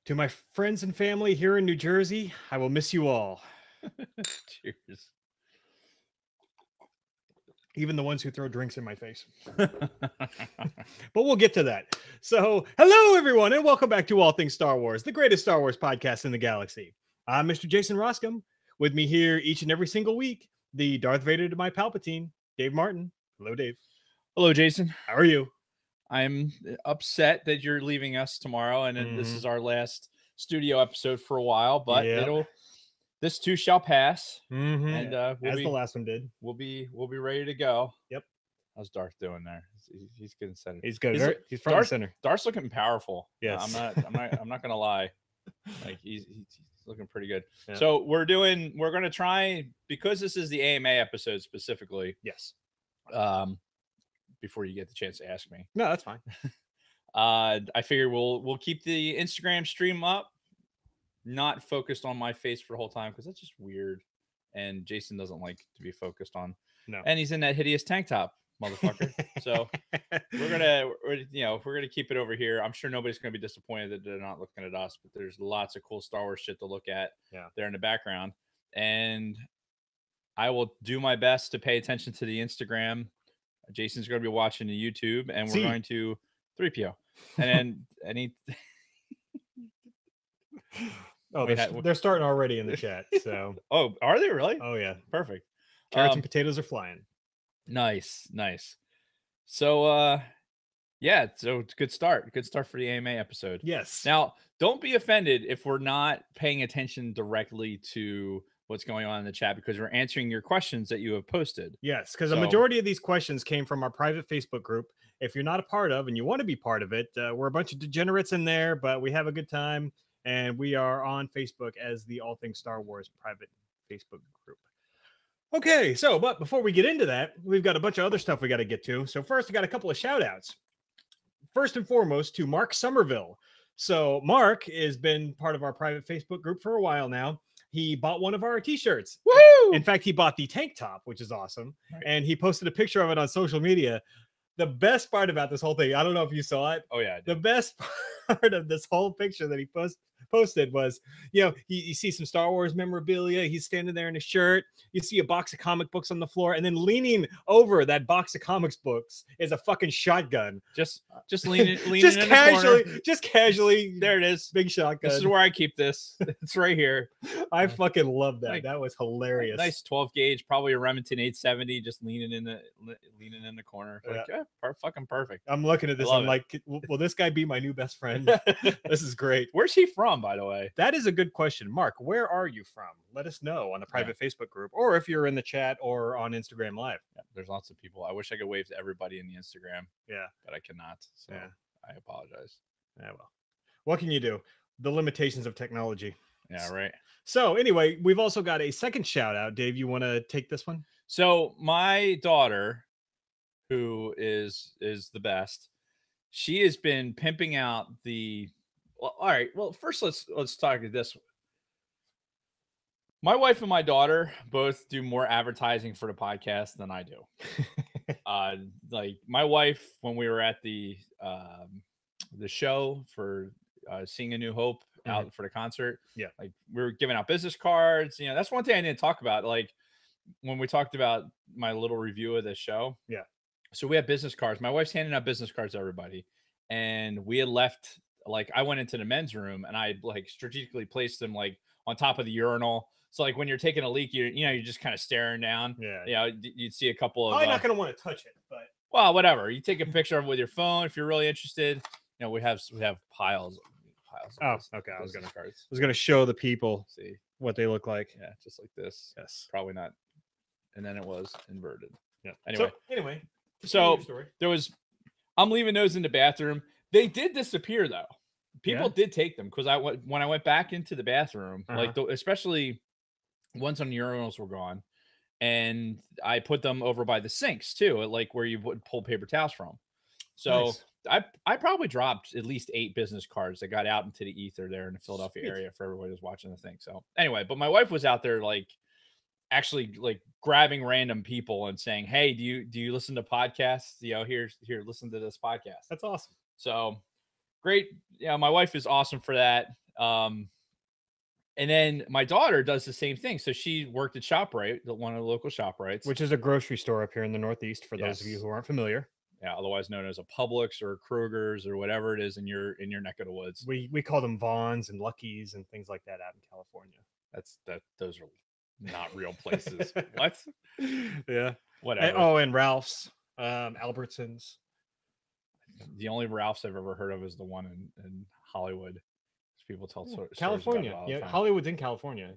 To my friends and family here in New Jersey, I will miss you all. Cheers. Even the ones who throw drinks in my face. But we'll get to that. So, hello, everyone, and welcome back to All Things Star Wars, the greatest Star Wars podcast in the galaxy. I'm Mr. Jason Roscom. With me here each and every single week, the Darth Vader to my Palpatine, Dave Martin. Hello, Dave. Hello, Jason. How are you? I'm upset that you're leaving us tomorrow, and then this is our last studio episode for a while. But Yep. this too shall pass, Mhm. and As the last one did. we'll be ready to go. Yep. How's Darth doing there? He's getting center. He's good. He's front and center. Darth's looking powerful. Yes. I'm not gonna lie. Like he's looking pretty good. Yeah. So we're gonna try, because this is the AMA episode specifically. Yes. Before you get the chance to ask me. No, that's fine. I figure we'll keep the Instagram stream up, not focused on my face for the whole time, because that's just weird. And Jason doesn't like to be focused on. No. And he's in that hideous tank top, motherfucker. So we're gonna keep it over here. I'm sure nobody's gonna be disappointed that they're not looking at us, but there's lots of cool Star Wars shit to look at there in the background. And I will do my best to pay attention to the Instagram. Jason's going to be watching the YouTube, and we're going to 3PO. And then any. Oh, they're starting already in the chat. So. Oh, are they really? Oh yeah, perfect. Carrots and potatoes are flying. Nice. So, yeah. So it's good start. Good start for the AMA episode. Yes. Now, don't be offended if we're not paying attention directly to what's going on in the chat, because we're answering your questions that you have posted. Yes, because the majority of these questions came from our private Facebook group. If you're not a part of and you want to be part of it, we're a bunch of degenerates in there, but we have a good time, and we are on Facebook as the All Things Star Wars private Facebook group. Okay, but before we get into that, we've got a bunch of other stuff we got to get to. So first, I got a couple of shout outs. First and foremost, to Mark Somerville. So Mark has been part of our private Facebook group for a while now. He bought one of our t-shirts. Woo! In fact, he bought the tank top, which is awesome. Right. And he posted a picture of it on social media. The best part about this whole thing, I don't know if you saw it. Oh, yeah. The best part of this whole picture that he posted was, you see some Star Wars memorabilia. He's standing there in a shirt. You see a box of comic books on the floor, and then leaning over that box of comics books is a fucking shotgun. Just leaning just in casually, the just casually. There it is. Big shotgun. This is where I keep this. It's right here. I fucking love that. That was hilarious. Nice 12 gauge, probably a Remington 870, just leaning in the corner. Fucking perfect. I'm looking at this. I'm like, will this guy be my new best friend? This is great. Where's he from, by the way? That is a good question. Mark, where are you from? Let us know on the private Facebook group, or if you're in the chat or on Instagram Live. Yeah, there's lots of people. I wish I could wave to everybody in the Instagram. Yeah. But I cannot. So I apologize. Yeah, well. What can you do? The limitations of technology. Yeah, right. So anyway, we've also got a second shout out. Dave, you want to take this one? So my daughter, who is the best, she has been pimping out the. Well, all right. Well, first let's talk about this. My wife and my daughter both do more advertising for the podcast than I do. Like my wife, when we were at the show for Seeing a New Hope out for the concert, like we were giving out business cards. That's one thing I didn't talk about. Like when we talked about my little review of the show. Yeah. So we have business cards. My wife's handing out business cards to everybody, and we had left. Like I went into the men's room and I like strategically placed them like on top of the urinal. So like when you're taking a leak, you're just kind of staring down. Yeah. You'd see a couple of. Probably not going to want to touch it, but. Well, whatever. You take a picture of it with your phone if you're really interested. We have piles. Oh, okay. I was gonna show the people what they look like. Yeah, just like this. Yes. Probably not. And then it was inverted. Yeah. Anyway. So there was. I'm leaving those in the bathroom. They did disappear though. People did take them because when I went back into the bathroom, like especially ones on the urinals were gone, and I put them over by the sinks too, like where you would pull paper towels from. So I probably dropped at least 8 business cards that got out into the ether there in the Philadelphia area for everybody who's watching the thing. So anyway, but my wife was out there like actually like grabbing random people and saying, "Hey, do you listen to podcasts? Here, listen to this podcast." That's awesome. So great. Yeah, my wife is awesome for that. And then my daughter does the same thing. So she worked at ShopRite, one of the local ShopRites, which is a grocery store up here in the Northeast. For those of you who aren't familiar, otherwise known as a Publix or Kroger's or whatever it is in your neck of the woods. We call them Vons and Lucky's and things like that out in California. Those are not real places. What? Yeah, whatever. And Ralph's, Albertsons. The only Ralph's I've ever heard of is the one in Hollywood. People tell California. Yeah, Hollywood's in California.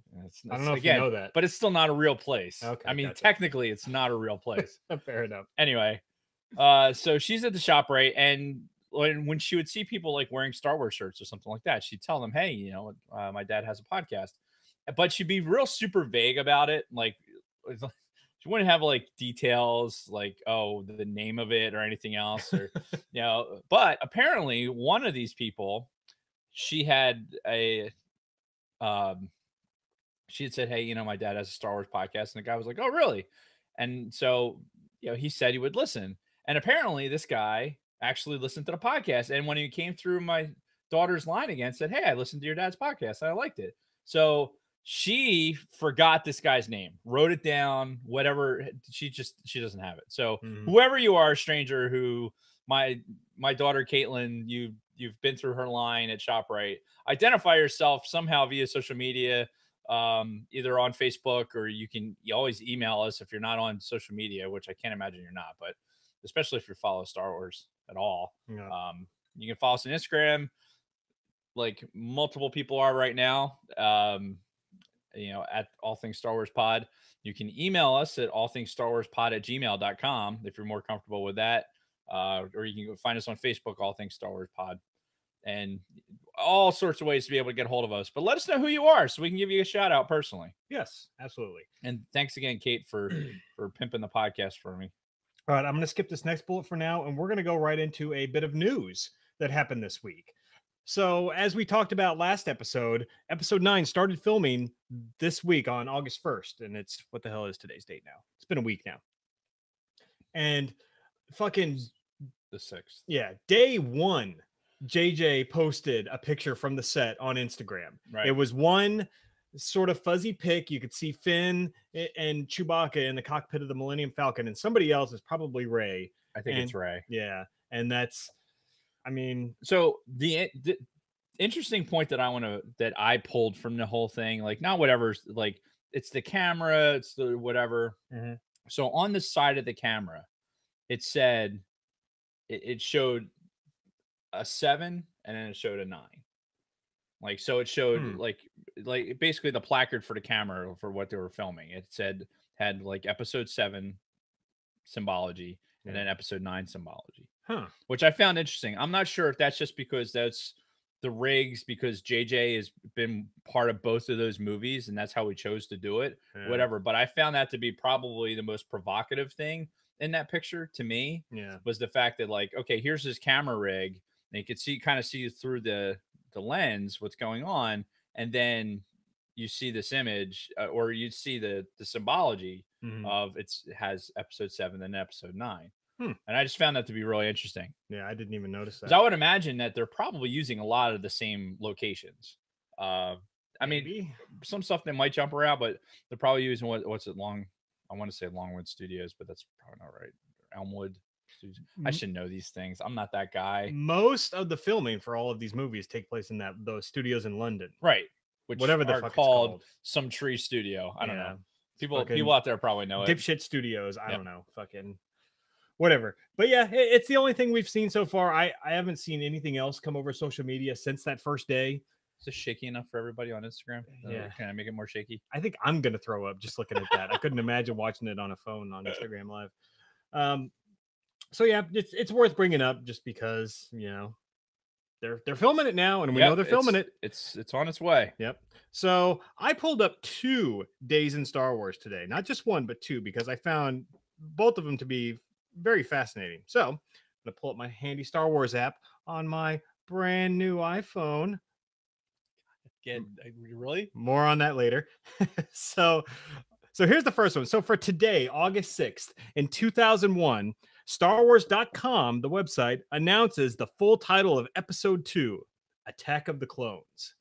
I don't know if you know that, but it's still not a real place. Okay, I mean, technically, it's not a real place. Fair enough. Anyway, so she's at the ShopRite, and when she would see people like wearing Star Wars shirts or something like that, she'd tell them, "Hey, you know, my dad has a podcast," but she'd be real super vague about it, like. She wouldn't have like details like, oh, the name of it or anything else, or you know. But apparently, one of these people, she had said, "Hey, you know, my dad has a Star Wars podcast," and the guy was like, "Oh, really?" And so, you know, he said he would listen, and apparently, this guy actually listened to the podcast. And when he came through my daughter's line again, said, "Hey, I listened to your dad's podcast. And I liked it." So she forgot this guy's name, wrote it down, whatever. She doesn't have it. So whoever you are, stranger, who my daughter Caitlin, you've been through her line at ShopRite, identify yourself somehow via social media, either on Facebook, or you always email us if you're not on social media, which I can't imagine you're not, but especially if you follow Star Wars at all. Yeah. You can follow us on Instagram, like multiple people are right now. You know, at All Things Star Wars Pod. You can email us at allthingstarwarspod@gmail.com if you're more comfortable with that. Or you can find us on Facebook, All Things Star Wars Pod, and all sorts of ways to be able to get a hold of us. But let us know who you are so we can give you a shout out personally. Yes, absolutely. And thanks again, Kate, for pimping the podcast for me. All right, I'm going to skip this next bullet for now, and we're going to go right into a bit of news that happened this week. So, as we talked about last episode 9 started filming this week on August 1st. And it's, what the hell is today's date now? It's been a week now. And fucking the 6th. Yeah. Day 1, JJ posted a picture from the set on Instagram. Right. It was one sort of fuzzy pic. You could see Finn and Chewbacca in the cockpit of the Millennium Falcon. And somebody else is probably Rey. I think it's Rey. Yeah. And that's... I mean, so the interesting point that I pulled from the whole thing, like, not whatever, like, it's the camera, it's the whatever. Mm-hmm. So on the side of the camera, it said it showed a 7 and then it showed a 9. Like, so it showed like basically the placard for the camera for what they were filming. It had like episode 7 symbology and then episode 9 symbology. Which I found interesting. I'm not sure if that's just because that's the rigs, because JJ has been part of both of those movies and that's how we chose to do it, whatever. But I found that to be probably the most provocative thing in that picture to me. Was the fact that, like, okay, here's his camera rig, and you could kind of see through the lens what's going on, and then you see this image, or you see the symbology of it has episode 7 and episode 9. And I just found that to be really interesting. Yeah, I didn't even notice that. I would imagine that they're probably using a lot of the same locations. I mean, some stuff they might jump around, but they're probably using I want to say Longwood Studios, but that's probably not right. Elmwood Studios. I should know these things. I'm not that guy. Most of the filming for all of these movies take place in those studios in London, right? Which whatever the fuck it's called. Some tree studio. I don't know. People out there probably know it. Dipshit Studios. I don't know. Fucking whatever. But yeah, it's the only thing we've seen so far. I haven't seen anything else come over social media since that first day. Is this shaky enough for everybody on Instagram? Yeah. Can I make it more shaky? I think I'm going to throw up just looking at that. I couldn't imagine watching it on a phone on Instagram Live. So yeah, it's worth bringing up just because, you know, they're filming it now, and we know they're filming it. It's on its way. Yep. So I pulled up 2 days in Star Wars today, not just one, but 2, because I found both of them to be very fascinating. So I'm gonna pull up my handy Star Wars app on my brand new iPhone. Really? More on that later. So here's the first one. So for today, August 6th, in 2001, StarWars.com, the website, announces the full title of Episode 2, Attack of the Clones.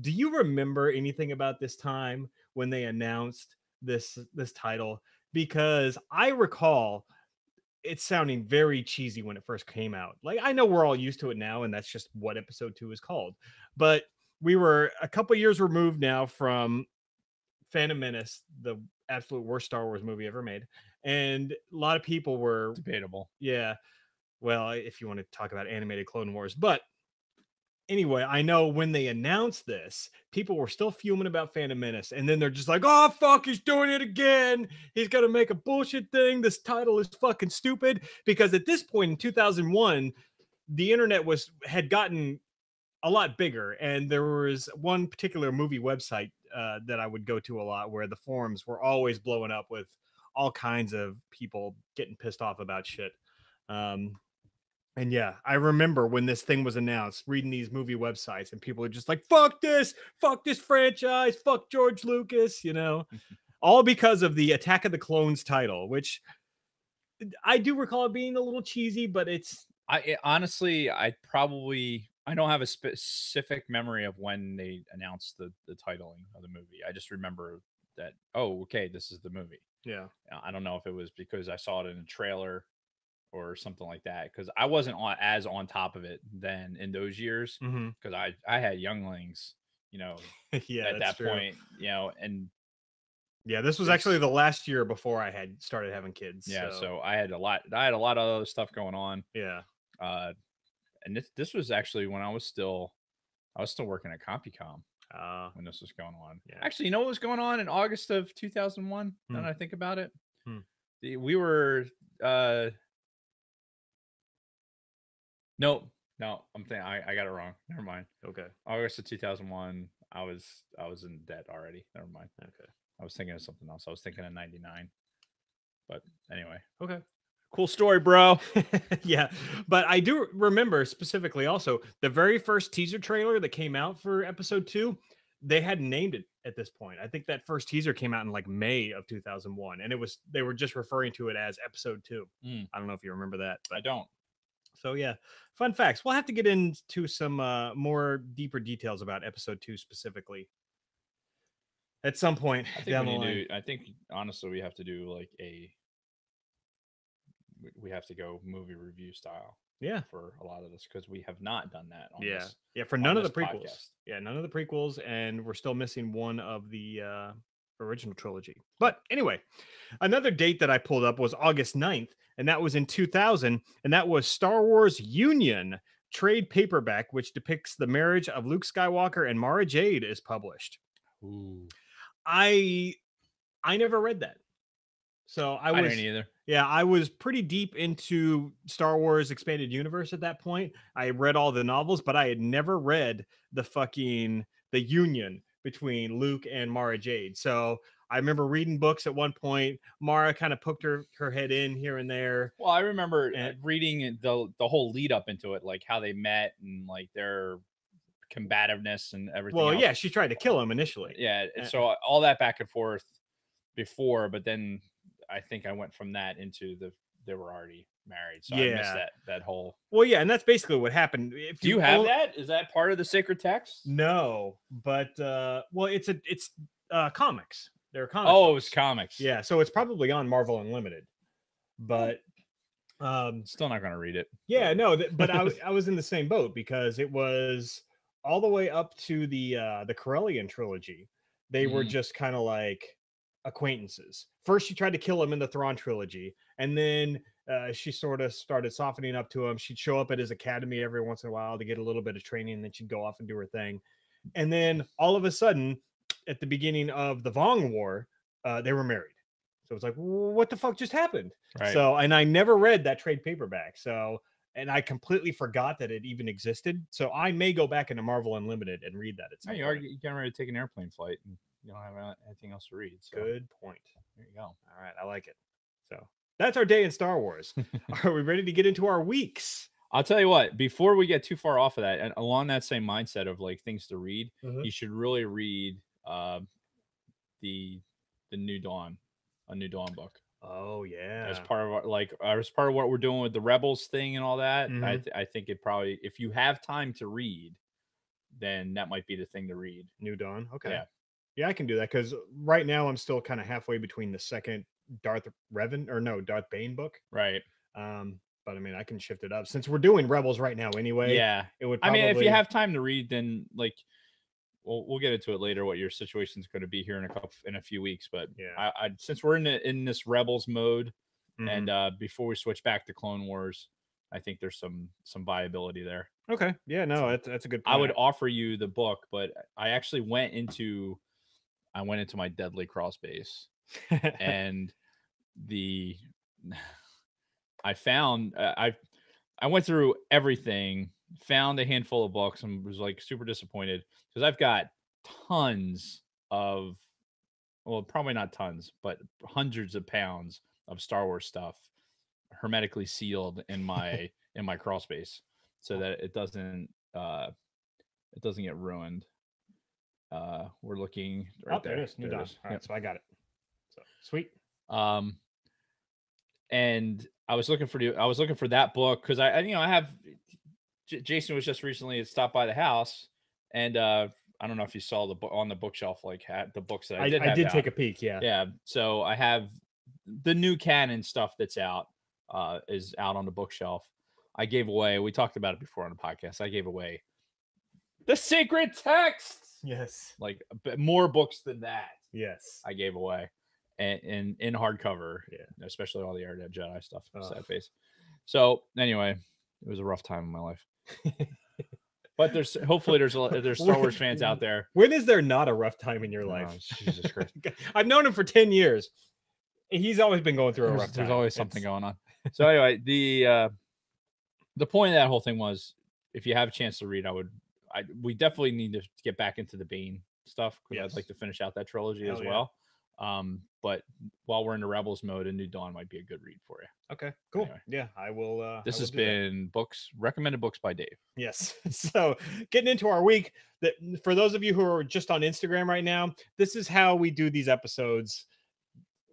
Do you remember anything about this time when they announced this title? Because I recall it's sounding very cheesy when it first came out. Like I know we're all used to it now, and that's just what episode 2 is called. But we were a couple years removed now from Phantom Menace, the absolute worst Star Wars movie ever made, and a lot of people were, Debatable. yeah. Well, if you want to talk about animated Clone Wars, but anyway, I know when they announced this, people were still fuming about Phantom Menace, and then they're just like, "Oh fuck, he's doing it again. He's gonna make a bullshit thing. This title is fucking stupid." Because at this point in 2001, the internet had gotten a lot bigger, and there was one particular movie website that I would go to a lot, where the forums were always blowing up with all kinds of people getting pissed off about shit. Um, and yeah, I remember when this thing was announced, reading these movie websites, and people are just like, fuck this franchise, fuck George Lucas, all because of the Attack of the Clones title, which I do recall it being a little cheesy, but Honestly, I don't have a specific memory of when they announced the titling of the movie. I just remember that, oh, okay, this is the movie. Yeah. I don't know if it was because I saw it in a trailer or something like that, because I wasn't as on top of it then in those years, because I had younglings, Yeah, at that's that true. point, and yeah, this was actually the last year before I had started having kids. Yeah, so I had a lot of other stuff going on. Yeah. And this was actually when I was still working at CompuCom when this was going on. Yeah. Actually, you know what was going on in August of 2001? Now that I think about it, we were no, I'm thinking I got it wrong. Never mind. Okay. August of 2001, I was in debt already. Never mind. Okay. I was thinking of something else. I was thinking of 99. But anyway. Okay. Cool story, bro. Yeah. But I do remember specifically also the very first teaser trailer that came out for episode 2, they hadn't named it at this point. I think that first teaser came out in like May of 2001, and they were just referring to it as episode 2. I don't know if you remember that. But I don't. So yeah, fun facts. We'll have to get into some more deeper details about episode 2 specifically at some point down the line. I think honestly we have to do like we have to go movie review style. Yeah, for a lot of this, because we have not done that on this. Yeah, for none of the prequels. Podcast. Yeah, none of the prequels, and we're still missing one of the original trilogy. But anyway, another date that I pulled up was August 9th, and that was in 2000, and that was Star Wars Union trade paperback, which depicts the marriage of Luke Skywalker and Mara Jade, is published. Ooh. I never read that. So I didn't either. Yeah, I was pretty deep into Star Wars Expanded Universe at that point. I read all the novels, but I had never read the union between Luke and Mara Jade. So I remember reading books at one point. Mara kind of poked her head in here and there. Well, I remember reading the whole lead up into it, like how they met and like their combativeness and everything. Well, yeah, she tried to kill him initially. Yeah, so all that back and forth before, but then I think I went from that into they were already married. So I missed that whole. Well, yeah, and that's basically what happened. Do you have that? Is that part of the sacred text? No, but well, it's comics. They're comics. Oh, it's comics. Yeah, so it's probably on Marvel Unlimited. But still not going to read it. Yeah, no, but I was in the same boat, because it was all the way up to the Corellian trilogy. They were just kind of like acquaintances. First, she tried to kill him in the Thrawn trilogy, and then she sort of started softening up to him. She'd show up at his academy every once in a while to get a little bit of training, and then she'd go off and do her thing. And then all of a sudden, at the beginning of the Vong War, they were married. So it's like, what the fuck just happened? Right. So, and I never read that trade paperback. So, and I completely forgot that it even existed. So I may go back into Marvel Unlimited and read that at some point. You getting ready to take an airplane flight, and you don't have anything else to read. So. Good point. There you go. All right, I like it. So that's our day in Star Wars. Are we ready to get into our weeks? I'll tell you what, before we get too far off of that, and along that same mindset of like things to read, you should really read the New Dawn, a New Dawn book. Oh yeah, as part of what we're doing with the Rebels thing and all that. I think it probably, if you have time to read, then that might be the thing to read. New Dawn. Okay. Yeah. Yeah, I can do that because right now I'm still kind of halfway between the second Darth Bane book. Right. But I mean, I can shift it up since we're doing Rebels right now anyway. Yeah. It would. I mean, if you have time to read, then like, we'll get into it later. What your situation's going to be here in a few weeks. But yeah, since we're in this Rebels mode, mm-hmm. and before we switch back to Clone Wars, I think there's some viability there. Okay. Yeah. No, So that's a good point. I would offer you the book, but I actually went into my Deadly Cross base, and I found I went through everything, found a handful of books, and was like super disappointed because I've got tons of, well, probably not tons, but hundreds of pounds of Star Wars stuff hermetically sealed in my crawl space so that it doesn't get ruined. We're looking right there. There it is. New Dawn. All right, so I got it. So sweet. And I was looking for that book because I have Jason was just recently stopped by the house, and I don't know if you saw the book on the bookshelf, like had the books that I did take a peek. Yeah. So I have the new canon stuff that's out is out on the bookshelf. I gave away. We talked about it before on the podcast. I gave away the sacred texts. Yes. Like more books than that. Yes. I gave away. And in hardcover, yeah, especially all the Air Dead Jedi stuff. Sad face. So anyway, it was a rough time in my life. But hopefully there's Star Wars fans out there. When is there not a rough time in your life? Jesus Christ! I've known him for 10 years. He's always been going through a rough time. There's always something going on. So anyway, the point of that whole thing was, if you have a chance to read, we definitely need to get back into the Bane stuff because I'd like to finish out that trilogy as well. But while we're in the Rebels mode, a New Dawn might be a good read for you. Okay, cool. Anyway, yeah, I will. This has been recommended books by Dave. Yes. So getting into our week, that for those of you who are just on Instagram right now, this is how we do these episodes.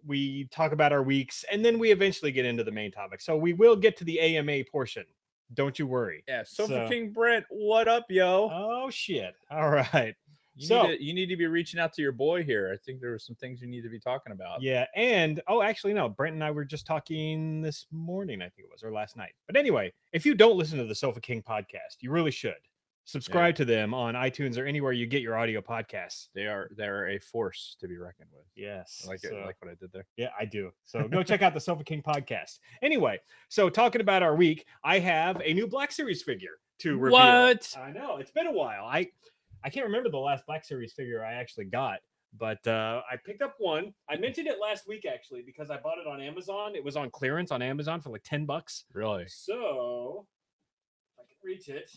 We talk about our weeks, and then we eventually get into the main topic. So we will get to the AMA portion. Don't you worry. Yeah. So King Brent, what up, yo? Oh shit! All right. You need to be reaching out to your boy here. I think there were some things you need to be talking about. Yeah, and actually no, Brent and I were just talking this morning, I think it was, or last night. But anyway, if you don't listen to the Sofa King podcast, you really should. Subscribe to them on iTunes or anywhere you get your audio podcasts. They're a force to be reckoned with. Yes. I like it. I like what I did there. Yeah, I do. So go check out the Sofa King podcast. Anyway, so talking about our week, I have a new Black Series figure to review. What? I know, it's been a while. I can't remember the last Black Series figure I actually got, but I picked up one. I mentioned it last week, actually, because I bought it on Amazon. It was on clearance on Amazon for like $10. Really? So, if I can reach it.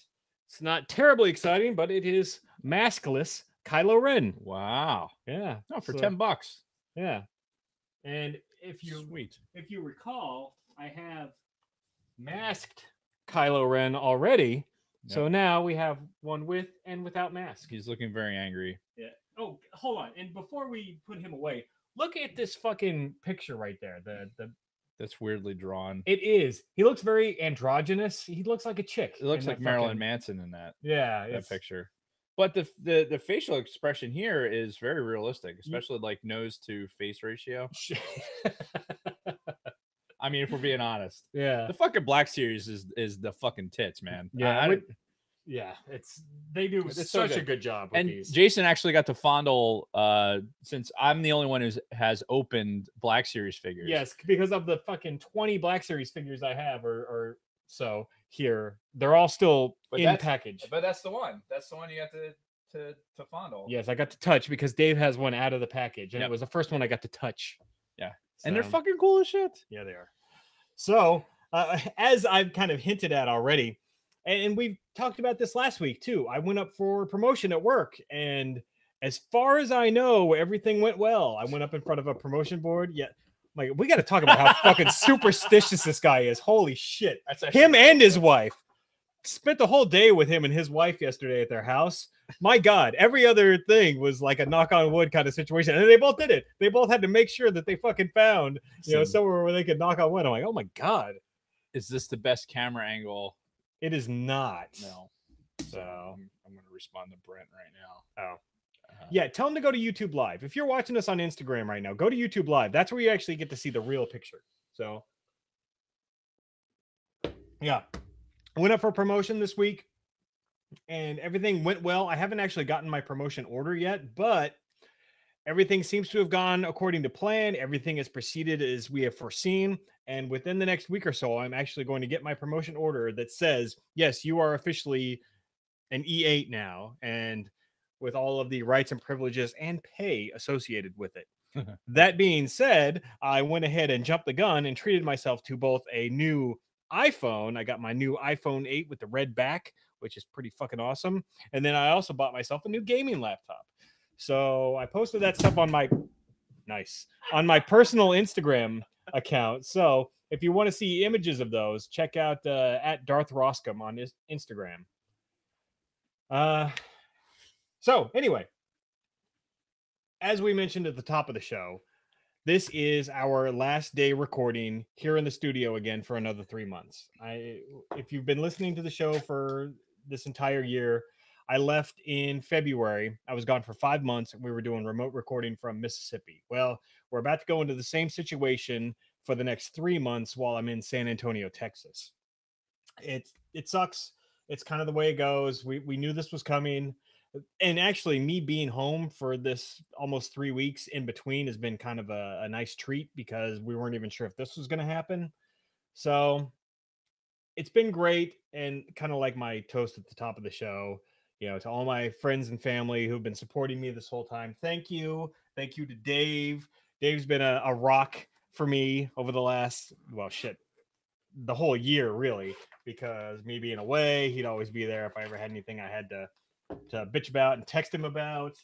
It's not terribly exciting, but it is maskless Kylo Ren. Wow. Yeah. No, for $10. Yeah. And if you recall, I have masked Kylo Ren already. Yep. So now we have one with and without mask. He's looking very angry. Yeah. Oh, hold on. And before we put him away, look at this fucking picture right there. That's weirdly drawn. It is. He looks very androgynous. He looks like a chick. It looks like Marilyn Manson in that. Yeah, that picture. But the facial expression here is very realistic, especially like nose to face ratio. I mean, if we're being honest, the fucking Black Series is the fucking tits, man. Yeah, they do such a good job with these. Jason actually got to fondle, since I'm the only one who has opened Black Series figures. Yes, because of the fucking 20 Black Series figures I have, or so here, they're all still in package. But that's the one. That's the one you got to fondle. Yes, I got to touch because Dave has one out of the package, and it was the first one I got to touch. Yeah. And they're fucking cool as shit. Yeah, they are. So, as I've kind of hinted at already, and we've talked about this last week too, I went up for promotion at work, and as far as I know, everything went well. I went up in front of a promotion board. Yeah, like we got to talk about how fucking superstitious this guy is. Holy shit! Him and his wife. Spent the whole day with him and his wife yesterday at their house. My God, every other thing was like a knock on wood kind of situation. And they both did it. They both had to make sure that they fucking found, somewhere where they could knock on wood. I'm like, oh my God. Is this the best camera angle? It is not. No. So I'm going to respond to Brent right now. Oh. Yeah, tell him to go to YouTube Live. If you're watching us on Instagram right now, go to YouTube Live. That's where you actually get to see the real picture. So, yeah. I went up for promotion this week and everything went well. I haven't actually gotten my promotion order yet, but everything seems to have gone according to plan. Everything has proceeded as we have foreseen. And within the next week or so, I'm actually going to get my promotion order that says, yes, you are officially an E8 now. And with all of the rights and privileges and pay associated with it. That being said, I went ahead and jumped the gun and treated myself to both a new iPhone. I got my new iPhone 8 with the red back, which is pretty fucking awesome. And then I also bought myself a new gaming laptop. So I posted that stuff on my personal Instagram account. So if you want to see images of those, check out at Darth Roscom on his Instagram. So anyway, as we mentioned at the top of the show, this is our last day recording here in the studio again for another 3 months. If you've been listening to the show for this entire year, I left in February. I was gone for 5 months and we were doing remote recording from Mississippi. Well, we're about to go into the same situation for the next 3 months while I'm in San Antonio, Texas. It sucks. It's kind of the way it goes. We knew this was coming. And actually, me being home for this almost 3 weeks in between has been kind of a nice treat because we weren't even sure if this was going to happen. So it's been great. And kind of like my toast at the top of the show, to all my friends and family who've been supporting me this whole time. Thank you. Thank you to Dave. Dave's been a rock for me over the last, the whole year, really, because me being away, he'd always be there if I ever had anything I had to bitch about and text him about.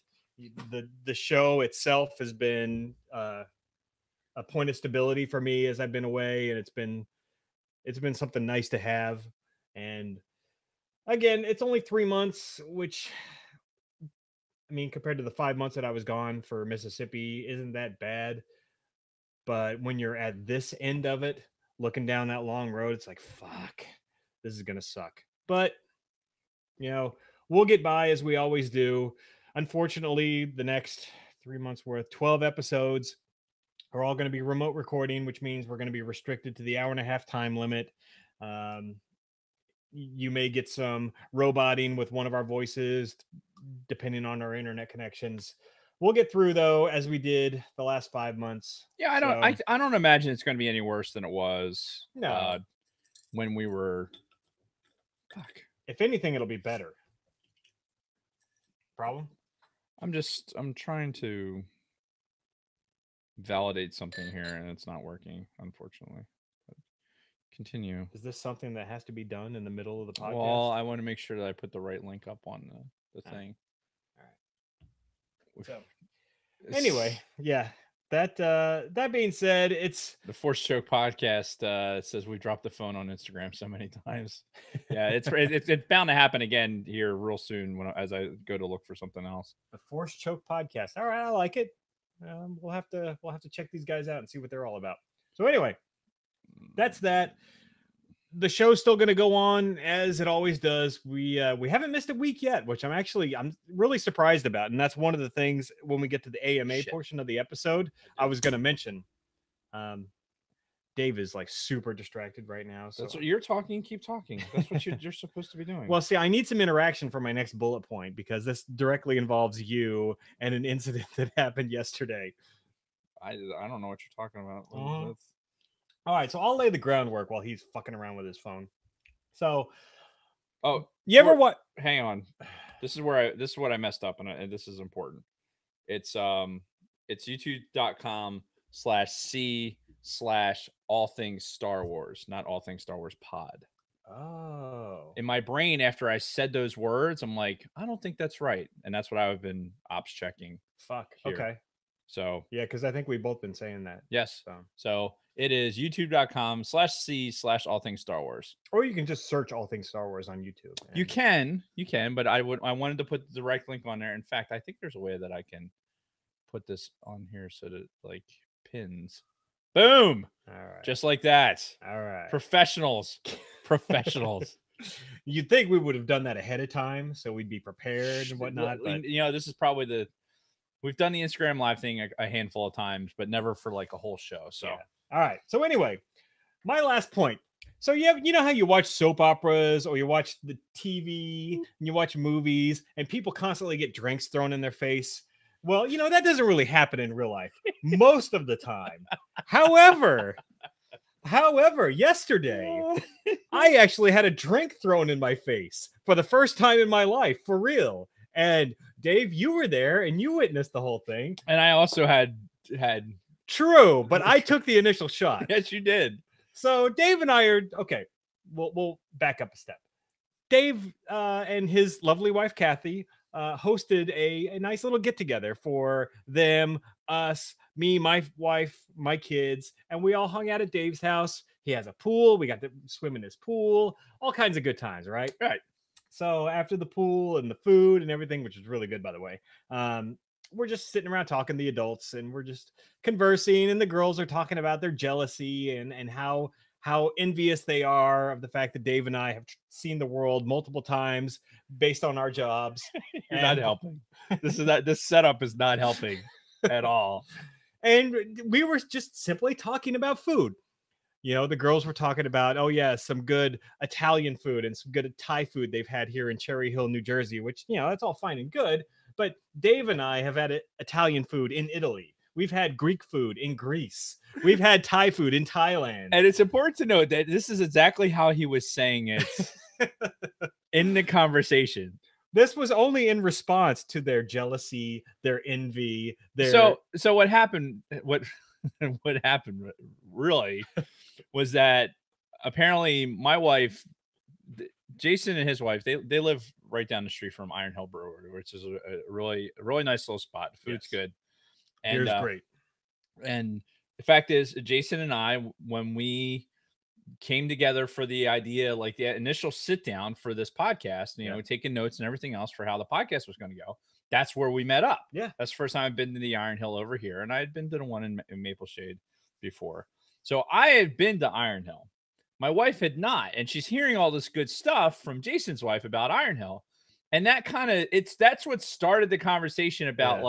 The show itself has been a point of stability for me as I've been away, and it's been something nice to have. And again, it's only 3 months, which, I mean, compared to the 5 months that I was gone for Mississippi, isn't that bad. But when you're at this end of it, looking down that long road, it's like, fuck, this is gonna suck. But we'll get by as we always do. Unfortunately, the next 3 months worth, 12 episodes are all going to be remote recording, which means we're going to be restricted to the 1.5 hour time limit. You may get some roboting with one of our voices, depending on our internet connections. We'll get through though, as we did the last 5 months. Yeah, I don't imagine it's going to be any worse than it was. No. When we were. Fuck. If anything, it'll be better. Problem? I'm trying to validate something here and it's not working, unfortunately. But continue. Is this something that has to be done in the middle of the podcast? Well, I want to make sure that I put the right link up on the thing. All right. So anyway, yeah. That being said, it's the Force Choke podcast. Says we dropped the phone on Instagram so many times. Yeah, it's bound to happen again here real soon as I go to look for something else. The Force Choke podcast. All right, I like it. We'll have to check these guys out and see what they're all about. So anyway, that's that. The show's still going to go on as it always does. We haven't missed a week yet, which I'm really surprised about. And that's one of the things when we get to the AMA portion of the episode, I was going to mention. Dave is like super distracted right now. So that's what you're talking. Keep talking. That's what you're supposed to be doing. Well, see, I need some interaction for my next bullet point because this directly involves you and an incident that happened yesterday. I don't know what you're talking about. All right, so I'll lay the groundwork while he's fucking around with his phone. So, you ever what? Hang on, this is what I messed up, and this is important. It's youtube.com/c/all things Star Wars, not all things Star Wars pod. Oh, in my brain, after I said those words, I'm like, I don't think that's right, and that's what I've been ops checking. Fuck. Here. Okay. So yeah, because I think we've both been saying that. Yes. So it is youtube.com/c/all things Star Wars. Or you can just search all things Star Wars on YouTube. You can, but I wanted to put the direct link on there. In fact, I think there's a way that I can put this on here so that like pins. Boom. All right. Just like that. All right. Professionals. You'd think we would have done that ahead of time, so we'd be prepared and whatnot. But this is probably we've done the Instagram live thing a handful of times, but never for like a whole show. So, all right. So anyway, my last point. So you know how you watch soap operas or you watch the TV and you watch movies and people constantly get drinks thrown in their face. Well, that doesn't really happen in real life most of the time. However, yesterday I actually had a drink thrown in my face for the first time in my life, for real. And Dave, you were there and you witnessed the whole thing. And I also had true, but I took the initial shot. Yes, you did. So Dave and I are okay. We'll back up a step. Dave and his lovely wife Kathy hosted a nice little get together for them, us, me, my wife, my kids, and we all hung out at Dave's house. He has a pool. We got to swim in his pool. All kinds of good times, right? Right. So after the pool and the food and everything, which was really good, by the way, we're just sitting around talking, the adults, and we're just conversing, and the girls are talking about their jealousy and how envious they are of the fact that Dave and I have seen the world multiple times based on our jobs. You're not helping. This setup is not helping at all. And we were just simply talking about food. The girls were talking about, oh yeah, some good Italian food and some good Thai food they've had here in Cherry Hill, New Jersey, which, that's all fine and good. But Dave and I have had Italian food in Italy. We've had Greek food in Greece. We've had Thai food in Thailand. And it's important to note that this is exactly how he was saying it in the conversation. This was only in response to their jealousy, their envy. So what happened? What happened really was that apparently my wife, Jason and his wife, they live right down the street from Iron Hill Brewery, which is a really nice little spot. The food's good. And beer's great. And the fact is, Jason and I, when we came together for the idea, like the initial sit down for this podcast, taking notes and everything else for how the podcast was going to go, that's where we met up. Yeah. That's the first time I've been to the Iron Hill over here. And I had been to the one in Maple Shade before. So I had been to Iron Hill. My wife had not. And she's hearing all this good stuff from Jason's wife about Iron Hill. And that that's what started the conversation about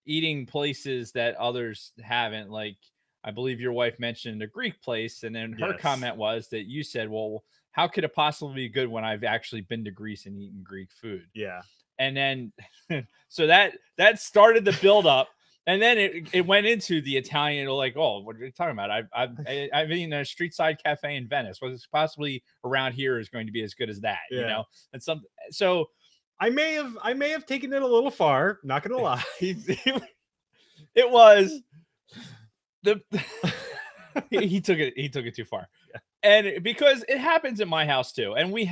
eating places that others haven't. Like, I believe your wife mentioned a Greek place. And then her comment was that you said, well, how could it possibly be good when I've actually been to Greece and eaten Greek food? Yeah. And then, so that started the build up. And then it went into the Italian, like, oh, what are you talking about? I've eaten a street side cafe in Venice. What's possibly around here is going to be as good as that, And so I may have taken it a little far. Not gonna lie, it was he took it too far. Yeah. And because it happens in my house too, and we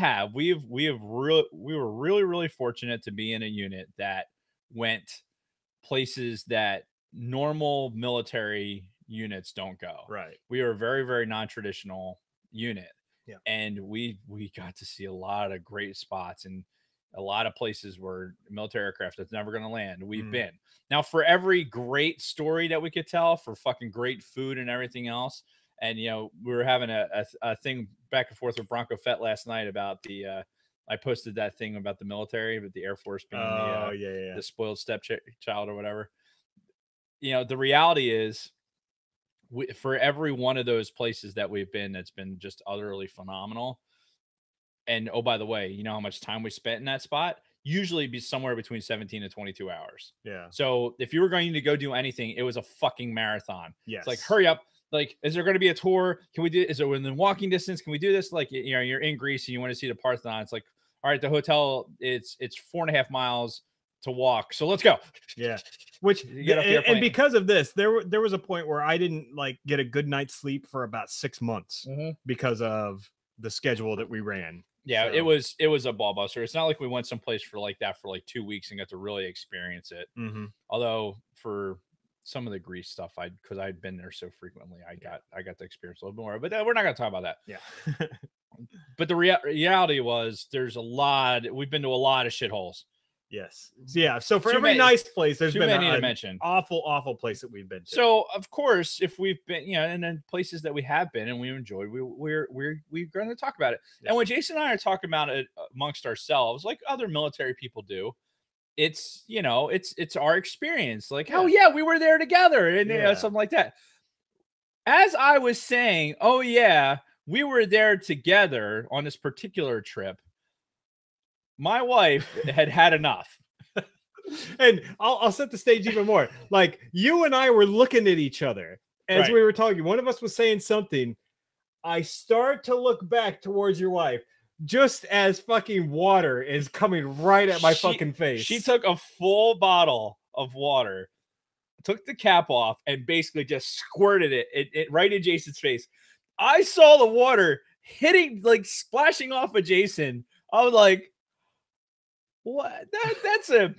were really fortunate to be in a unit that went places that normal military units don't go. Right. We are a very, very non-traditional unit. Yeah. And we got to see a lot of great spots and a lot of places where military aircraft that's never going to land. We've been. Now, for every great story that we could tell, for fucking great food and everything else, and we were having a thing back and forth with Bronco Fett last night about the I posted that thing about the military, but the Air Force being the spoiled stepchild or whatever. The reality is, for every one of those places that we've been, that's been just utterly phenomenal. And oh, by the way, you know how much time we spent in that spot? Usually be somewhere between 17 and 22 hours. Yeah. So if you were going to go do anything, it was a fucking marathon. Yes. It's like, hurry up. Like, is there going to be a tour? Can we do, is it within walking distance? Can we do this? Like, you're in Greece and you want to see the Parthenon. It's like, all right, the hotel, it's 4.5 miles to walk. So let's go. Yeah. Which, and because of this, there was a point where I didn't get a good night's sleep for about 6 months because of the schedule that we ran. Yeah, so. It was a ball buster. It's not like we went someplace for 2 weeks and got to really experience it. Although for some of the Greece stuff, because I'd been there so frequently, I got to experience a little bit more. But we're not going to talk about that. Yeah. But the reality was, we've been to a lot of shitholes. Yes. So, yeah. So for every nice place, there's been an awful place that we've been to. So of course, if we've been, and then places that we have been and we enjoyed, we're going to talk about it. Yeah. And when Jason and I are talking about it amongst ourselves, like other military people do, it's it's our experience. Like, oh yeah, we were there together, and something like that. As I was saying, oh yeah, we were there together on this particular trip. My wife had enough. And I'll set the stage even more. Like, you and I were looking at each other as we were talking. One of us was saying something. I start to look back towards your wife just as fucking water is coming right at my fucking face. She took a full bottle of water, took the cap off, and basically just squirted it right in Jason's face. I saw the water hitting, like splashing off of Jason. I was like, what?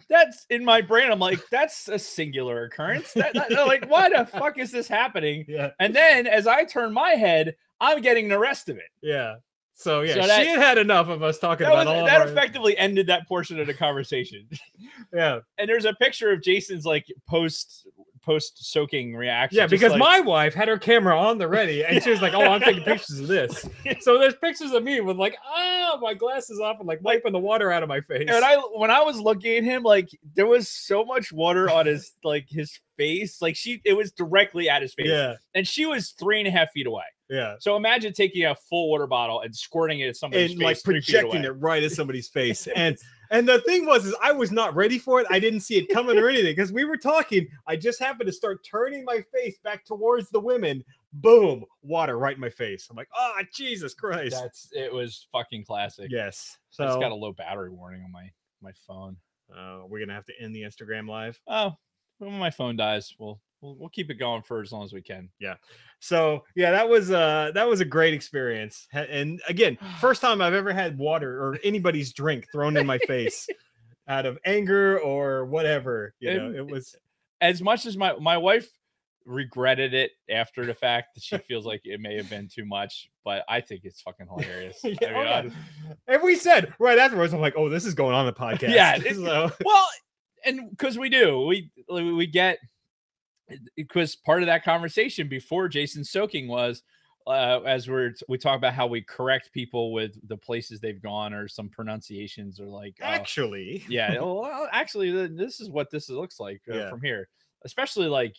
That's in my brain. I'm like, that's a singular occurrence. Like, why the fuck is this happening? Yeah. And then as I turn my head, I'm getting the rest of it. Yeah. So she had enough of us talking about all that. Effectively ended that portion of the conversation. Yeah. And there's a picture of Jason's like post soaking reaction. Yeah, because my wife had her camera on the ready, and she was like, "Oh, I'm taking pictures of this." So there's pictures of me with like, my glasses off and like wiping the water out of my face. And when I was looking at him, like there was so much water on his face, like it was directly at his face. Yeah. And she was 3.5 feet away. Yeah. So imagine taking a full water bottle and squirting it at somebody's face, like projecting it right at somebody's face. And the thing is I was not ready for it. I didn't see it coming or anything because we were talking. I just happened to start turning my face back towards the women. Boom, water right in my face. I'm like, oh, Jesus Christ. It was fucking classic. Yes. So it's got a low battery warning on my phone. We're gonna have to end the Instagram live. Oh, when my phone dies, we'll keep it going for as long as we can. Yeah. So yeah, that was a great experience. And again, first time I've ever had water or anybody's drink thrown in my face out of anger or whatever. It was, as much as my wife regretted it after the fact that she feels like it may have been too much, but I think it's fucking hilarious. And we said right afterwards, I'm like, oh, this is going on the podcast. Yeah. Well, and because we get, because part of that conversation before Jason's soaking was as we talk about how we correct people with the places they've gone or some pronunciations or like actually well actually this is what this looks like from here, especially like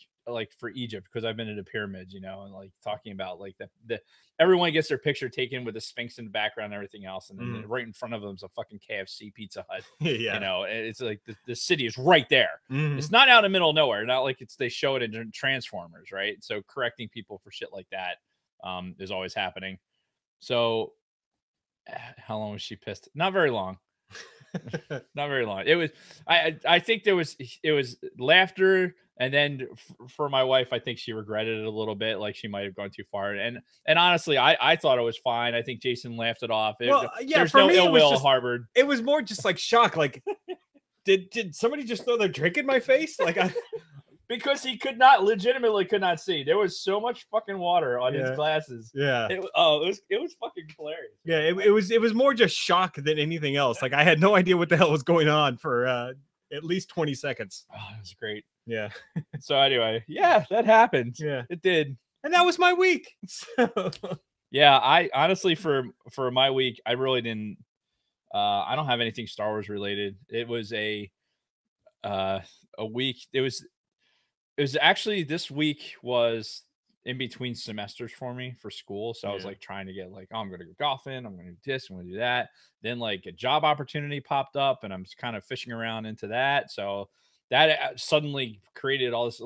for Egypt, because I've been to the pyramids, and like talking about like the everyone gets their picture taken with the Sphinx in the background and everything else, and then right in front of them is a fucking KFC Pizza Hut. It's like the city is right there. It's not out in the middle of nowhere, not like they show it in Transformers, right? So correcting people for shit like that is always happening. So how long was she pissed? Not very long. Not very long. It was I think it was laughter, and then for my wife, I think she regretted it a little bit, like she might have gone too far. And honestly, I thought it was fine. I think Jason laughed it off. There's no ill will harbored. It was more just like shock. Like, did somebody just throw their drink in my face? Like because he legitimately could not see. There was so much fucking water on his glasses. Yeah. It was fucking hilarious. Yeah, it was more just shock than anything else. Like I had no idea what the hell was going on for at least 20 seconds. Oh, it was great. Yeah. So anyway, yeah, that happened. Yeah. It did. And that was my week. So. Yeah, I honestly for my week, I really didn't I don't have anything Star Wars related. It was a week. It was actually, this week was in between semesters for me for school. So I was like trying to get like, oh, I'm going to go golfing. I'm going to do this. I'm going to do that. Then like a job opportunity popped up and I'm kind of fishing around into that. So that suddenly created all this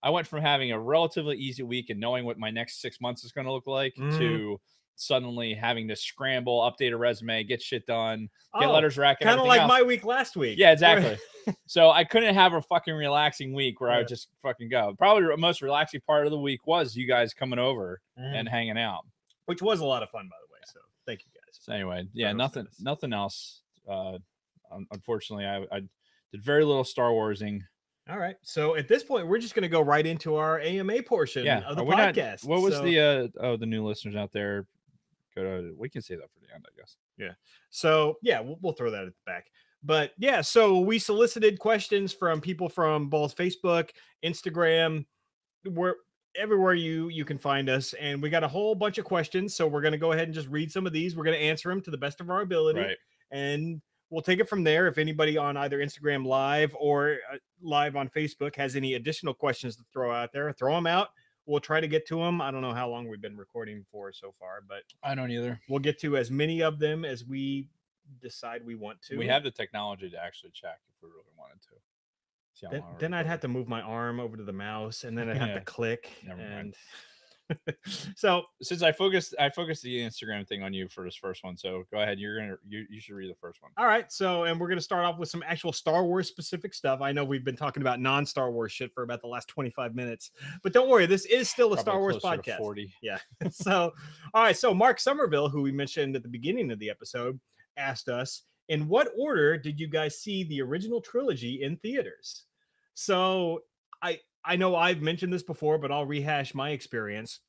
I went from having a relatively easy week and knowing what my next 6 months is going to look like to suddenly having to scramble, update a resume, get shit done, get letters racked. Kind of like my week last week. Yeah, exactly. So I couldn't have a fucking relaxing week where I would just fucking go. Probably the most relaxing part of the week was you guys coming over and hanging out, which was a lot of fun, by the way. So thank you guys. So anyway, nothing else. Unfortunately, I did very little Star Warsing. All right. So at this point, we're just going to go right into our AMA portion of the podcast. What was the new listeners out there? We can say that for the end, I guess. Yeah. So yeah, we'll throw that at the back. But yeah, so we solicited questions from people from both Facebook, Instagram, where everywhere you can find us, and we got a whole bunch of questions. So we're gonna go ahead and just read some of these. We're gonna answer them to the best of our ability, Right. and we'll take it from there. If anybody on either Instagram Live or live on Facebook has any additional questions to throw out there, throw them out. We'll try to get to them. I don't know how long we've been recording for so far, but I don't either. we'll get to as many of them as we decide we want to. We have the technology to actually check if we really wanted to. See how long Then I'd have to move my arm over to the mouse, and then I'd have to Yeah. click. Never And mind. so Since I focused the Instagram thing on you for this first one, so go ahead. You should read the first one. all right, so and we're gonna start off with some actual Star Wars specific stuff. I know we've been talking about non-Star Wars shit for about the last 25 minutes, but don't worry, this is still a Probably Star Wars closer to podcast. 40. Yeah. So all right, so Mark Somerville, who we mentioned at the beginning of the episode, asked us, in what order did you guys see the original trilogy in theaters? So I know I've mentioned this before, but I'll rehash my experience.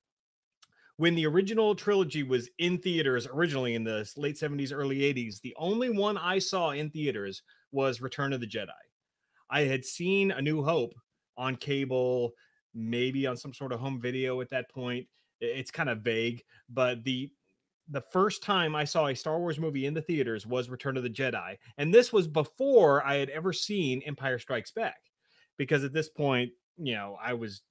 When the original trilogy was in theaters originally in the late 70s, early 80s, the only one I saw in theaters was Return of the Jedi. I had seen A New Hope on cable, maybe on some sort of home video at that point. It's kind of vague, but the first time I saw a Star Wars movie in the theaters was Return of the Jedi. And this was before I had ever seen Empire Strikes Back. Because at this point, I was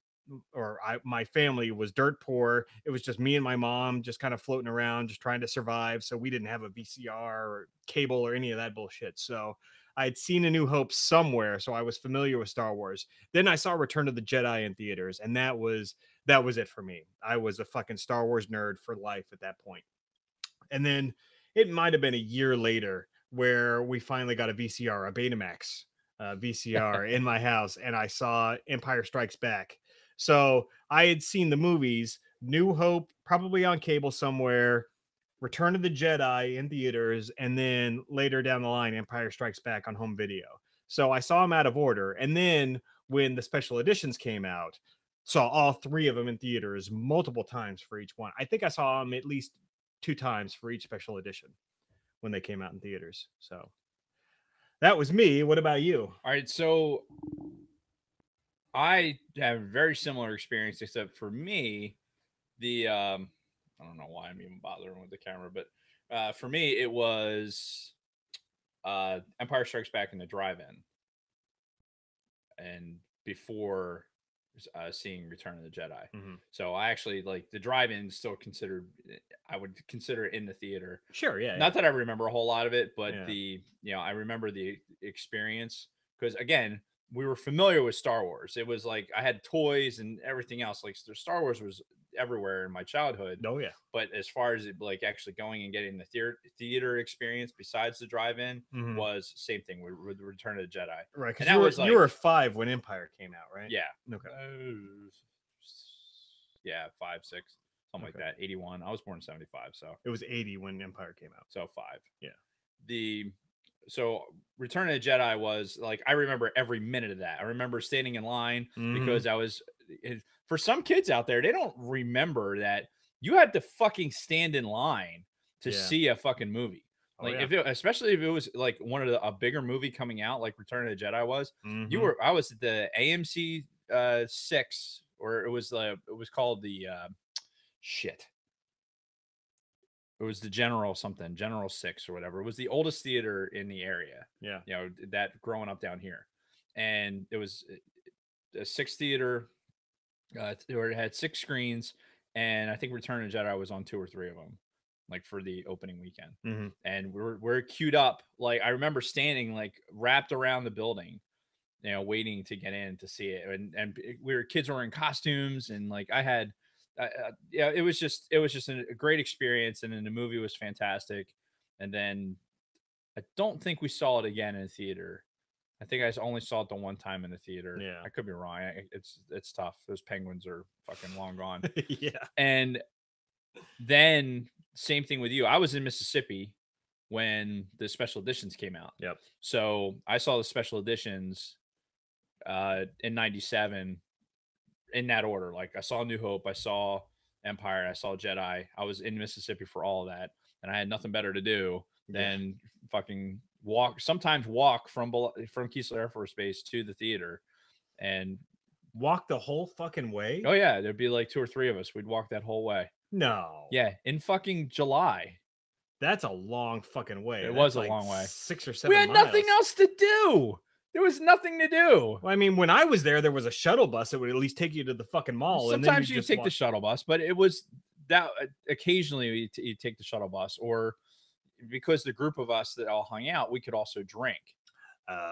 my family was dirt poor. It was just me and my mom just kind of floating around, just trying to survive. So we didn't have a VCR or cable or any of that bullshit. So I had seen A New Hope somewhere, so I was familiar with Star Wars. Then I saw Return of the Jedi in theaters, and that was it for me. I was a fucking Star Wars nerd for life at that point. And then it might have been a year later where we finally got a VCR, a Betamax VCR in my house, and I saw Empire Strikes Back. So I had seen the movies, New Hope probably on cable somewhere, Return of the Jedi in theaters, and then later down the line, Empire Strikes Back on home video. So I saw them out of order. And then when the special editions came out, saw all three of them in theaters multiple times for each one. I think I saw them at least 2 times for each special edition when they came out in theaters. So that was me. What about you? All right, so I have a very similar experience, except for me, the I don't know why I'm even bothering with the camera, but for me it was Empire Strikes Back in the drive-in, and before seeing Return of the Jedi. Mm-hmm. So I actually like the drive-in still considered. I would consider it in the theater. Sure, yeah. Not that I remember a whole lot of it, but yeah. I remember the experience because again, we were familiar with Star Wars. It was like I had toys and everything else. Like Star Wars was everywhere in my childhood. Oh yeah. But as far as it, like actually going and getting the theater experience besides the drive-in Mm-hmm. was same thing with Return of the Jedi. Right, And because you were 5 when Empire came out, right? Yeah. Okay. Yeah, 5, 6, something like that. 81. I was born in 75, so it was 80 when Empire came out. So 5. Yeah. So Return of the Jedi was like I remember every minute of that. I remember standing in line because I was for some kids out there, they don't remember that you had to fucking stand in line to see a fucking movie. Like especially if it was like one of a bigger movie coming out, like Return of the Jedi was. I was at the AMC 6, or it was called the shit. It was the General 6 or whatever. It was the oldest theater in the area. Yeah. That growing up down here. And it was a 6 theater, or it had 6 screens. And I think Return of the Jedi was on 2 or 3 of them, like for the opening weekend. Mm-hmm. And we're queued up. Like I remember standing like wrapped around the building, waiting to get in to see it. And kids were in costumes, and like I had, it was just a great experience, and then the movie was fantastic. And then I don't think we saw it again in the theater. I think I only saw it the one time in the theater. Yeah, I could be wrong. It's tough. Those penguins are fucking long gone. Yeah. And then same thing with you. I was in Mississippi when the special editions came out. Yep. So I saw the special editions in '97 in that order. Like I saw New Hope, I saw Empire. I saw Jedi. I was in Mississippi for all of that, and I had nothing better to do than fucking sometimes walk from Keesler Air Force Base to the theater, and walk the whole fucking way. Oh yeah, there'd be like 2 or 3 of us. We'd walk that whole way. No. Yeah, in fucking July. That's a long fucking way. It That's was a like long way. 6 or 7 miles. We had nothing else to do. There was nothing to do. Well, I mean, when I was there was a shuttle bus that would at least take you to the fucking mall. Sometimes and then you take the shuttle bus, but it was that occasionally you take the shuttle bus, or because the group of us that all hung out, we could also drink.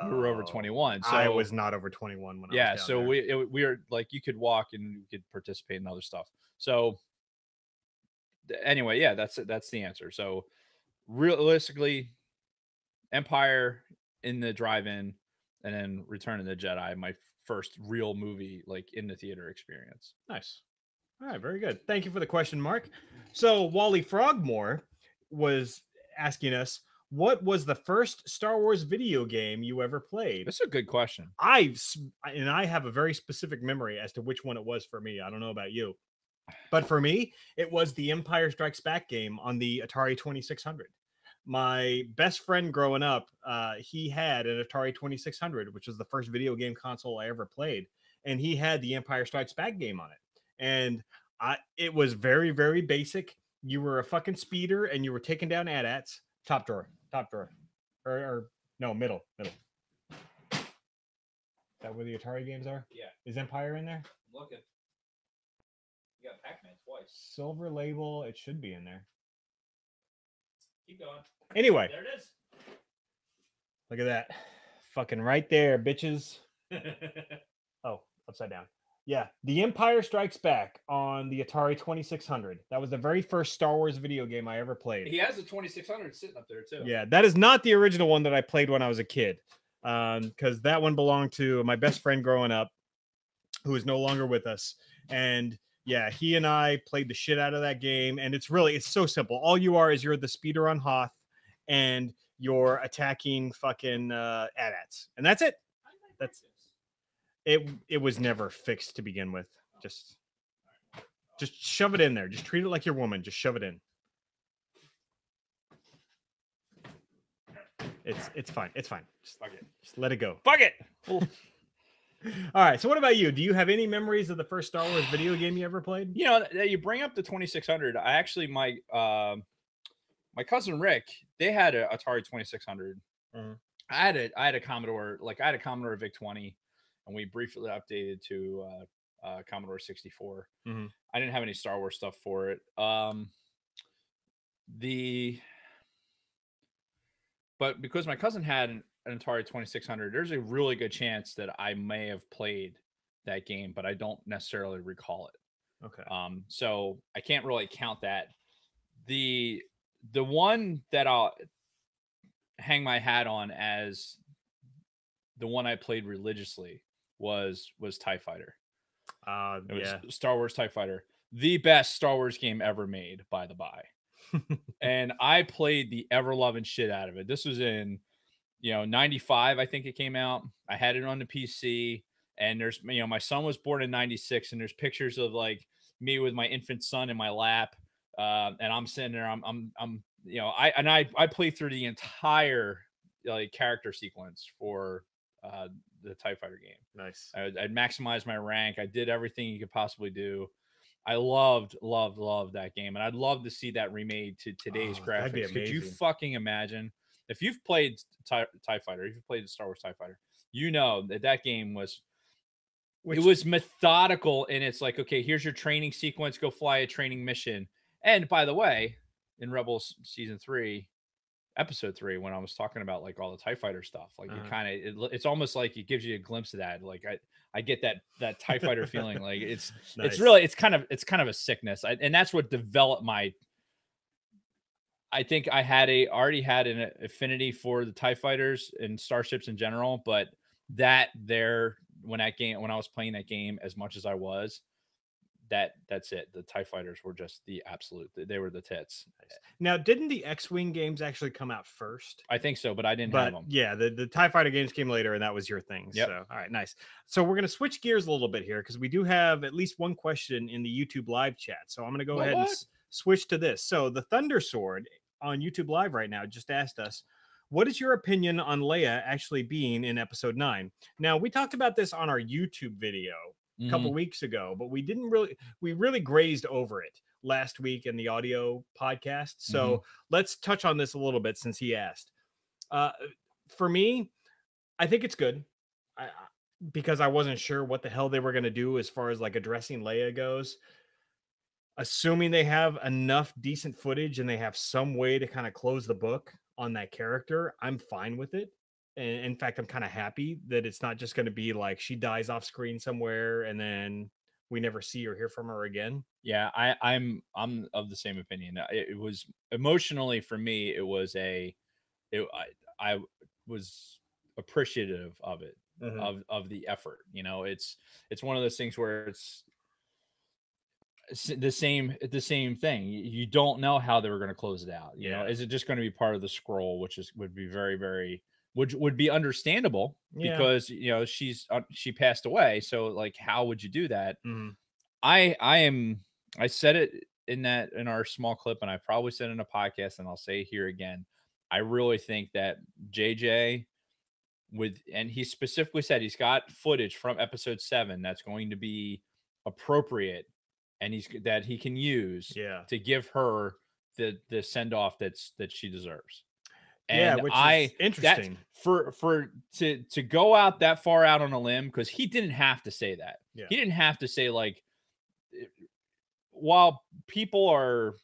We were over 21. So I was not over 21 when I was down so there. we were like, you could walk and you could participate in other stuff. So anyway, yeah, that's the answer. So realistically, Empire in the drive-in, and then Return of the Jedi, my first real movie like in the theater experience. Nice. All right, very good. Thank you for the question, Mark. So Wally Frogmore was asking us, what was the first Star Wars video game you ever played? That's a good question. I have a very specific memory as to which one it was for me. I don't know about you, but for me, it was the Empire Strikes Back game on the Atari 2600. My best friend growing up, he had an Atari 2600, which was the first video game console I ever played, and he had the Empire Strikes Back game on it. And it was very, very basic. You were a fucking speeder, and you were taking down AT-ATs. Top drawer, or no, middle. Is that where the Atari games are? Yeah. Is Empire in there? I'm looking. You got Pac-Man twice. Silver label. It should be in there. Keep going. Anyway. There it is. Look at that. Fucking right there, bitches. Oh, upside down. Yeah, The Empire Strikes Back on the Atari 2600. That was the very first Star Wars video game I ever played. He has a 2600 sitting up there too. Yeah, that is not the original one that I played when I was a kid, because that one belonged to my best friend growing up, who is no longer with us. And yeah, he and I played the shit out of that game. And it's so simple. All you are is you're the speeder on Hoth, and you're attacking fucking AT-ATs, and that's it. That's it was never fixed to begin with. Just shove it in there. Just treat it like your woman. Just shove it in. It's fine. It's fine. Just fuck it. Just let it go. Fuck it. All right. So what about you? Do you have any memories of the first Star Wars video game you ever played? You know, you bring up the 2600. I actually my cousin Rick, they had a Atari 2600. Mm-hmm. I had a Commodore, VIC 20. And we briefly updated to Commodore 64. Mm-hmm. I didn't have any Star Wars stuff for it. But because my cousin had an Atari 2600, there's a really good chance that I may have played that game, but I don't necessarily recall it. Okay. So I can't really count that. The one that I'll hang my hat on as the one I played religiously was TIE Fighter. It was Star Wars TIE Fighter, the best Star Wars game ever made, by the by. And I played the ever loving shit out of it. This was in 95, I think it came out. I had it on the PC, and there's my son was born in 96, and there's pictures of like me with my infant son in my lap, and I'm sitting there. I played through the entire character sequence for the TIE Fighter game. Nice. I'd maximized my rank. I did everything you could possibly do. I loved that game, and I'd love to see that remade to today's graphics. Could you fucking imagine if you've played TIE Fighter, if you've played the Star Wars TIE Fighter, you know that game was it was methodical, and it's like, okay, here's your training sequence, go fly a training mission. And by the way, in Rebels Season 3, Episode 3, when I was talking about like all the TIE Fighter stuff, like it's almost like it gives you a glimpse of that. Like I get that TIE Fighter feeling. Like it's nice. it's kind of a sickness, and that's what developed my. I think I already had an affinity for the TIE Fighters and starships in general, but when I was playing that game as much as I was, that's it. The TIE fighters were just the absolute. They were the tits. Nice. Now, didn't the X-wing games actually come out first? I think so, but I didn't have But them. yeah, the TIE Fighter games came later, and that was your thing. Yep. So, all right, nice. So we're gonna switch gears a little bit here because we do have at least one question in the YouTube live chat. So I'm gonna go ahead and switch to this. So the Thunder Sword on YouTube Live right now just asked us, what is your opinion on Leia actually being in Episode 9? Now we talked about this on our YouTube video a couple weeks ago, but we really grazed over it last week in the audio podcast. So let's touch on this a little bit since he asked. For me, I think it's good. Because I wasn't sure what the hell they were going to do as far as like addressing Leia goes. Assuming they have enough decent footage and they have some way to kind of close the book on that character, I'm fine with it. And in fact, I'm kind of happy that it's not just going to be like she dies off screen somewhere and then we never see or hear from her again. Yeah, I'm of the same opinion. It was emotionally for me. It was I was appreciative of it, of the effort. You know, it's one of those things where it's the same thing. You don't know how they were going to close it out. You know, is it just going to be part of the scroll, which would be very, very would be understandable because you know she passed away. So like, how would you do that? I said it in our small clip, and I probably said it in a podcast, and I'll say it here again. I really think that JJ and he specifically said he's got footage from episode 7 that's going to be appropriate and that he can use to give her the send off that she deserves. And which is interesting to go out that far out on a limb, because he didn't have to say that. He didn't have to say, like, while people are,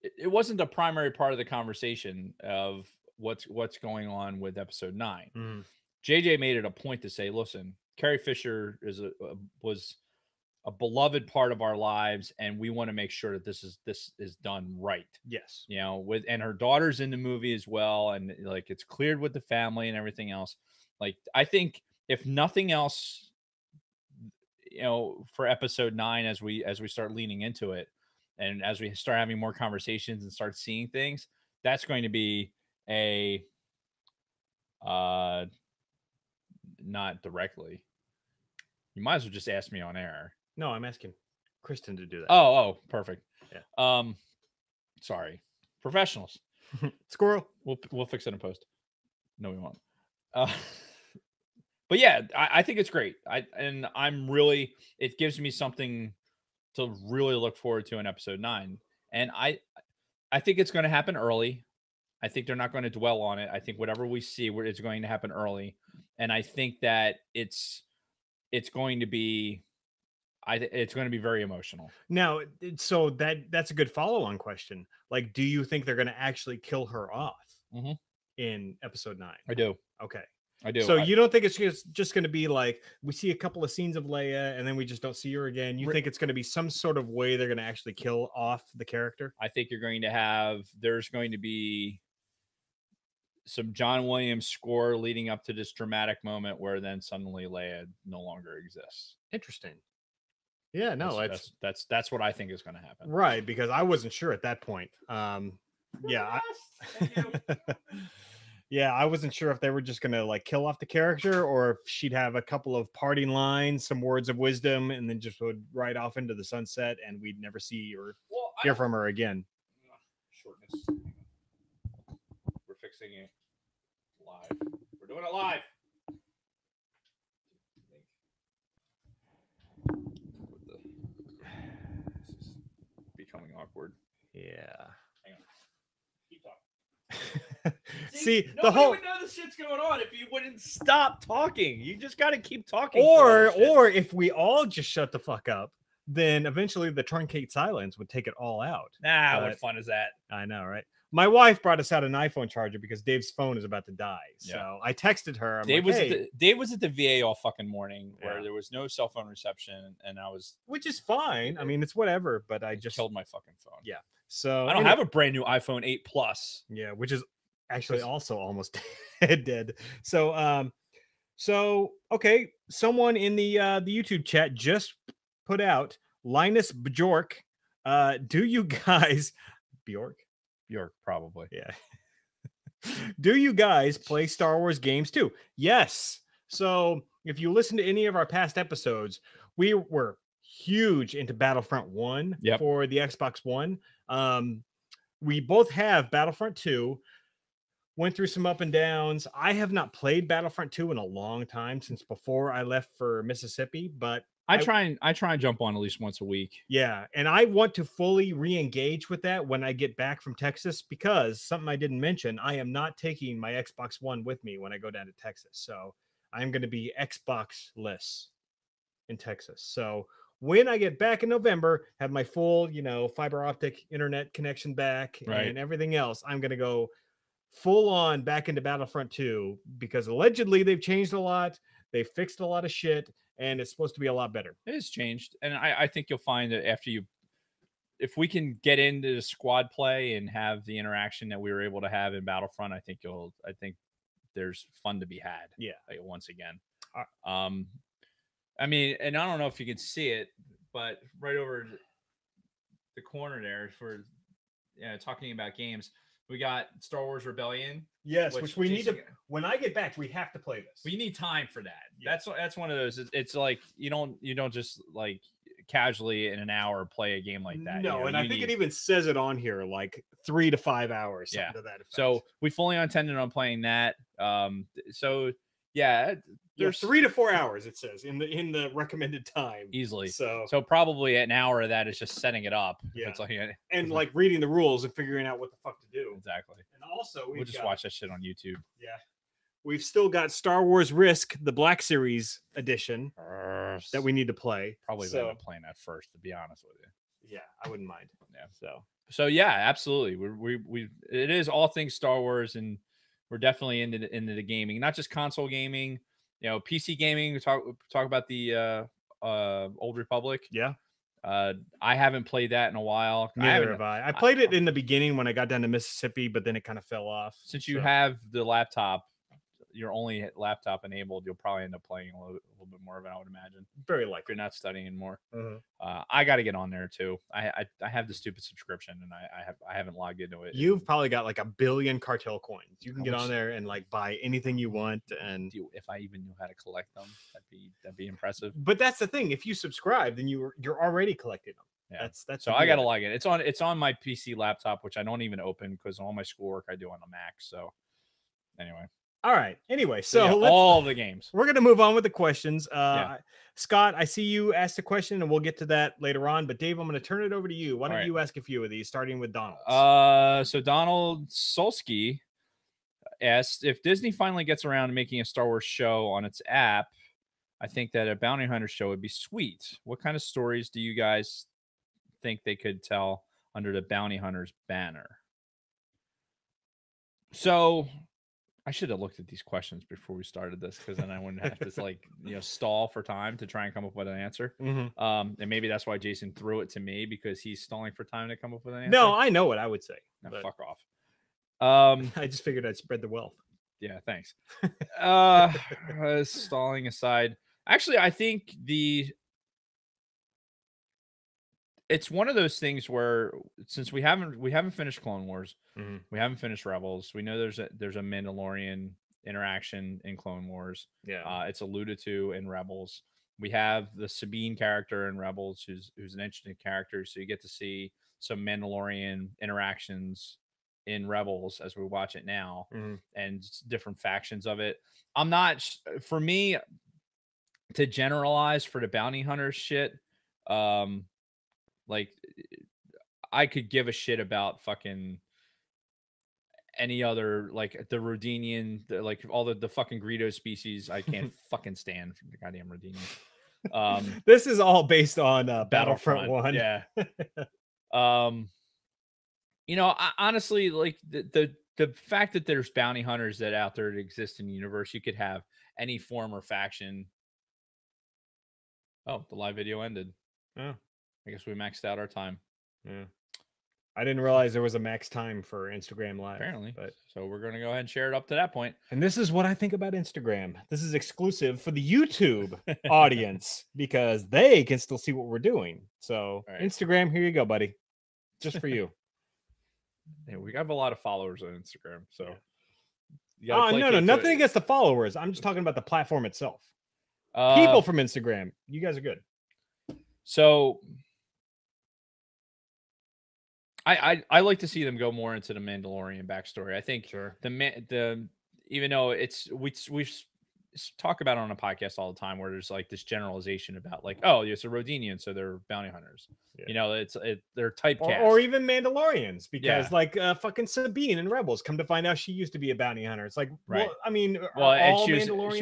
it wasn't the primary part of the conversation of what's going on with episode 9. JJ made it a point to say, listen, Carrie Fisher was a beloved part of our lives, and we want to make sure that this is done right. Yes. You know, and her daughter's in the movie as well, and like it's cleared with the family and everything else. Like, I think if nothing else, you know, for episode 9, as we start leaning into it, and as we start having more conversations and start seeing things, that's going to be a not directly. You might as well just ask me on air. No, I'm asking Kristen to do that. Oh, perfect. Yeah. Sorry, professionals. Squirrel. We'll fix it in post. No, we won't. But yeah, I think it's great. It gives me something to really look forward to in episode 9. And I think it's going to happen early. I think they're not going to dwell on it. I think whatever we see, it's going to happen early. And I think that it's going to be, it's going to be very emotional. Now, so that's a good follow-on question. Like, do you think they're going to actually kill her off in episode 9? I do. Okay. I do. So you don't think it's just going to be like we see a couple of scenes of Leia and then we just don't see her again? You think it's going to be some sort of way they're going to actually kill off the character? I think there's going to be some John Williams score leading up to this dramatic moment where then suddenly Leia no longer exists. Interesting. Yeah, no, that's what I think is going to happen. Right, because I wasn't sure at that point. Yeah. Yeah, I wasn't sure if they were just going to like kill off the character or if she'd have a couple of parting lines, some words of wisdom, and then just would ride off into the sunset and we'd never see or hear from her again. Shortness. We're fixing it live. We're doing it live. This is becoming awkward. Yeah. Hang on. Keep talking. See, the whole would know this shit's going on if you wouldn't stop talking. You just got to keep talking. Or if we all just shut the fuck up, then eventually the truncate silence would take it all out. Nah, what fun is that? I know, right? My wife brought us out an iPhone charger because Dave's phone is about to die. So I texted her. Dave was at the VA all fucking morning where there was no cell phone reception, and which is fine. I mean, it's whatever. But I just killed my fucking phone. Yeah. So I don't have a brand new iPhone 8 Plus. Yeah, which is actually also almost dead. So okay, someone in the YouTube chat just put out, Linus Bjork. Do you guys Bjork? Bjork, probably. Yeah. Do you guys play Star Wars games too? Yes. So if you listen to any of our past episodes, we were huge into Battlefront 1 for the Xbox One. We both have Battlefront 2. Went through some up and downs. I have not played Battlefront 2 in a long time, since before I left for Mississippi, but I try and jump on at least once a week. Yeah, and I want to fully re-engage with that when I get back from Texas, because something I didn't mention, I am not taking my Xbox One with me when I go down to Texas. So I'm going to be Xbox-less in Texas. So when I get back in November, have my full, fiber optic internet connection back and everything else, I'm going to go full on back into Battlefront 2, because allegedly they've changed a lot. They fixed a lot of shit, and it's supposed to be a lot better. It has changed. And I think you'll find that if we can get into the squad play and have the interaction that we were able to have in Battlefront, I think there's fun to be had. Yeah. Once again. I mean, and I don't know if you can see it, but right over the corner there for talking about games, we got Star Wars Rebellion. Yes, which we need to. When I get back, we have to play this. We need time for that. Yeah. That's one of those. It's like you don't just like casually in an hour play a game like that. No, and I think it even says it on here, like 3 to 5 hours. Yeah. To that effect. So we fully intended on playing that. So yeah, there's 3 to 4 hours. It says in the recommended time easily. So probably an hour of that is just setting it up. Yeah, it's like, and like reading the rules and figuring out what the fuck to do. Exactly. And also we'll just watch that shit on YouTube. Yeah, we've still got Star Wars Risk, the Black Series edition that we need to play. Probably end up playing that first, to be honest with you. Yeah, I wouldn't mind. Yeah. So yeah, absolutely. We it is all things Star Wars, and we're definitely into the gaming, not just console gaming. PC gaming. We talk about the Old Republic. Yeah. I haven't played that in a while. Neither have I. I played it in the beginning when I got down to Mississippi, but then it kind of fell off. Since you have the laptop, you're only laptop enabled, you'll probably end up playing a little bit more of it, I would imagine. Very likely. If you're not studying more. I got to get on there too. I have the stupid subscription, and I haven't logged into it. You've probably got like 1 billion cartel coins. You can get on there and like buy anything you want. And if I even knew how to collect them, that'd be impressive. But that's the thing. If you subscribe, then you're already collecting them. Yeah. That's so I got to log in. It's on my PC laptop, which I don't even open because all my schoolwork I do on the Mac. So anyway. All right. Anyway, so all the games. We're gonna move on with the questions. Scott, I see you asked a question, and we'll get to that later on. But Dave, I'm going to turn it over to you. Why don't you ask a few of these, starting with Donald? So Donald Solsky asked, if Disney finally gets around to making a Star Wars show on its app, I think that a bounty hunter show would be sweet. What kind of stories do you guys think they could tell under the bounty hunters banner? So I should have looked at these questions before we started this, because then I wouldn't have to stall for time to try and come up with an answer. And maybe that's why Jason threw it to me, because he's stalling for time to come up with an answer. No, I know what I would say. Now, fuck off. I just figured I'd spread the wealth. Yeah, thanks. Stalling aside, actually, I think it's one of those things where, since we haven't finished Clone Wars, we haven't finished Rebels. We know there's a Mandalorian interaction in Clone Wars. Yeah, it's alluded to in Rebels. We have the Sabine character in Rebels, who's an interesting character. So you get to see some Mandalorian interactions in Rebels as we watch it now, and different factions of it. I'm not, for me to generalize for the bounty hunter shit. Like, I could give a shit about fucking any other, like the Rhodinian, like all the fucking Greedo species. I can't fucking stand the goddamn Rhodinians. This is all based on Battlefront 1. Yeah. Honestly, like the fact that there's bounty hunters that out there that exist in the universe, you could have any form or faction. Oh, the live video ended. Yeah. I guess we maxed out our time. Yeah. I didn't realize there was a max time for Instagram Live. Apparently. But so we're going to go ahead and share it up to that point. And this is what I think about Instagram. This is exclusive for the YouTube audience because they can still see what we're doing. So right. Instagram, here you go, buddy. Just for you. Yeah, we have a lot of followers on Instagram. So no, nothing against the followers. I'm just talking about the platform itself. People from Instagram, you guys are good. So I like to see them go more into the Mandalorian backstory. I think the even though we talk about it on a podcast all the time where there's like this generalization about like, oh, it's a Rhodinian, so they're bounty hunters. Yeah. You know, they're typecast. Or even Mandalorians, because like fucking Sabine in Rebels, come to find out she used to be a bounty hunter. It's like, well, I mean, and she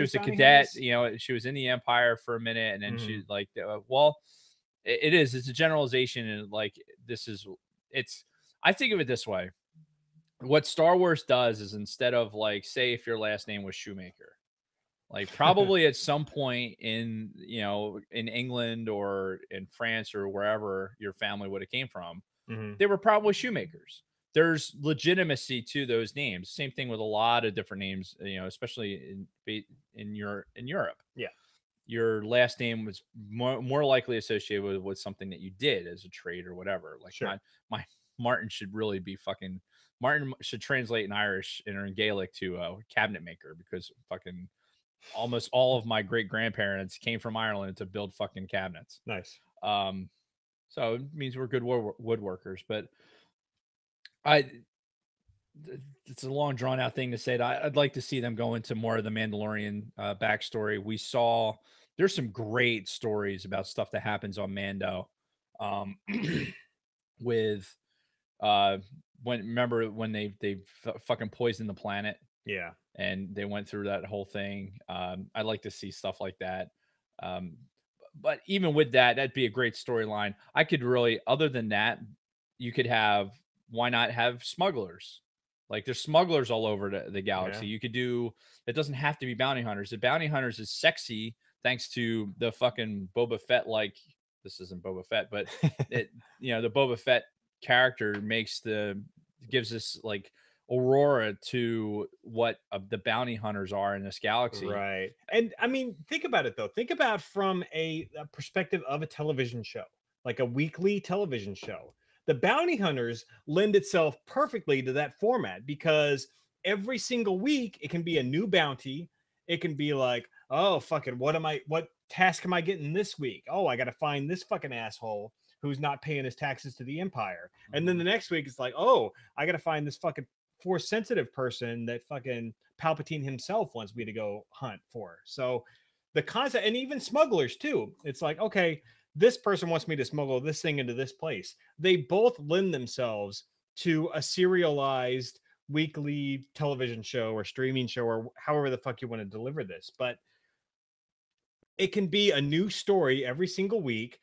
was a cadet. Hunters? You know, she was in the Empire for a minute, and then she like, it's a generalization, and like I think of it this way. What Star Wars does is instead of like, say if your last name was Shoemaker, like probably at some point in England or in France or wherever your family would have came from, they were probably shoemakers. There's legitimacy to those names. Same thing with a lot of different names, especially in Europe. Yeah. Your last name was more likely associated with something that you did as a trade or whatever. Like my Martin should really be fucking Martin should translate in Irish or in Gaelic to cabinet maker, because fucking almost all of my great grandparents came from Ireland to build fucking cabinets. Nice. So it means we're good woodworkers, but it's a long drawn out thing to say that I'd like to see them go into more of the Mandalorian backstory. We saw there's some great stories about stuff that happens on Mando, with when they fucking poisoned the planet. Yeah. And they went through that whole thing. I'd like to see stuff like that. But even with that, that'd be a great storyline. I could really, other than that, you could have, why not have smugglers? Like there's smugglers all over the galaxy. Yeah. You could do, it doesn't have to be bounty hunters. The bounty hunters is sexy thanks to the fucking Boba Fett, like, this isn't Boba Fett, but the Boba Fett character gives us like aurora to what the bounty hunters are in this galaxy. Right. And I mean, think about it though. Think about from a perspective of a television show, like a weekly television show. The bounty hunters lend itself perfectly to that format, because every single week it can be a new bounty. It can be like, oh, fucking, what task am I getting this week? Oh, I got to find this fucking asshole who's not paying his taxes to the Empire. And then the next week it's like, oh, I got to find this fucking force sensitive person that fucking Palpatine himself wants me to go hunt for. So the concept, and even smugglers too, it's like, okay, this person wants me to smuggle this thing into this place. They both lend themselves to a serialized weekly television show or streaming show, or however the fuck you want to deliver this. But it can be a new story every single week,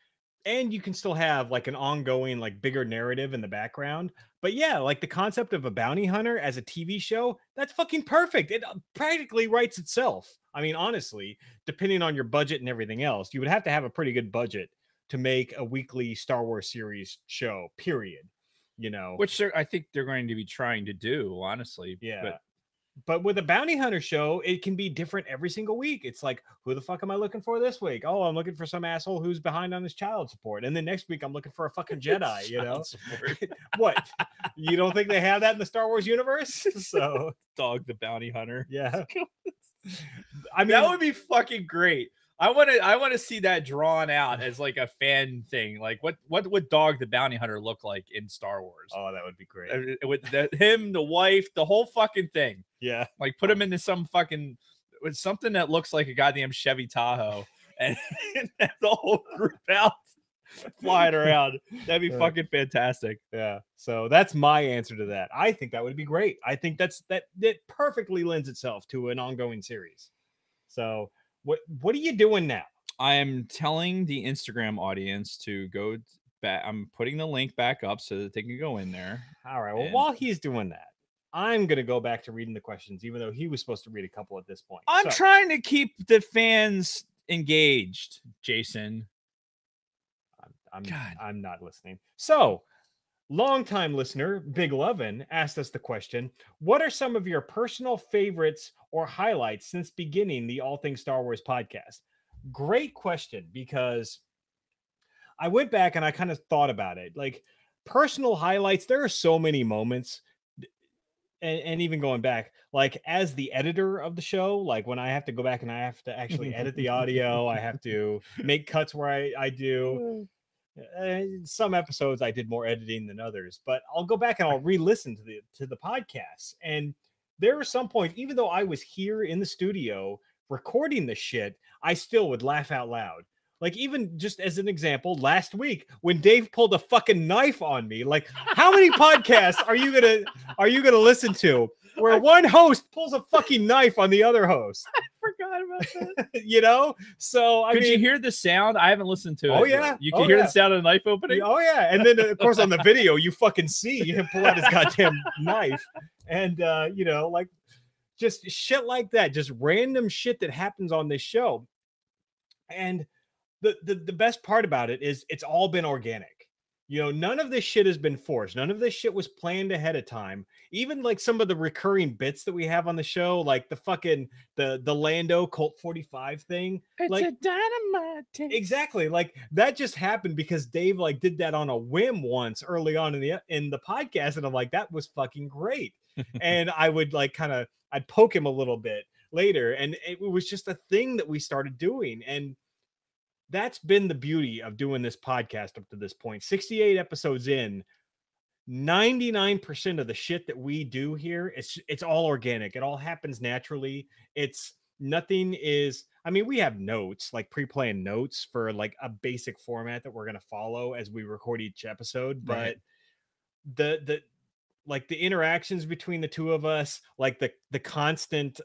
and you can still have like an ongoing, like bigger narrative in the background. But yeah, like the concept of a bounty hunter as a TV show, that's fucking perfect. It practically writes itself. I mean, honestly, depending on your budget and everything else, you would have to have a pretty good budget to make a weekly Star Wars series show, period. Which I think they're going to be trying to do, honestly. Yeah. But with a bounty hunter show, it can be different every single week. It's like, who the fuck am I looking for this week? Oh, I'm looking for some asshole who's behind on his child support. And then next week, I'm looking for a fucking Jedi, What? You don't think they have that in the Star Wars universe? So, Dog the bounty hunter. Yeah. I mean, that would be fucking great. I want to see that drawn out as like a fan thing. Like what would Dog the Bounty Hunter look like in Star Wars? Oh, that would be great. With him, the wife, the whole fucking thing. Yeah. Like put him into some fucking with something that looks like a goddamn Chevy Tahoe and the whole group out flying around. That'd be fucking fantastic. Yeah. So that's my answer to that. I think that would be great. I think that perfectly lends itself to an ongoing series. So what are you doing now? I am telling the Instagram audience to go back. I'm putting the link back up so that they can go in there. All right. Well, while he's doing that, I'm going to go back to reading the questions, even though he was supposed to read a couple at this point. I'm trying to keep the fans engaged, Jason. I'm not listening. So Longtime listener, Big Lovin, asked us the question: what are some of your personal favorites or highlights since beginning the All Things Star Wars podcast? Great question, because I went back and I kind of thought about it. Like, personal highlights, there are so many moments. And even going back, like as the editor of the show, like when I have to go back and I have to actually edit the audio, I have to make cuts where I do. Some episodes I did more editing than others, but I'll go back and I'll re-listen to the podcasts. And there were some points, even though I was here in the studio recording the shit, I still would laugh out loud. Like, even just as an example, last week when Dave pulled a fucking knife on me, like, how many podcasts are you gonna listen to where one host pulls a fucking knife on the other host? I forgot about that. You know? So Could you hear the sound? I haven't listened to it. Oh yeah. You can hear the sound of the knife opening? Oh yeah. And then of course on the video you fucking see him pull out his goddamn knife. And you know, like just shit like that, just random shit that happens on this show. And the best part about it is it's all been organic. You know, none of this shit has been forced. None of this shit was planned ahead of time. Even like some of the recurring bits that we have on the show, like the fucking the Lando Colt 45 thing. It's like, a dynamite taste. Exactly. Like that just happened because Dave like did that on a whim once early on in the podcast, and I'm like, that was fucking great. And I would like I'd poke him a little bit later, and it was just a thing that we started doing. And that's been the beauty of doing this podcast up to this point. 68 episodes in, 99% of the shit that we do here, it's all organic. It all happens naturally. It's nothing is, I mean, we have notes, like pre-planned notes for like a basic format that we're going to follow as we record each episode, but right. the like the interactions between the two of us, like the constant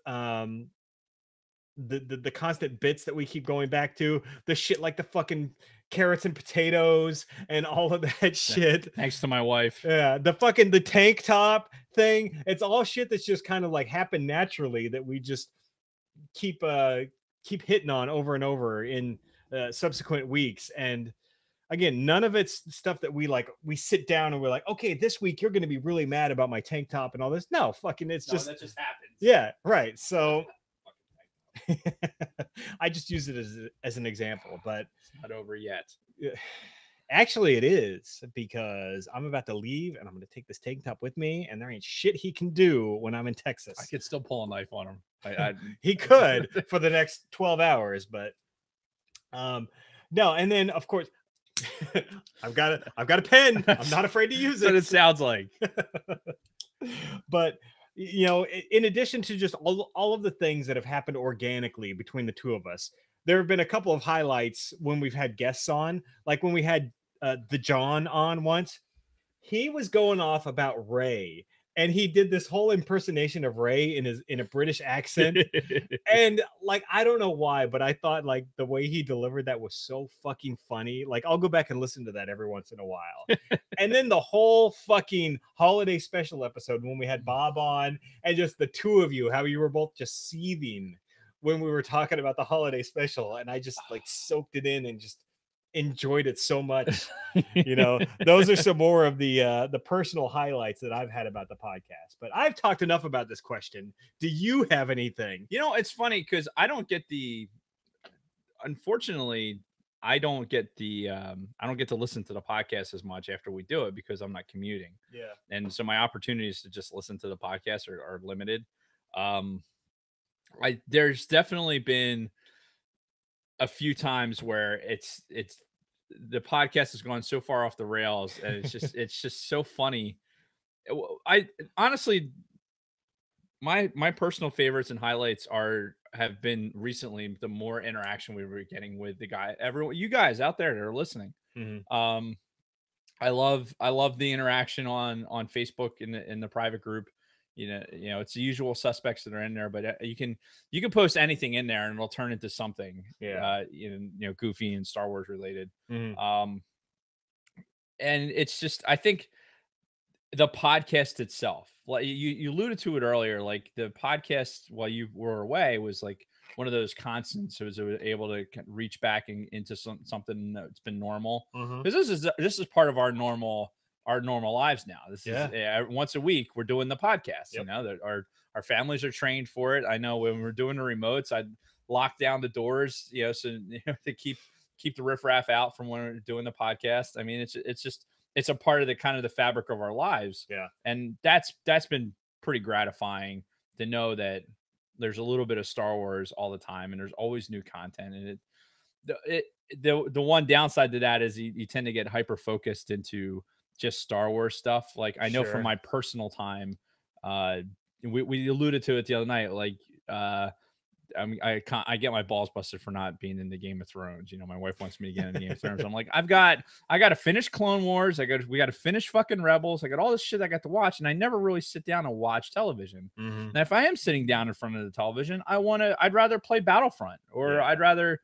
the constant bits that we keep going back to, the shit like the fucking carrots and potatoes and all of that shit. Thanks to my wife. Yeah, the tank top thing. It's all shit that's just kind of like happened naturally that we just keep hitting on over and over in subsequent weeks. And again, none of it's stuff that we sit down and we're like, okay, this week you're going to be really mad about my tank top and all this. No, fucking, it's just that just happens. Yeah, right. So I just use it as an example, but it's not over yet. Actually, it is, because I'm about to leave and I'm going to take this tank top with me, and there ain't shit he can do when I'm in Texas. I could still pull a knife on him. He could for the next 12 hours, but no. And then of course, I've got a pen. I'm not afraid to use it. That's what it sounds like. But you know, in addition to just all of the things that have happened organically between the two of us, there have been a couple of highlights when we've had guests on, like when we had the John on once. He was going off about Ray, and he did this whole impersonation of Ray in a British accent. And like, I don't know why, but I thought like the way he delivered that was so fucking funny. Like, I'll go back and listen to that every once in a while. And then the whole fucking holiday special episode when we had Bob on, and just the two of you, how you were both just seething when we were talking about the holiday special, and I just like soaked it in and just enjoyed it so much. You know, those are some more of the personal highlights that I've had about the podcast. But I've talked enough about this question. Do you have anything? You know, it's funny because I don't get unfortunately, I don't get to listen to the podcast as much after we do it because I'm not commuting. Yeah. And so my opportunities to just listen to the podcast are limited. There's definitely been a few times where it's the podcast has gone so far off the rails, and it's just so funny. I honestly, my personal favorites and highlights have been recently the more interaction we were getting with you guys out there that are listening. Mm-hmm. I love the interaction on Facebook in the private group. You know, it's the usual suspects that are in there, but you can post anything in there and it'll turn into something, goofy and Star Wars related. Mm-hmm. And it's just, I think the podcast itself, like you alluded to it earlier, like the podcast while you were away was like one of those constants. It was able to reach back into something that's been normal. Mm-hmm. Because this is part of our normal our normal lives now. This is once a week we're doing the podcast. You know, that our families are trained for it. I know when we're doing the remotes, I'd lock down the doors, you know, so to keep the riffraff out from when we're doing the podcast. I mean, it's a part of the kind of the fabric of our lives. Yeah. And that's been pretty gratifying to know that there's a little bit of Star Wars all the time, and there's always new content. And the one downside to that is you tend to get hyper focused into just Star Wars stuff. Like I know from my personal time, we alluded to it the other night. Like I get my balls busted for not being in the Game of Thrones. You know, my wife wants me to get in the Game of Thrones. I'm like, I got to finish Clone Wars. We got to finish fucking Rebels. I got all this shit I got to watch, and I never really sit down and watch television. Mm-hmm. Now, if I am sitting down in front of the television, I'd rather play Battlefront, or I'd rather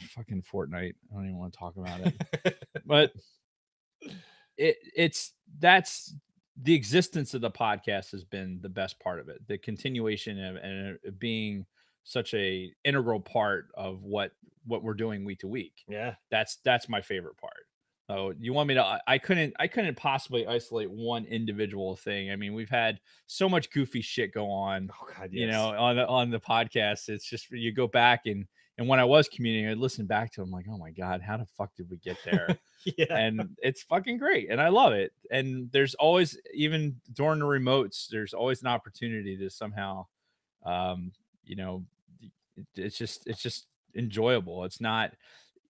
fucking Fortnite. I don't even want to talk about it. But that's the existence of the podcast has been the best part of it. The continuation and being such a integral part of what we're doing week to week. Yeah. That's my favorite part. So you want me to, I couldn't possibly isolate one individual thing. I mean, we've had so much goofy shit go on, you know, on the podcast. It's just, you go back and when I was commuting, I'd listen back to them like, oh my God, how the fuck did we get there? And it's fucking great. And I love it. And there's always, even during the remotes, there's always an opportunity to somehow, you know, it's just enjoyable. It's not,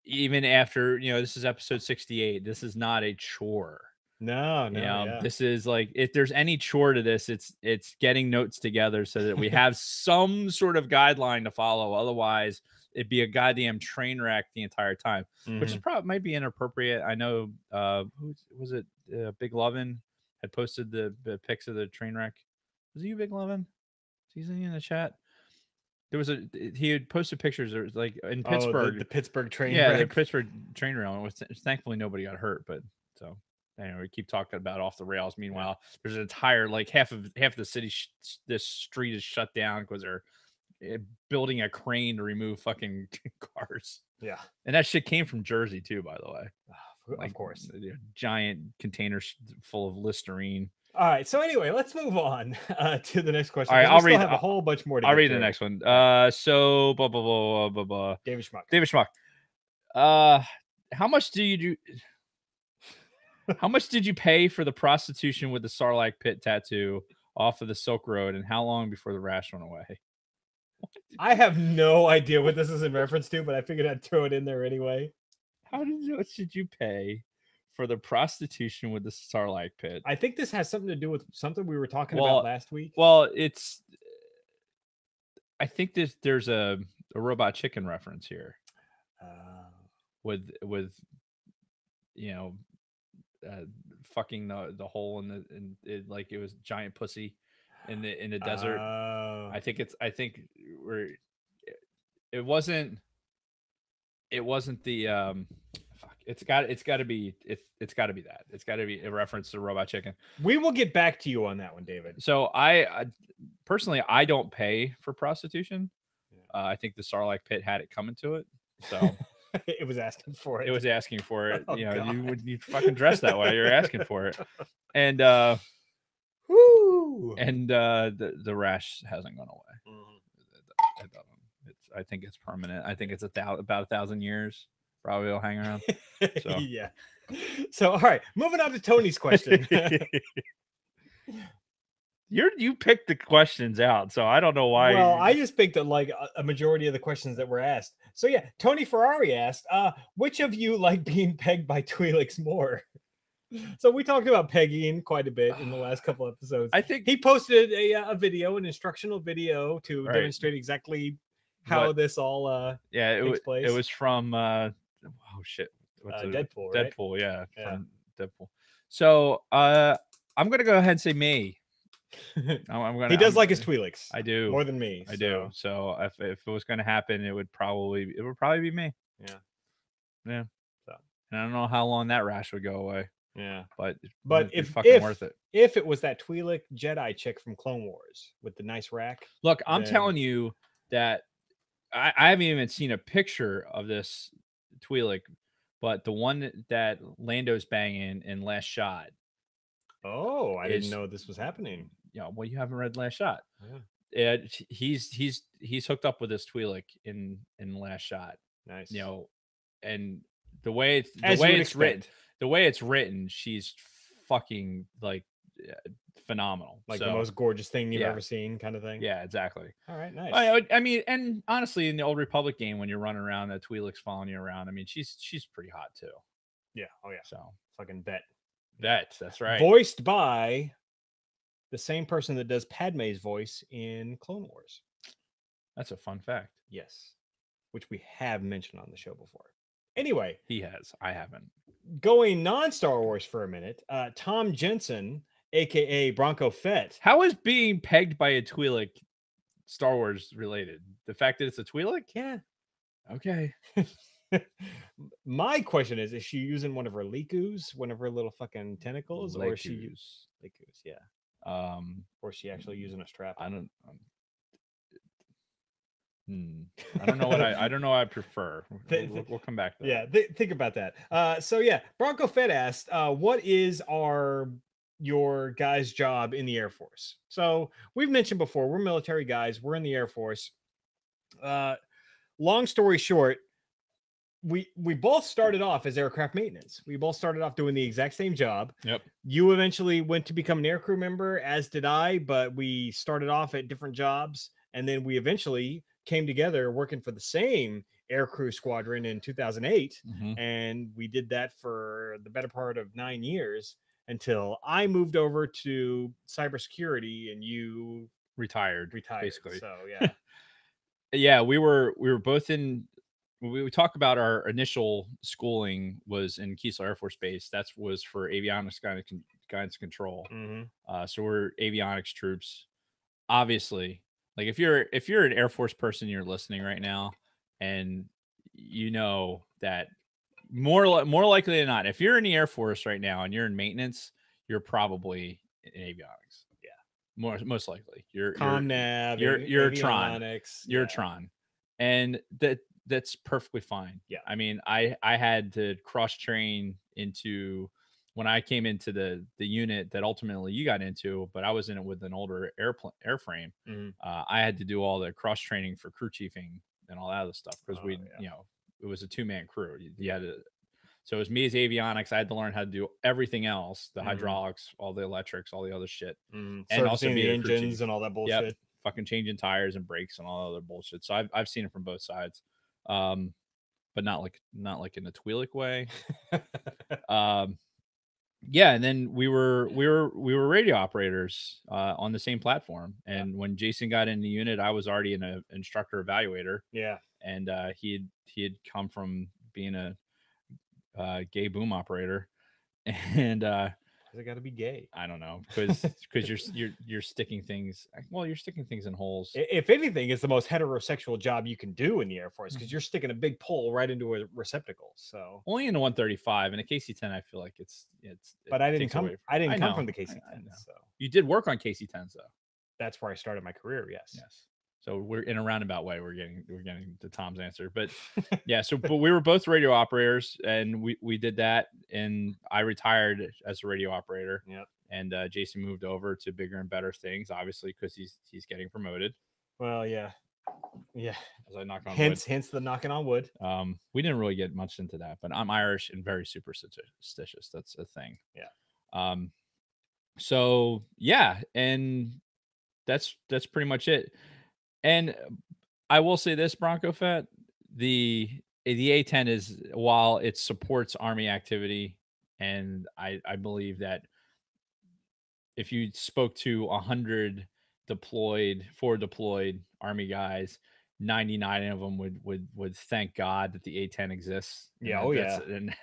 even after, you know, this is episode 68, this is not a chore. No, you know, this is like, if there's any chore to this, it's getting notes together so that we have some sort of guideline to follow. Otherwise it'd be a goddamn train wreck the entire time, which is probably might be inappropriate. I know who was it, Big Lovin had posted the pics of the train wreck. Was it you, Big Lovin? He's in the chat. There was he had posted pictures. There was like in Pittsburgh, the Pittsburgh train wreck. the Pittsburgh train rail. Thankfully nobody got hurt, but so anyway, we keep talking about off the rails. Meanwhile, there's an entire, like half of the city, this street is shut down because they're building a crane to remove fucking cars. Yeah, and that shit came from Jersey too, by the way. Like, of course, giant containers full of Listerine. All right. So anyway, let's move on to the next question. All right, I'll have a whole bunch more to I'll read the next one. So blah, blah, blah, blah, blah. David Schmuck. How much do you do? How much did you pay for the prostitution with the Sarlacc pit tattoo off of the Silk Road, and how long before the rash went away? I have no idea what this is in reference to, but I figured I'd throw it in there anyway. How much did you pay for the prostitution with the Sarlacc pit? I think this has something to do with something we were talking about last week. Well, I think there's a Robot Chicken reference here. With you know, fucking the hole in it, like it was giant pussy in the desert. I think it wasn't the fuck. It's got to be that. It's got to be a reference to Robot Chicken. We will get back to you on that one, David. So I personally, I don't pay for prostitution. I think the Sarlacc pit had it coming to it. So it was asking for it. It was asking for it. Oh, you know, you fucking dress that way. You're asking for it. And whoo! And the rash hasn't gone away. I think it's permanent. I think it's about 1,000 years. Probably will hang around. So. Yeah. So all right, moving on to Tony's question. You picked the questions out, so I don't know why. Well, I just picked like a majority of the questions that were asked. So yeah, Tony Ferrari asked, which of you like being pegged by Twi'leks more? So we talked about pegging quite a bit in the last couple episodes. I think he posted a video, an instructional video to demonstrate exactly how this all takes place. It was from oh shit, Deadpool, right? Deadpool, yeah, from Deadpool. So I'm gonna go ahead and say me. He does like his Twi'leks. I do more than me. I do. So if it was going to happen, it would probably be me. Yeah. So, and I don't know how long that rash would go away. Yeah, but if fucking worth it. If it was that Twi'lek Jedi chick from Clone Wars with the nice rack. Look, I'm telling you that I haven't even seen a picture of this Twi'lek, but the one that Lando's banging in Last Shot Oh, I didn't is, know this was happening. yeah. Well, you haven't read Last Shot. Yeah. He's hooked up with this Twi'lek in Last Shot. Nice. You know, and the way As you would expect. the way it's written, she's fucking like phenomenal. Like so, the most gorgeous thing you've yeah. ever seen, kind of thing. Yeah, exactly. All right, nice. I mean, and honestly, in the Old Republic game, when you're running around, that Twi'lek's following you around. I mean, she's pretty hot too. Yeah. Oh yeah. So Fucking bet. that's right. Voiced by the same person that does Padme's voice in Clone Wars. That's a fun fact. Yes, which we have mentioned on the show before. Anyway, He has. I haven't. going non-Star Wars for a minute, Tom Jensen, aka Bronco Fett. How is being pegged by a Twi'lek Star Wars related? The fact that it's a Twi'lek? Yeah. Okay. My question is she using one of her Likus, one of her little fucking tentacles, or is she use Likus? Yeah. Or is she actually using a strap? I don't. I don't know what I don't know. What I prefer. We'll come back to that. Yeah, think about that. So yeah, Bronco Fett asked, "What is your guys' job in the Air Force?" So we've mentioned before, we're military guys. We're in the Air Force. Long story short, we both started off as aircraft maintenance. We both started off doing the exact same job. Yep. You eventually went to become an aircrew member, as did I, but we started off at different jobs, and then we eventually came together working for the same aircrew squadron in 2008, and we did that for the better part of 9 years until I moved over to cybersecurity and you retired basically. So yeah. Yeah, we were both in. We talk about our initial schooling was in Keesler Air Force Base. That was for avionics guidance control. So we're avionics troops. Obviously, like if you're an Air Force person, you're listening right now, and you know that more likely than not, if you're in the Air Force right now and you're in maintenance, you're probably in avionics. Yeah, most likely you're Comm-nav, you're Tron. avionics. You're Tron, and that's perfectly fine. Yeah. I mean, I had to cross train into when I came into the unit that ultimately you got into, but I was in it with an older airframe. I had to do all the cross training for crew chiefing and all that other stuff because you know, it was a 2-man crew. You had to, so it was me as avionics. I had to learn how to do everything else, the hydraulics, all the electrics, all the other shit, and also be the engines and all that bullshit. Yep. Fucking changing tires and brakes and all that other bullshit. So I've seen it from both sides. But not like in a Twi'lek way. Yeah, and then we were radio operators on the same platform. And when Jason got in the unit, I was already an instructor evaluator. Yeah, and he had come from being a gay boom operator, and they got to be gay. I don't know, because you're sticking things. Well, you're sticking things in holes. If anything, it's the most heterosexual job you can do in the Air Force because you're sticking a big pole right into a receptacle. So only in the 135 and a KC-10, I feel like it's. But I didn't come. I didn't come from the KC-10. So you did work on KC-10s though. That's where I started my career. Yes. So we're in a roundabout way. We're getting to Tom's answer, but yeah. So, but we were both radio operators, and we did that. And I retired as a radio operator. Yep. And Jason moved over to bigger and better things, obviously, because he's getting promoted. Well, yeah. As I knock on wood. Hence the knocking on wood. We didn't really get much into that, but I'm Irish and very superstitious. That's a thing. Yeah. So yeah, and that's pretty much it. And I will say this, Bronco Fett, the A-10 is, while it supports Army activity, and I believe that if you spoke to 100 forward deployed Army guys, 99 of them would thank God that the A-10 exists. Yeah, and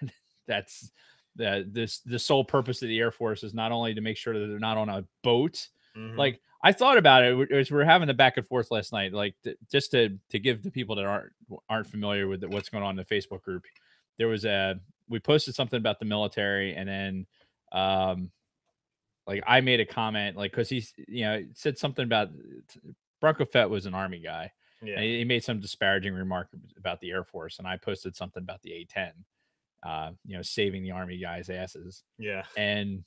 that's the sole purpose of the Air Force is not only to make sure that they're not on a boat. Like, I thought about it as we were having the back and forth last night, like just to give the people that aren't familiar with what's going on in the Facebook group. There was we posted something about the military, and then like I made a comment, like, because he's, said something about Bronco Fett was an Army guy. Yeah. And he made some disparaging remark about the Air Force, and I posted something about the A-10. saving the Army guys' asses. Yeah. And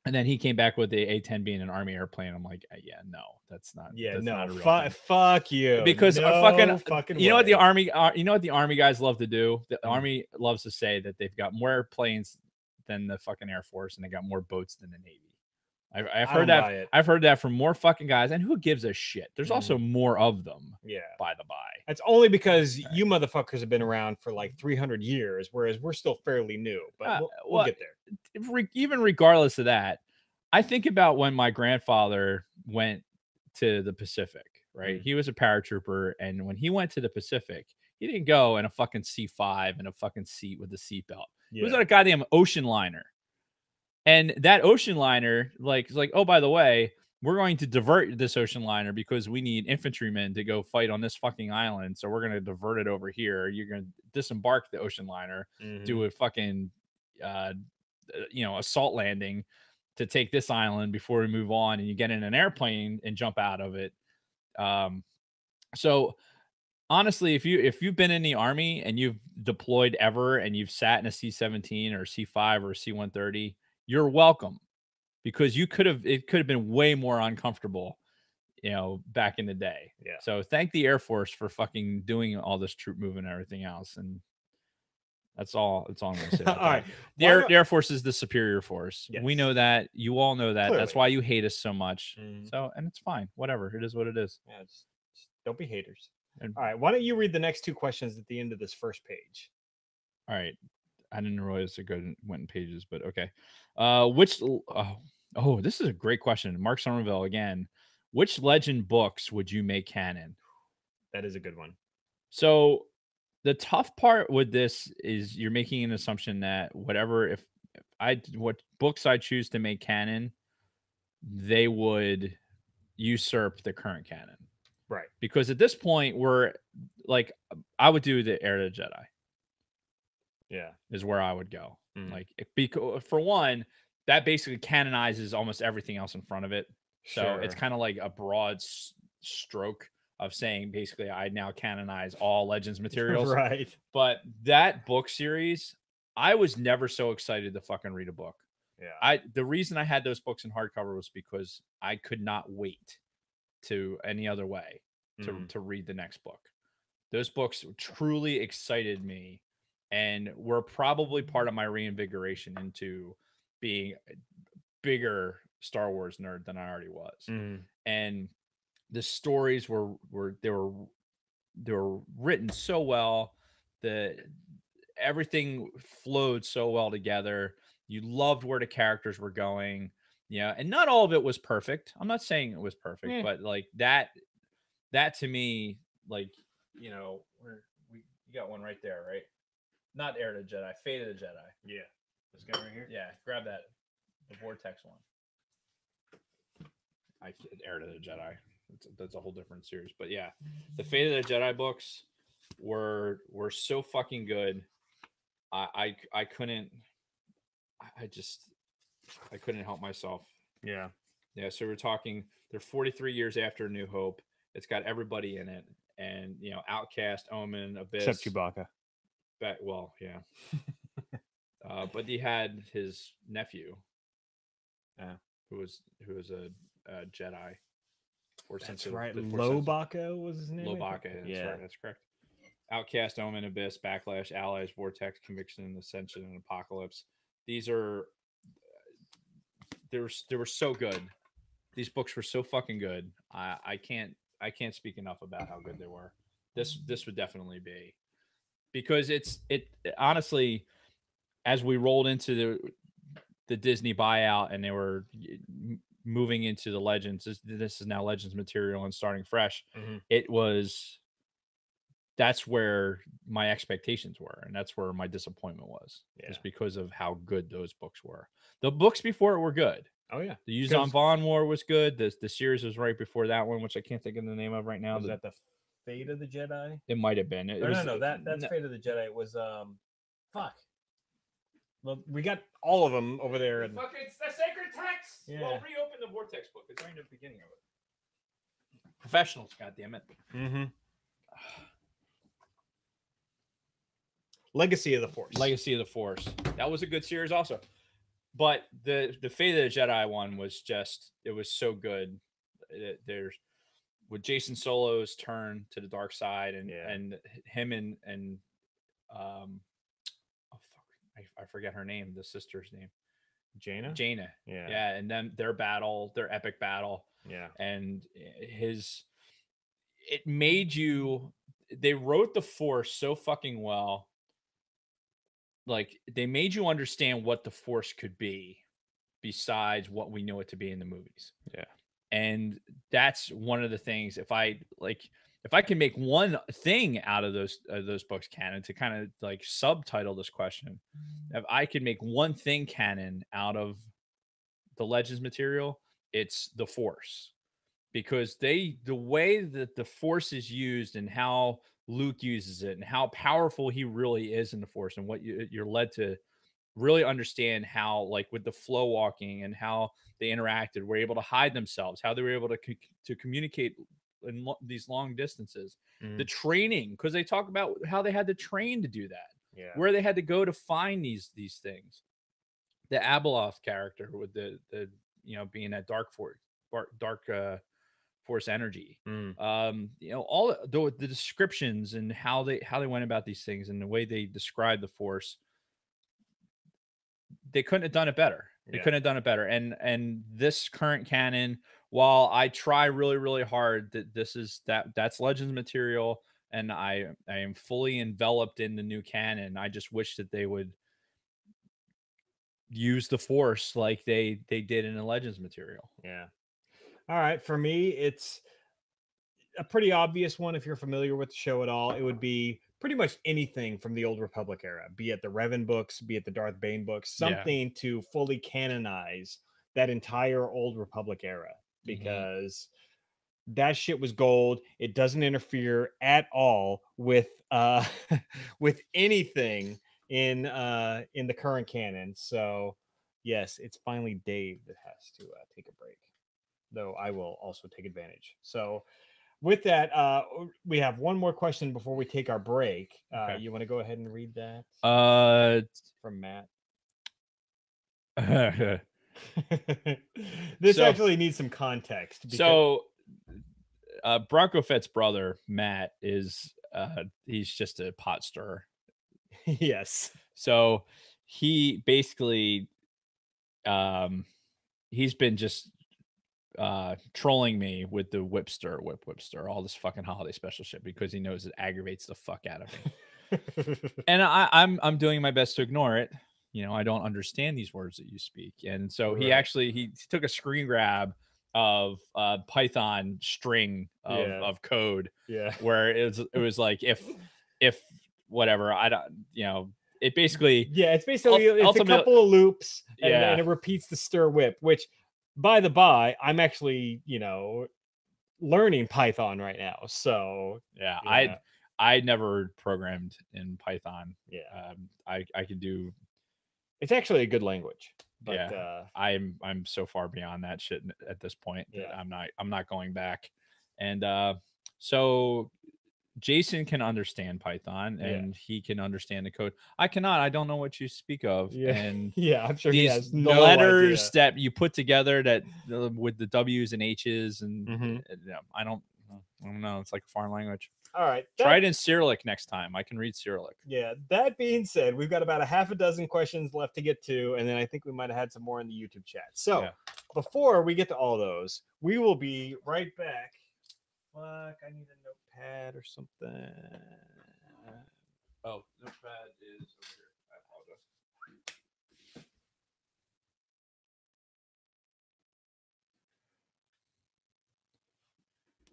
then he came back with the A-10 being an Army airplane. I'm like, yeah, no, that's not. Yeah, that's no, not a real thing. fuck you. Because no fucking, you know what the Army, guys love to do? The Army loves to say that they've got more airplanes than the fucking Air Force, and they got more boats than the Navy. I've heard that. I've heard that from more fucking guys, and who gives a shit? There's also more of them. Yeah. By the by, that's only because you motherfuckers have been around for like 300 years, whereas we're still fairly new. But we'll get there. Even regardless of that, I think about when my grandfather went to the Pacific. Right, he was a paratrooper, and when he went to the Pacific, he didn't go in a fucking C5 and a fucking seat with a seatbelt. He was on a goddamn ocean liner. And that ocean liner, is like, oh, by the way, we're going to divert this ocean liner because we need infantrymen to go fight on this fucking island. So we're going to divert it over here. You're going to disembark the ocean liner, do a fucking, assault landing to take this island before we move on. And you get in an airplane and jump out of it. So honestly, if you've been in the Army and you've deployed ever and you've sat in a C-17 or C-5 or C-130, you're welcome, because it could have been way more uncomfortable, back in the day. Yeah. So thank the Air Force for fucking doing all this troop movement and everything else. And that's all I'm going to say. All right. The Air Force is the superior force. Yes. We know that. You all know that. Clearly. That's why you hate us so much. So, and it's fine. Whatever. It is what it is. Yeah, just don't be haters. All right. Why don't you read the next two questions at the end of this first page? All right. I didn't realize it went in pages, but okay. This is a great question. Mark Somerville again. Which legend books would you make canon? That is a good one. So the tough part with this is you're making an assumption that what books I choose to make canon, they would usurp the current canon. Right. Because at this point, I would do the Heir to the Jedi. Yeah, is where I would go. Because for one, that basically canonizes almost everything else in front of it. So it's kind of like a broad stroke of saying basically I now canonize all Legends materials. Right. But that book series, I was never so excited to fucking read a book. Yeah. The reason I had those books in hardcover was because I could not wait to any other way to read the next book. Those books truly excited me and were probably part of my reinvigoration into being a bigger Star Wars nerd than I already was. And the stories were written so well, that everything flowed so well together. You loved where the characters were going. Yeah, and not all of it was perfect. I'm not saying it was perfect, but like that to me, like, you got one right there, right? Not Heir to the Jedi, Fate of the Jedi. Yeah. This guy right here? Yeah, grab that. The Vortex one. Heir to the Jedi. That's a whole different series. But yeah, the Fate of the Jedi books were so fucking good. I couldn't help myself. Yeah. Yeah, so we're talking, they're 43 years after New Hope. It's got everybody in it. And, Outcast, Omen, Abyss. Except Chewbacca. Well, yeah. But he had his nephew, who was a Jedi. That's right. Lobaka was his name? Lobaka, that's correct. Outcast, Omen, Abyss, Backlash, Allies, Vortex, Conviction, Ascension, and Apocalypse. They were so good. These books were so fucking good. I can't speak enough about how good they were. This would definitely be, because it honestly, as we rolled into the Disney buyout and they were moving into the Legends, this is now Legends material and starting fresh. That's where my expectations were, and that's where my disappointment was. Just because of how good those books were. The books before it were good. Oh yeah, the Yuuzhan Vong War was good. The series was right before that one, which I can't think of the name of right now. Was that the Fate of the Jedi? It might have been. No. That's Fate of the Jedi. It was fuck. Well, we got all of them over there. It's the sacred text. Yeah. Well, reopen the Vortex book. It's right in the beginning of it. Professionals, goddammit. Legacy of the Force. Legacy of the Force. That was a good series also. But the Fate of the Jedi one was just, it was so good. There's with Jason Solo's turn to the dark side, and him and um oh fuck, I forget her name, the sister's name. Jaina. Yeah, and then their battle, their epic battle. Yeah. And it made you, they wrote the Force so fucking well. Like, they made you understand what the Force could be besides what we know it to be in the movies. Yeah. And that's one of the things, if I can make one thing out of those books canon, to kind of like subtitle this question, if I could make one thing canon out of the Legends material, it's the Force. Because the way that the Force is used and how Luke uses it and how powerful he really is in the Force, and what you're led to really understand, how, like, with the flow walking and how they interacted, were able to hide themselves, how they were able to communicate in these long distances, the training, because they talk about how they had to train to do that, where they had to go to find these things. The Abeloth character with the being that dark Force energy. All the descriptions and how they went about these things and the way they described the Force, they couldn't have done it better. They couldn't have done it better. And this current canon, while I try really, really hard, that's Legends material, and I am fully enveloped in the new canon. I just wish that they would use the Force like they did in the Legends material. Yeah. All right. For me, it's a pretty obvious one. If you're familiar with the show at all, it would be pretty much anything from the Old Republic era, be it the Revan books, be it the Darth Bane books, something to fully canonize that entire Old Republic era, because that shit was gold. It doesn't interfere at all with with anything in the current canon. So yes, it's finally Dave that has to take a break, though I will also take advantage. So with that, we have one more question before we take our break. Okay. You want to go ahead and read that? From Matt. This actually needs some context. So Bronco Fett's brother, Matt, is he's just a pot stirrer. Yes. So he basically he's been just trolling me with the whip stir, all this fucking holiday special shit, because he knows it aggravates the fuck out of me. And I'm doing my best to ignore it. I don't understand these words that you speak. And so he took a screen grab of Python string of code, where it was like, if whatever, I don't, it basically, it's a couple of loops, and it repeats the stir whip, which, by the by, I'm actually learning Python right now. So I never programmed in Python. I could do. It's actually a good language. But I'm so far beyond that shit at this point that I'm not going back. And so Jason can understand Python, and he can understand the code. I cannot. I don't know what you speak of. And I'm sure he has the letters that you put together that with the W's and H's, and I don't know. It's like a foreign language. All right. Try it in Cyrillic next time. I can read Cyrillic. Yeah. That being said, we've got about a half a dozen questions left to get to, and then I think we might have had some more in the YouTube chat. So before we get to all those, we will be right back. Fuck, I need a notepad or something. Oh, notepad is over here. I apologize.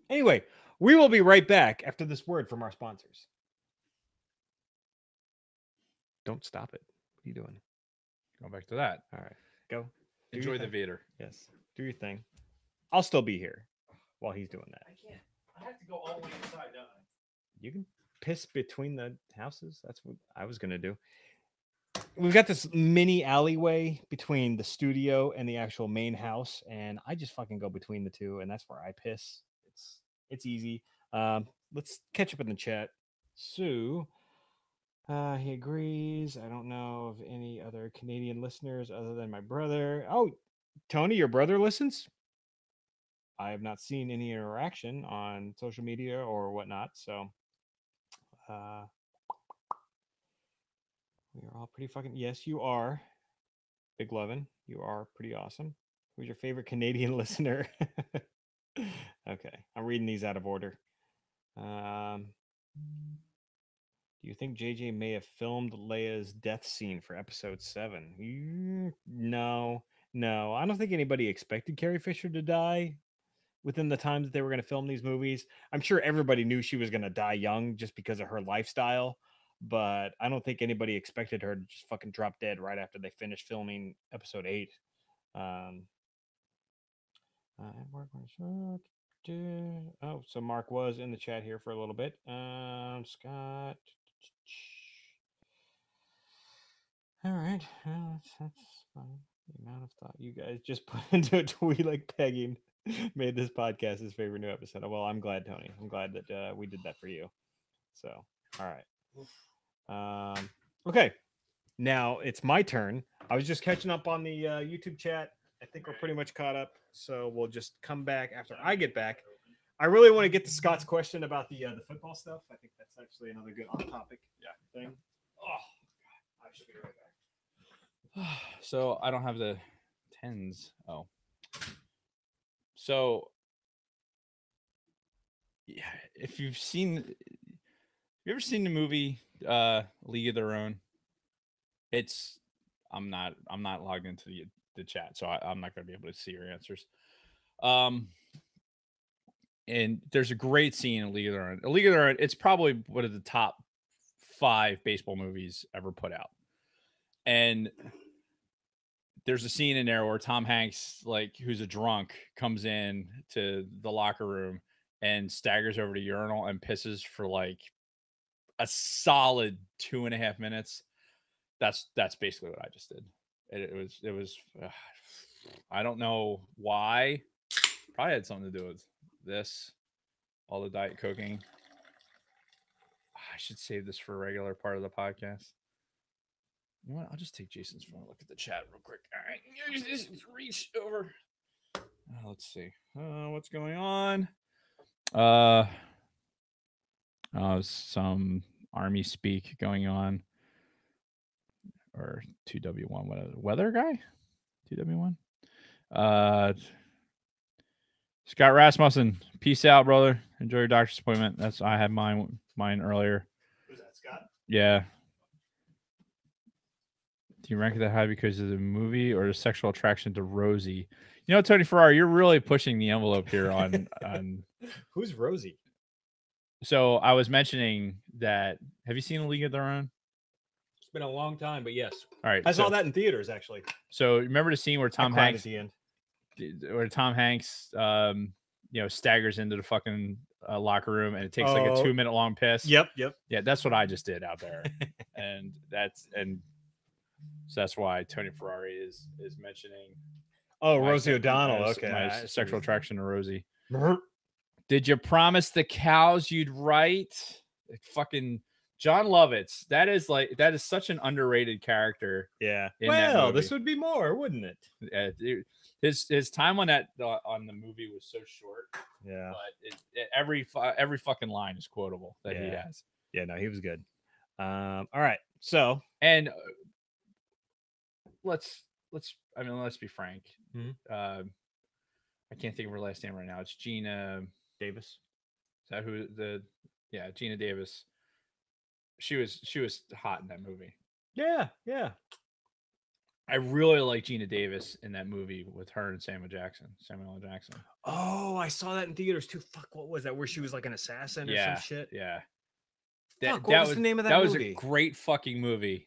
Anyway, we will be right back after this word from our sponsors. Don't stop it. What are you doing? Go back to that. All right. Go. Enjoy the Vader. Yes. Do your thing. I'll still be here while he's doing that. I can't. I have to go all the way inside, don't I? You can piss between the houses. That's what I was going to do. We've got this mini alleyway between the studio and the actual main house, and I just fucking go between the two, and that's where I piss. It's easy. Let's catch up in the chat. So He agrees. I don't know of any other Canadian listeners other than my brother. Oh, Tony, your brother listens? I have not seen any interaction on social media or whatnot. So, uh, we are all pretty fucking. Yes, you are. Big Lovin'. You are pretty awesome. Who's your favorite Canadian listener? Okay. I'm reading these out of order. Um, do you think JJ may have filmed Leia's death scene for episode 7? No, no. I don't think anybody expected Carrie Fisher to die within the time that they were going to film these movies. I'm sure everybody knew she was going to die young just because of her lifestyle, but I don't think anybody expected her to just fucking drop dead right after they finished filming episode 8. Um, oh, so Mark was in the chat here for a little bit. Scott. All right. Well, that's fine. The amount of thought you guys just put into a tweet like pegging made this podcast his favorite new episode. Well, I'm glad, Tony. I'm glad that we did that for you. So, all right. Okay. Now it's my turn. I was just catching up on the YouTube chat. I think we're pretty much caught up. So we'll just come back after I get back. I really want to get to Scott's question about the football stuff. I think that's actually another good on topic thing. Oh, I should be right back. So I don't have the 10s. Oh. So yeah, if you've you ever seen the movie League of Their Own? It's I'm not logged into the chat, so I'm not going to be able to see your answers. And there's a great scene in League of Their Own. League of Their Own, it's probably one of the top 5 baseball movies ever put out. And there's a scene in there where Tom Hanks, like, who's a drunk, comes in to the locker room and staggers over to urinal and pisses for like a solid 2.5 minutes. That's basically what I just did. It was I don't know why. Probably had something to do with this, all the diet coking. I should save this for a regular part of the podcast. You know what? I'll just take Jason's phone and look at the chat real quick. All right, just reach over. Let's see. What's going on? Some army speak going on, or 2W1. What weather guy? 2W1. Scott Rasmussen, peace out, brother. Enjoy your doctor's appointment. That's I had mine earlier. Who's that, Scott? Yeah. Do you rank it that high because of the movie or the sexual attraction to Rosie? You know, Tony Farrar, you're really pushing the envelope here on Who's Rosie? So I was mentioning that. Have you seen A League of Their Own? It's been a long time, but yes. All right. I saw that in theaters, actually. So remember the scene where Tom Hanks at the end, staggers into the fucking locker room, and it takes like a 2-minute long piss. Yep. Yeah, that's what I just did out there, so that's why Tony Ferrari is mentioning. Oh, Rosie O'Donnell. Okay, my sexual attraction to Rosie. Did you promise the cows you'd write? Fucking John Lovitz. That is such an underrated character. Yeah. Well, this would be more, wouldn't it? Yeah. His time on the movie was so short. Yeah. But every fucking line is quotable that he has. Yeah. No, he was good. All right. So and let's be frank. Mm-hmm. I can't think of her last name right now. It's Gina Davis. Is that who Gina Davis. She was hot in that movie. Yeah, yeah. I really like Gina Davis in that movie with her and Samuel L. Jackson. Oh, I saw that in theaters too. Fuck, what was that? Where she was like an assassin or some shit? Yeah. Fuck, what was the name of that movie? That was a great fucking movie.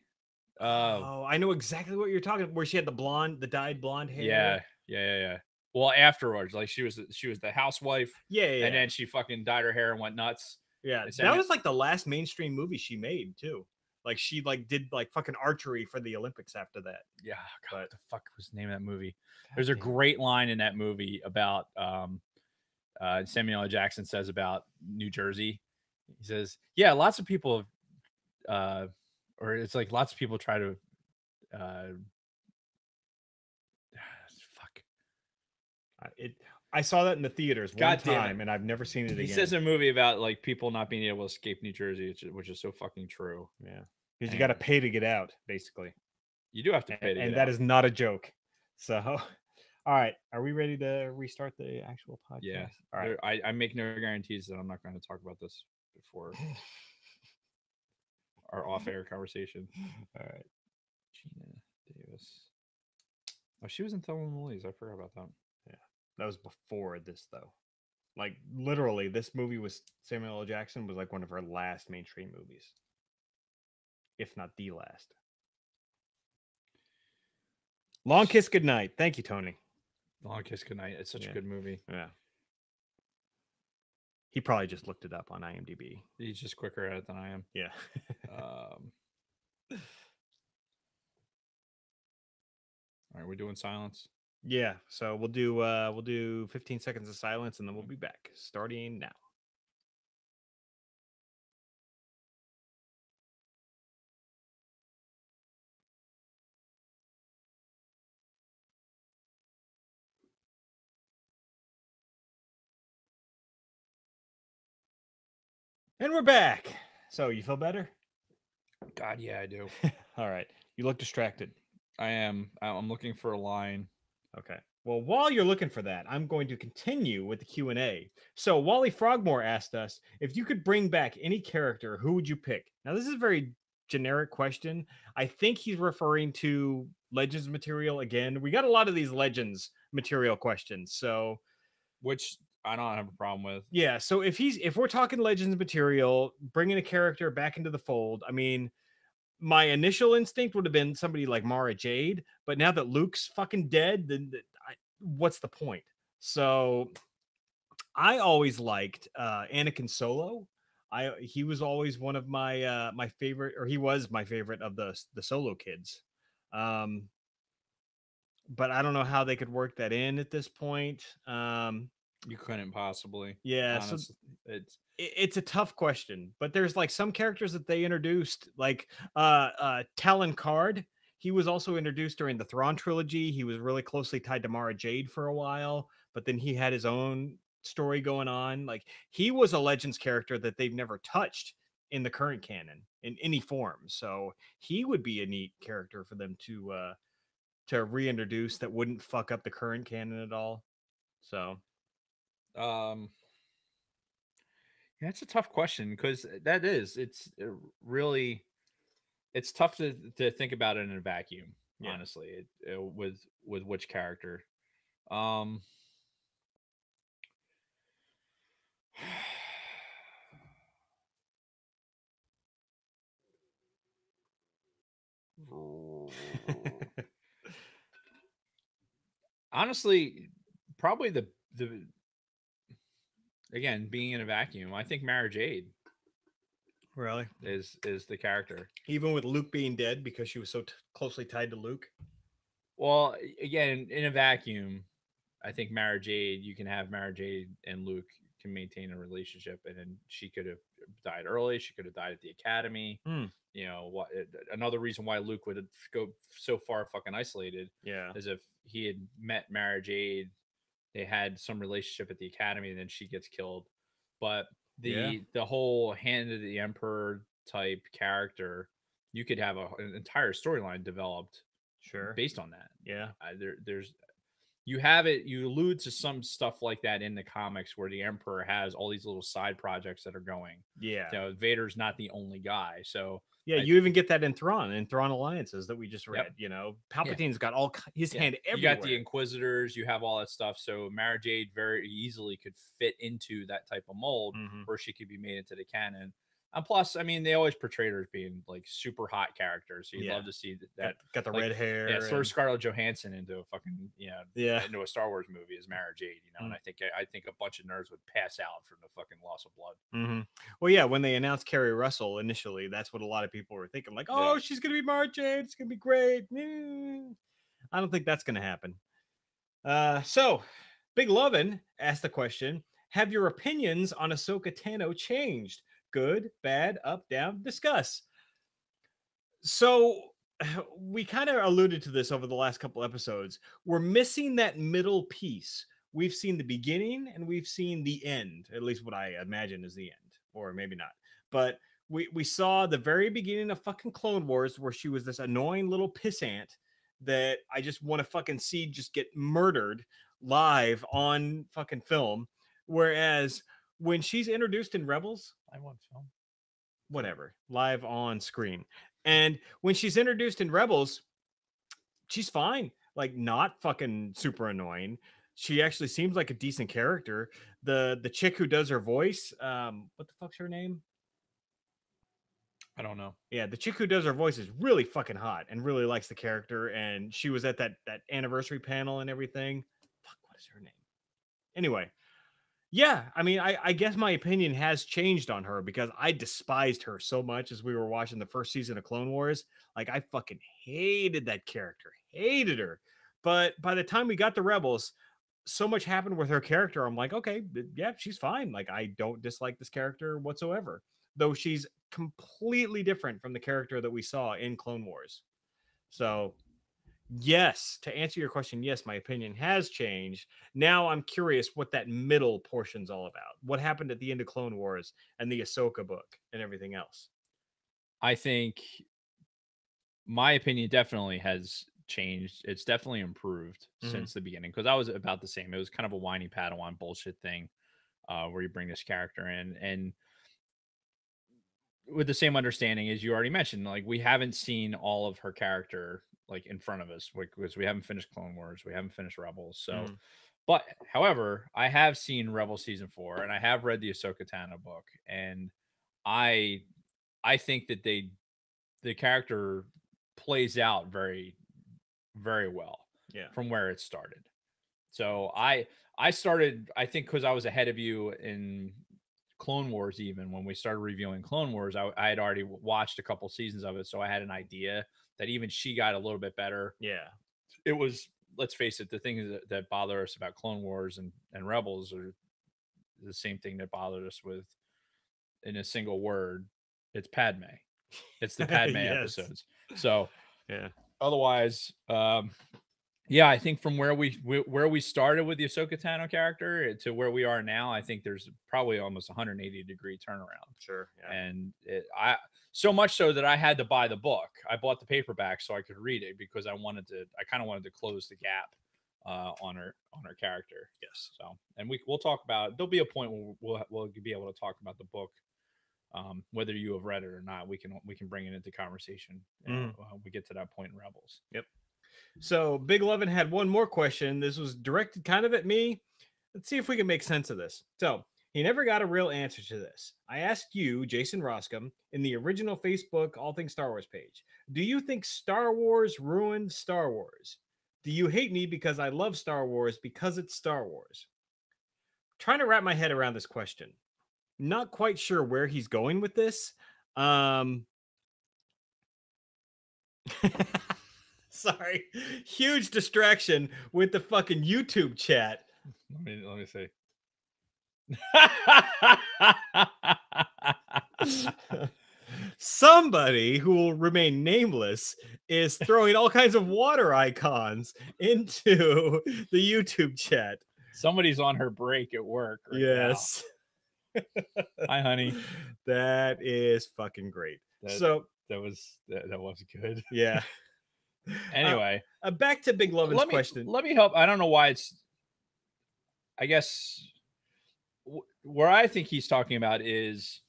Oh, I know exactly what you're talking about. Where she had the dyed blonde hair. Yeah. Well, afterwards, like she was the housewife. Yeah. And then she fucking dyed her hair and went nuts. Yeah, that was like the last mainstream movie she made too. Like she did fucking archery for the Olympics after that. Yeah, God, what the fuck was the name of that movie? There's a great line in that movie about Samuel L. Jackson says about New Jersey. He says, "Yeah, lots of people have or it's like lots of people try to uh fuck. I saw that in the theaters one God damn it. time, and I've never seen it He again. says in a movie about like people not being able to escape New Jersey, which is so fucking true. Yeah, because you got to pay to get out, basically. You do have to pay to and get that out. is not a joke. So, all right, are we ready to restart the actual podcast? Yeah. All right. I make no guarantees that I'm not going to talk about this before our off-air conversation. All right. Gina Davis. Oh, she was in Thelma and Louise. I forgot about that. Yeah, that was before this, though. Like literally, this movie was Samuel L. Jackson was like one of her last mainstream movies, if not the last. Long Kiss Goodnight. Thank you, Tony. Long Kiss Goodnight. It's such a good movie. Yeah. He probably just looked it up on IMDb. He's just quicker at it than I am. Yeah. All right, we're doing silence. Yeah. So we'll do 15 seconds of silence, and then we'll be back starting now. And we're back. So you feel better? God, yeah, I do. All right. You look distracted. I am. I'm looking for a line. Okay. Well, while you're looking for that, I'm going to continue with the Q&A. So Wally Frogmore asked us, if you could bring back any character, who would you pick? Now, this is a very generic question. I think he's referring to Legends material again. We got a lot of these Legends material questions. So, which I don't have a problem with. Yeah, so if we're talking Legends material, bringing a character back into the fold, I mean, my initial instinct would have been somebody like Mara Jade, but now that Luke's fucking dead, then what's the point? So I always liked Anakin Solo. He was always one of my my favorite, or he was my favorite of the Solo kids. But I don't know how they could work that in at this point. You couldn't possibly. Yeah, honestly. So it's a tough question, but there's like some characters that they introduced, like Talon Card. He was also introduced during the Thrawn trilogy. He was really closely tied to Mara Jade for a while, but then he had his own story going on. Like he was a Legends character that they've never touched in the current canon in any form. So he would be a neat character for them to reintroduce that wouldn't fuck up the current canon at all. So yeah, it's a tough question because it's really it's tough to think about it in a vacuum. Yeah. Honestly, with which character. Honestly, probably the again being in a vacuum. I think Mara Jade really is the character, even with Luke being dead because she was so closely tied to Luke. Well, again, in a vacuum, I think Mara Jade. You can have Mara Jade and Luke can maintain a relationship, and then she could have died early. She could have died at the academy. You know what? Another reason why Luke would go so far fucking isolated, is if he had met Mara Jade, they had some relationship at the academy, and then she gets killed. But the whole Hand of the Emperor type character, you could have an entire storyline developed, based on that. Yeah, there's you have it. You allude to some stuff like that in the comics where the Emperor has all these little side projects that are going. Yeah, you know, Vader's not the only guy. So yeah, you even get that in Thrawn Alliances that we just read. Yep. You know, Palpatine's got all his hand everywhere. You got the Inquisitors, you have all that stuff. So Mara Jade very easily could fit into that type of mold where she could be made into the canon. And plus, I mean, they always portrayed her as being like super hot characters. So you'd love to see that. Got the red hair. Yeah, throw Scarlett Johansson into a fucking into a Star Wars movie as Mara Jade. You know, and I think a bunch of nerds would pass out from the fucking loss of blood. Well, yeah, when they announced Kerry Russell initially, that's what a lot of people were thinking. Like, oh, she's gonna be Mara Jade. It's gonna be great. I don't think that's gonna happen. So Big Lovin' asked the question: have your opinions on Ahsoka Tano changed? Good, bad, up, down? Discuss. So we kind of alluded to this over the last couple episodes. We're missing that middle piece. We've seen the beginning and we've seen the end, at least what I imagine is the end, or maybe not. But we saw the very beginning of fucking Clone Wars where she was this annoying little pissant that I just want to fucking see just get murdered live on fucking film. Whereas when she's introduced in Rebels, I want film. Whatever, live on screen. And when she's introduced in Rebels, she's fine. Like not fucking super annoying. She actually seems like a decent character. The chick who does her voice, what the fuck's her name? I don't know. Yeah, the chick who does her voice is really fucking hot and really likes the character. And she was at that anniversary panel and everything. Fuck, what is her name? Anyway, yeah, I mean, I guess my opinion has changed on her because I despised her so much as we were watching the first season of Clone Wars. Like, I fucking hated that character, hated her. But by the time we got to Rebels, so much happened with her character. I'm like, okay, yeah, she's fine. Like, I don't dislike this character whatsoever, though she's completely different from the character that we saw in Clone Wars. So yes, to answer your question, yes, my opinion has changed. Now I'm curious what that middle portion's all about. What happened at the end of Clone Wars and the Ahsoka book and everything else? I think my opinion definitely has changed. It's definitely improved Mm-hmm. since the beginning because I was about the same. It was kind of a whiny Padawan bullshit thing where you bring this character in, and with the same understanding as you already mentioned, like we haven't seen all of her character like in front of us because we haven't finished Clone Wars, we haven't finished Rebels. So, Mm-hmm. but however, I have seen Rebel season 4, and I have read the Ahsoka Tano book, and I I think that the character plays out very very well Yeah. from where it started. So I started, I think, because I was ahead of you in Clone Wars. Even when we started reviewing Clone Wars, I had already watched a couple seasons of it, so I had an idea that even she got a little bit better. Yeah. It was, let's face it, the things that bother us about Clone Wars and Rebels are the same thing that bothered us with, in a single word, it's Padme. It's the Padme Yes. episodes. So Yeah. otherwise, yeah, I think from where we started with the Ahsoka Tano character to where we are now, I think there's probably almost 180-degree turnaround. Sure. Yeah. And I so much so that I had to buy the book. I bought the paperback so I could read it because I kind of wanted to close the gap on her character. Yes. So, and we'll talk about. There'll be a point where we'll be able to talk about the book, whether you have read it or not. We can bring it into conversation. We get to that point in Rebels. Yep. So Big Lovin had one more question. This was directed kind of at me. Let's see if we can make sense of this. So he never got a real answer to this. I asked you, Jason Roscom, in the original Facebook All Things Star Wars page, do you think Star Wars ruined Star Wars? Do you hate me because I love Star Wars because it's Star Wars? Trying to wrap my head around this question. Not quite sure where he's going with this. Sorry, huge distraction with the fucking YouTube chat. Let me see. Somebody who will remain nameless is throwing all kinds of water icons into the YouTube chat. Somebody's on her break at work right yes. now. Hi, honey. That is fucking great. That was good. Yeah. Anyway, back to Big Lovin's question. Let me help. I don't know why it's. I guess where I think he's talking about is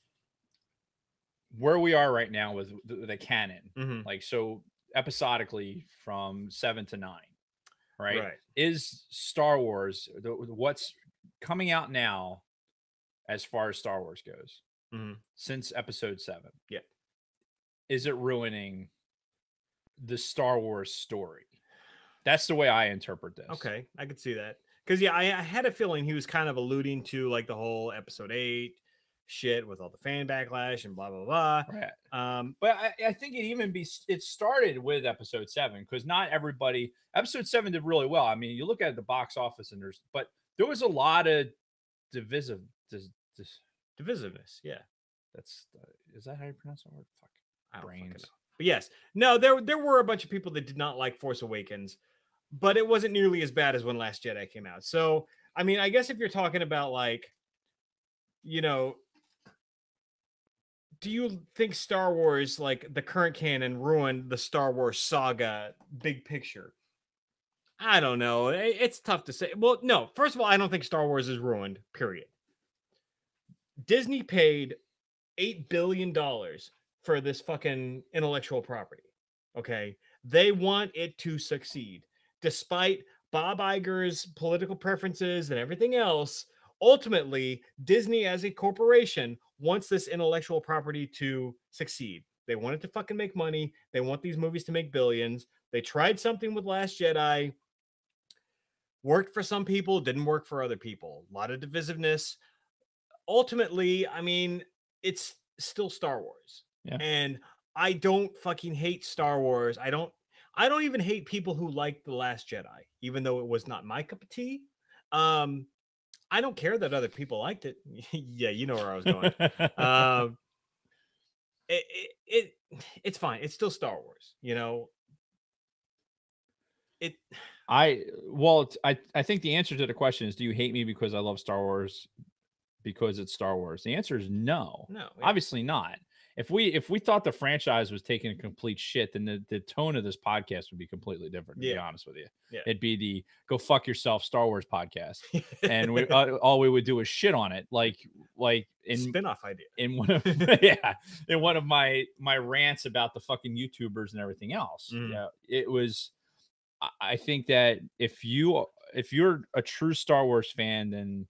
where we are right now with the canon. Mm-hmm. Like, so episodically from 7 to 9, right? Is Star Wars what's coming out now as far as Star Wars goes since episode 7? Yeah. Is it ruining the Star Wars story? That's the way I interpret this. Okay, I could see that. Because yeah, I had a feeling he was kind of alluding to like the whole episode 8 shit with all the fan backlash and blah blah blah. Right. But I think it started with episode 7 because not everybody. Episode 7 did really well. I mean, you look at the box office and there was a lot of divisiveness. Yeah, is that how you pronounce that word? Fuck. brains. But yes, no, there were a bunch of people that did not like Force Awakens, but it wasn't nearly as bad as when Last Jedi came out. So, I mean, I guess if you're talking about like, you know, do you think Star Wars, like the current canon, ruined the Star Wars saga big picture? I don't know. It's tough to say. Well, no. First of all, I don't think Star Wars is ruined. Period. Disney paid $8 billion for this fucking intellectual property. Okay, they want it to succeed, despite Bob Iger's political preferences and everything else. Ultimately, Disney as a corporation wants this intellectual property to succeed. They want it to fucking make money. They want these movies to make billions. They tried something with Last Jedi, worked for some people, didn't work for other people. A lot of divisiveness. Ultimately, I mean, it's still Star Wars. Yeah. And I don't fucking hate Star Wars. I don't even hate people who like The Last Jedi, even though it was not my cup of tea. Um, I don't care that other people liked it. Yeah, you know where I was going. Um, it, it, it's fine. It's still Star Wars, you know. It I think the answer to the question is, do you hate me because I love Star Wars because it's Star Wars? The answer is no. No, yeah. Obviously not. If we thought the franchise was taking a complete shit, then the tone of this podcast would be completely different, to be honest with you. Yeah. It'd be the go fuck yourself Star Wars podcast. And we all we would do is shit on it, like in spin-off idea. In one of in one of my rants about the fucking YouTubers and everything else. Yeah, it was. I think that if you're a true Star Wars fan, then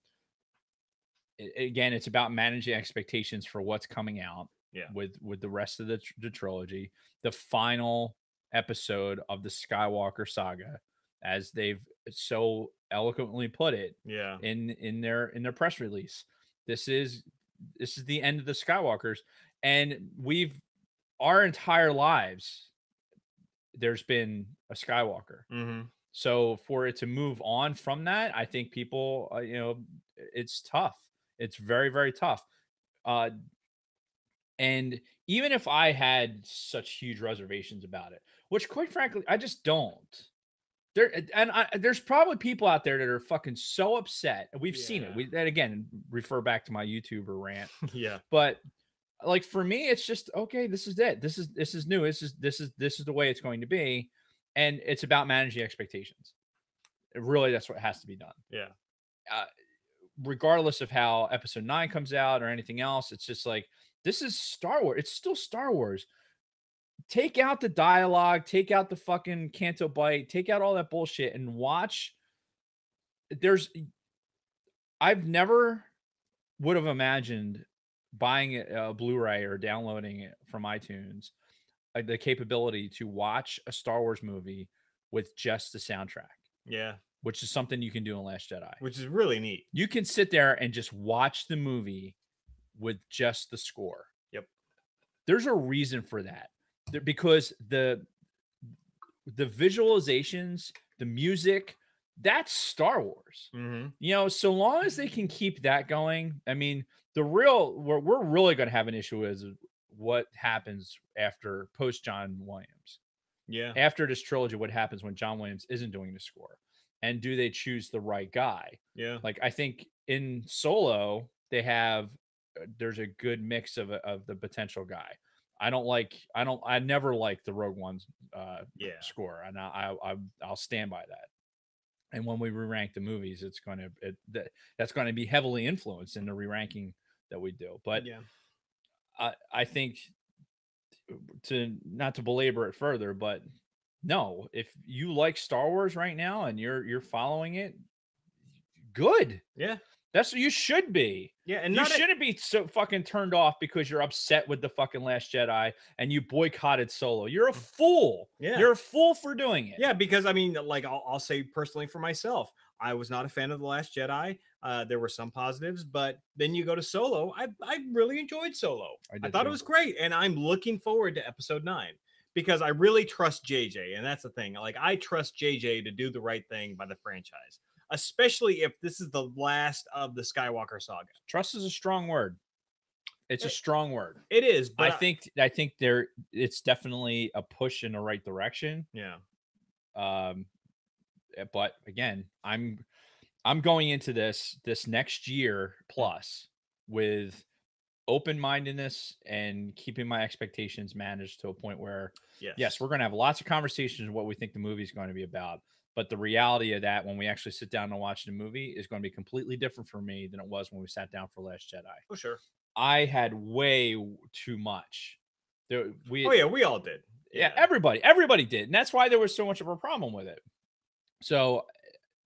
again, it's about managing expectations for what's coming out. Yeah. With the rest of the trilogy, the final episode of the Skywalker saga, as they've so eloquently put it. Yeah. In their press release, this is the end of the Skywalkers, and our entire lives there's been a Skywalker. So for it to move on from that, I think people, it's tough. It's very, very tough. And even if I had such huge reservations about it, which quite frankly, I just don't. There's probably people out there that are fucking so upset. We've seen it. That again, refer back to my YouTuber rant. Yeah. But like for me, it's just okay. This is it. This is new. This is the way it's going to be, and it's about managing expectations. Really, that's what has to be done. Yeah. Regardless of how Episode 9 comes out or anything else, it's just like this is Star Wars. It's still Star Wars. Take out the dialogue. Take out the fucking Canto Bite. Take out all that bullshit and watch. I've never would have imagined buying a Blu-ray or downloading it from iTunes, the capability to watch a Star Wars movie with just the soundtrack. Yeah. Which is something you can do in Last Jedi. Which is really neat. You can sit there and just watch the movie with just the score. Yep. There's a reason for that. Because the visualizations, the music, that's Star Wars. So long as they can keep that going, I mean, we're really going to have an issue is what happens after post John Williams. Yeah. After this trilogy, what happens when John Williams isn't doing the score? And do they choose the right guy? Yeah. Like I think in Solo, there's a good mix of the potential guy. I never liked the Rogue One's score, and I'll stand by that. And when we re-rank the movies, that's going to be heavily influenced in the re-ranking that we do. But I think not to belabor it further, but no, if you like Star Wars right now and you're following it, good. Yeah. That's what you should be. Yeah, and you shouldn't be so fucking turned off because you're upset with the fucking Last Jedi and you boycotted Solo. You're a fool. Yeah. You're a fool for doing it. Yeah, because I mean, like I'll say personally for myself, I was not a fan of The Last Jedi. There were some positives, but then you go to Solo. I really enjoyed Solo. I thought it was great, and I'm looking forward to Episode 9 because I really trust JJ, and that's the thing. Like I trust JJ to do the right thing by the franchise, especially if this is the last of the Skywalker saga. Trust is a strong word. It's a strong word. It is, but I think it's definitely a push in the right direction. Yeah. But again, I'm going into this next year plus with open-mindedness and keeping my expectations managed to a point where yes, we're going to have lots of conversations of what we think the movie is going to be about, but the reality of that when we actually sit down and watch the movie is going to be completely different for me than it was when we sat down for Last Jedi. Oh sure. I had way too much. We all did. Yeah, everybody did, and that's why there was so much of a problem with it. So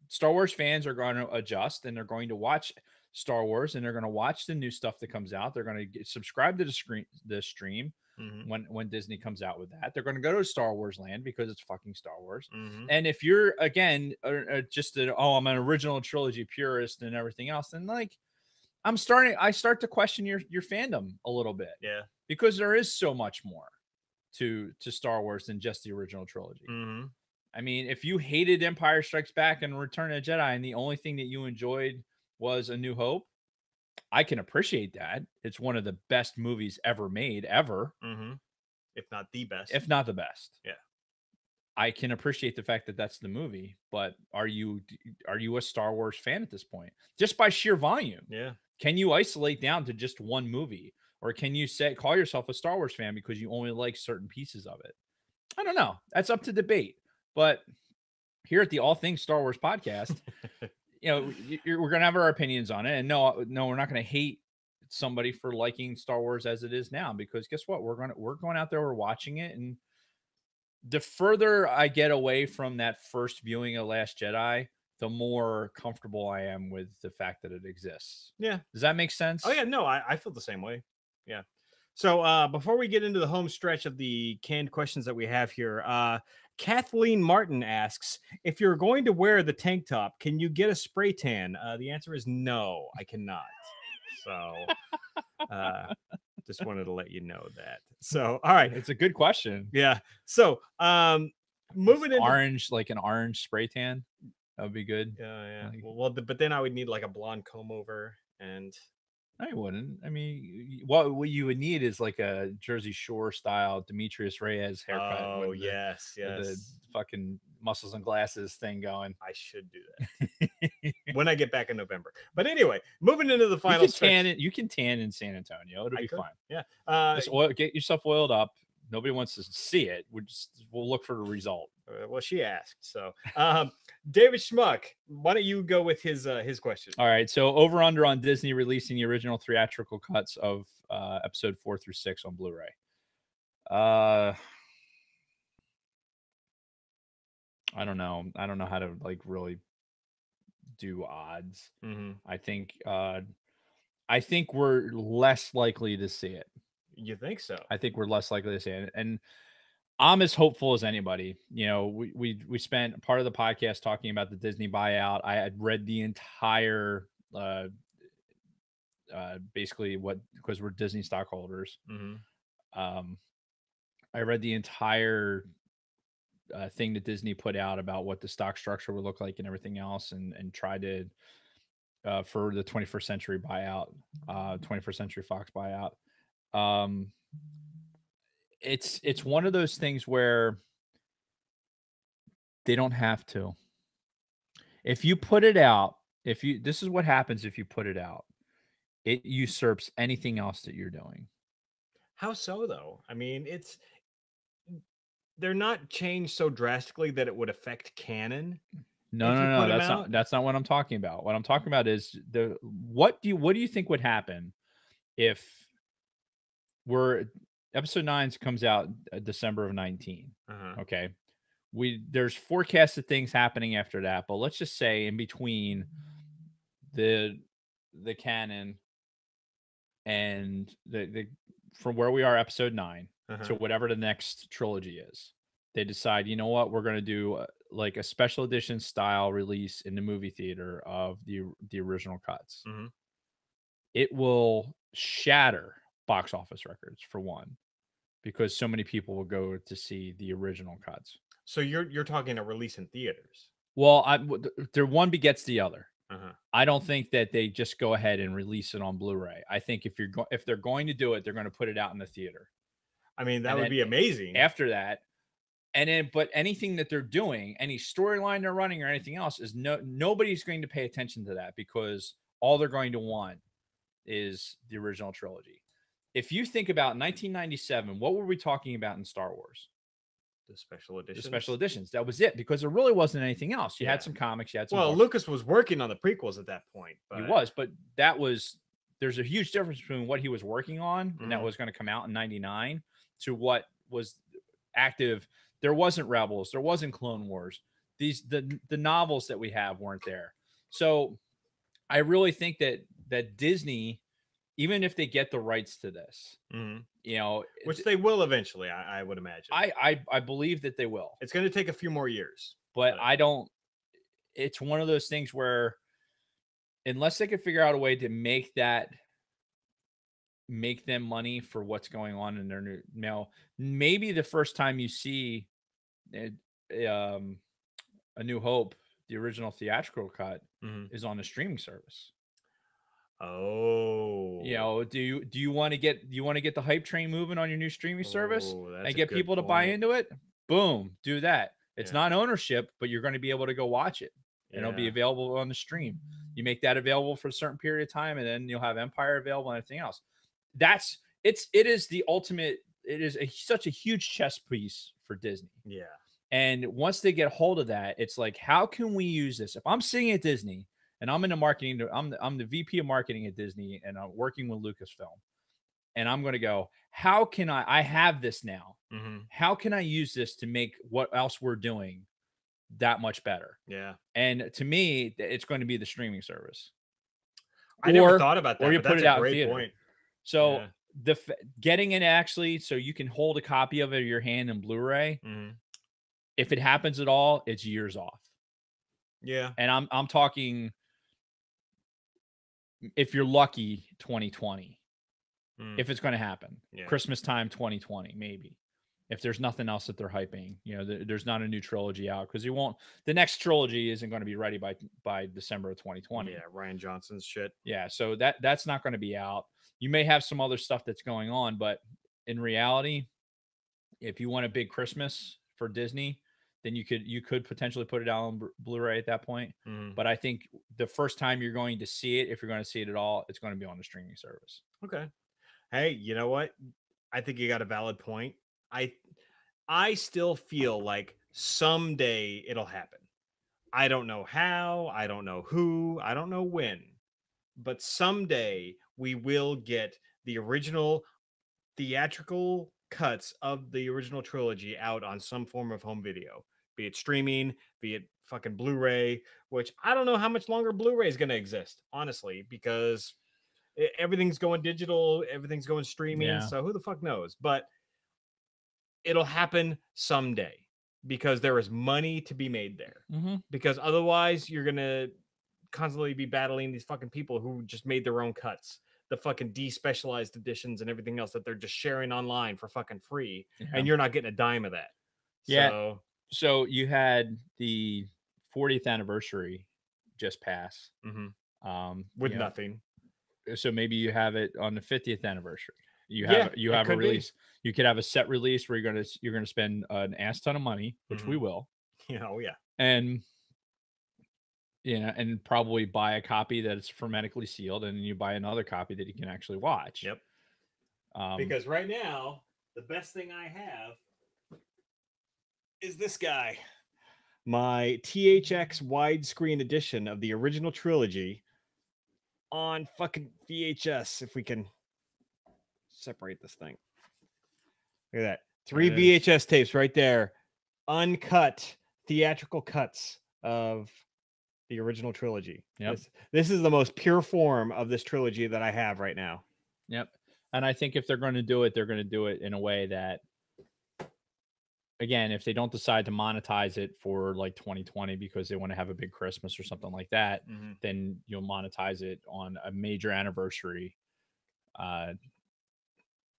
Star Wars fans are going to adjust, and they're going to watch Star Wars, and they're going to watch the new stuff that comes out. They're going to subscribe to the stream when Disney comes out with that. They're going to go to Star Wars Land because it's fucking Star Wars. And if you're again just I'm an original trilogy purist and everything else, then like I start to question your fandom a little bit. Yeah, because there is so much more to Star Wars than just the original trilogy. I mean, if you hated Empire Strikes Back and Return of the Jedi and the only thing that you enjoyed was A New Hope, I can appreciate that. It's one of the best movies ever made, ever. If not the best. If not the best. Yeah. I can appreciate the fact that that's the movie, but are you a Star Wars fan at this point? Just by sheer volume. Yeah. Can you isolate down to just one movie? Or can you call yourself a Star Wars fan because you only like certain pieces of it? I don't know. That's up to debate. But here at the All Things Star Wars podcast, we're going to have our opinions on it. And no, we're not going to hate somebody for liking Star Wars as it is now, because guess what? We're going out there, we're watching it. And the further I get away from that first viewing of Last Jedi, the more comfortable I am with the fact that it exists. Yeah. Does that make sense? Oh yeah. No, I feel the same way. Yeah. So before we get into the home stretch of the canned questions that we have here, Kathleen Martin asks, if you're going to wear the tank top, can you get a spray tan? The answer is no, I cannot. So just wanted to let you know that. So, all right. It's a good question. Yeah. So moving into orange, like an orange spray tan, that would be good. Yeah. But then I would need like a blonde comb over, and I wouldn't. I mean, what you would need is like a Jersey Shore style Demetrius Reyes haircut. Oh, yes. With the fucking muscles and glasses thing going. I should do that when I get back in November. But anyway, moving into the final stretch. You can tan in San Antonio. It'll be fine. Yeah. Get yourself oiled up. Nobody wants to see it. We'll look for the result. Well, she asked. So, David Schmuck, why don't you go with his question? All right. So, over under on Disney releasing the original theatrical cuts of episode 4 through 6 on Blu-ray. I don't know. I don't know how to like really do odds. I think we're less likely to see it. You think so? I think we're less likely to see it, and I'm as hopeful as anybody. We spent part of the podcast talking about the Disney buyout. I had read the entire, basically because we're Disney stockholders. I read the entire thing that Disney put out about what the stock structure would look like and everything else, and tried to for the 21st Century buyout, 21st Century Fox buyout. It's one of those things where they don't have to. If you put it out, this is what happens if you put it out. It usurps anything else that you're doing. How so, though? I mean, they're not changed so drastically that it would affect canon. No. That's not what I'm talking about. What I'm talking about is what do you think would happen if episode 9 comes out December of 19. Okay. There's forecasted things happening after that, but let's just say in between the canon and the from where we are episode 9 to whatever the next trilogy is, they decide, you know what, we're going to do like a special edition style release in the movie theater of the original cuts. It will shatter box office records, for one, because so many people will go to see the original cuts. So you're talking a release in theaters? Well, one begets the other. I don't think that they just go ahead and release it on Blu-ray. I think if they're going to do it, they're going to put it out in the theater. I mean, that And would then be amazing. after that, but anything that they're doing, any storyline they're running or anything else is nobody's going to pay attention to that because all they're going to want is the original trilogy. If you think about 1997, what were we talking about in Star Wars? The special editions. The special editions. That was it, because there really wasn't anything else. You had some comics, you had some books. Lucas was working on the prequels at that point. He was, but there's a huge difference between what he was working on and that was going to come out in 99 to what was active. There wasn't Rebels, there wasn't Clone Wars. The novels that we have weren't there. So I really think that Disney, even if they get the rights to this, which they will eventually, I would imagine. I believe that they will. It's going to take a few more years, but I don't. It's one of those things where, unless they could figure out a way to make them money for what's going on in their new, maybe the first time you see A New Hope, the original theatrical cut, is on a streaming service. Oh, do you want to get the hype train moving on your new streaming service and get people to buy into it? Boom, do that. It's not ownership, but you're going to be able to go watch it, and it'll be available on the stream. You make that available for a certain period of time, and then you'll have Empire available and everything else. It is the ultimate. It is such a huge chess piece for Disney. Yeah. And once they get hold of that, it's like, how can we use this? If I'm sitting at Disney and I'm in the marketing, I'm the VP of marketing at Disney, and I'm working with Lucasfilm, and I'm going to go, how can I have this now? How can I use this to make what else we're doing that much better? Yeah. And to me, it's going to be the streaming service. I never thought about that, or you but put that's it out a great in theater. point. So getting it actually so you can hold a copy of it in your hand in Blu-ray, if it happens at all, it's years off. Yeah. And I'm talking, if you're lucky, 2020. If it's going to happen. Christmas time 2020, maybe. If there's nothing else that they're hyping, there's not a new trilogy out, because the next trilogy isn't going to be ready by December of 2020. Yeah, Rian Johnson's shit. Yeah, so that's not going to be out. You may have some other stuff that's going on, but in reality, if you want a big Christmas for Disney, then you could potentially put it out on Blu-ray at that point. But I think the first time you're going to see it, if you're going to see it at all, it's going to be on the streaming service. Okay. Hey, you know what? I think you got a valid point. I still feel like someday it'll happen. I don't know how, I don't know who, I don't know when, but someday we will get the original theatrical cuts of the original trilogy out on some form of home video, be it streaming, be it fucking Blu-ray, which I don't know how much longer Blu-ray is going to exist, honestly, because everything's going digital, everything's going streaming. So who the fuck knows? But it'll happen someday, because there is money to be made there. Because otherwise you're going to constantly be battling these fucking people who just made their own cuts, the fucking despecialized editions and everything else that they're just sharing online for fucking free. And you're not getting a dime of that. Yeah. So you had the 40th anniversary just pass. With nothing. So maybe you have it on the 50th anniversary. You have a release. You could have a set release where you're gonna spend an ass ton of money, which we will. And and probably buy a copy that is hermetically sealed, and then you buy another copy that you can actually watch. Because right now, the best thing I have is this guy, my THX widescreen edition of the original trilogy on fucking VHS. If we can separate this thing. Look at that. 3 VHS tapes right there. Uncut theatrical cuts of the original trilogy. This is the most pure form of this trilogy that I have right now. And I think if they're going to do it, they're going to do it in a way that, again, if they don't decide to monetize it for like 2020 because they want to have a big Christmas or something like that, then you'll monetize it on a major anniversary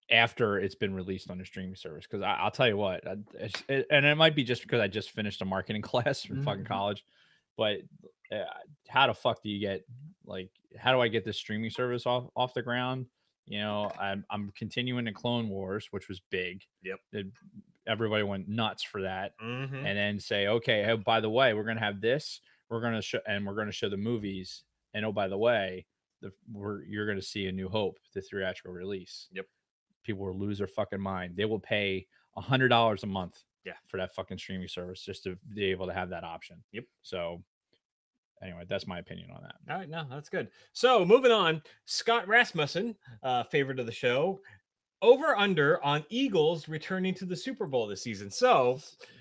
after it's been released on a streaming service. Because I'll tell you what, and it might be just because I just finished a marketing class from fucking college, but how the fuck do you get, like, how do I get this streaming service off the ground? I'm continuing the Clone Wars, which was big. Yep. Everybody went nuts for that. Mm-hmm. And then say, okay, oh, by the way, we're gonna have this. We're gonna show the movies. And oh, by the way, you're gonna see A New Hope, the theatrical release. Yep. People will lose their fucking mind. They will pay $100 a month, yeah, for that fucking streaming service just to be able to have that option. Yep. So anyway, that's my opinion on that. All right, no, that's good. So moving on, Scott Rasmussen, favorite of the show, over under on Eagles returning to the Super Bowl this season. So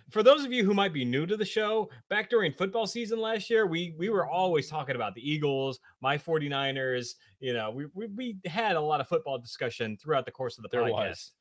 for those of you who might be new to the show, back during football season last year, we were always talking about the Eagles, my 49ers. We had a lot of football discussion throughout the course of the podcast.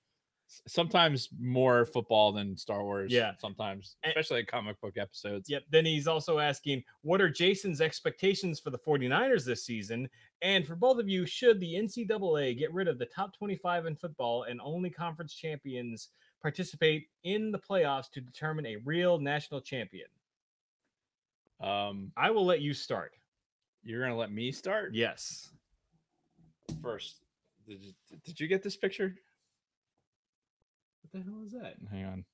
Sometimes more football than Star Wars. Yeah. Sometimes, especially in comic book episodes. Yep. Then he's also asking, what are Jason's expectations for the 49ers this season? And for both of you, should the NCAA get rid of the top 25 in football and only conference champions participate in the playoffs to determine a real national champion? I will let you start. You're going to let me start? Yes. First, did you get this picture? What the hell is that? Hang on.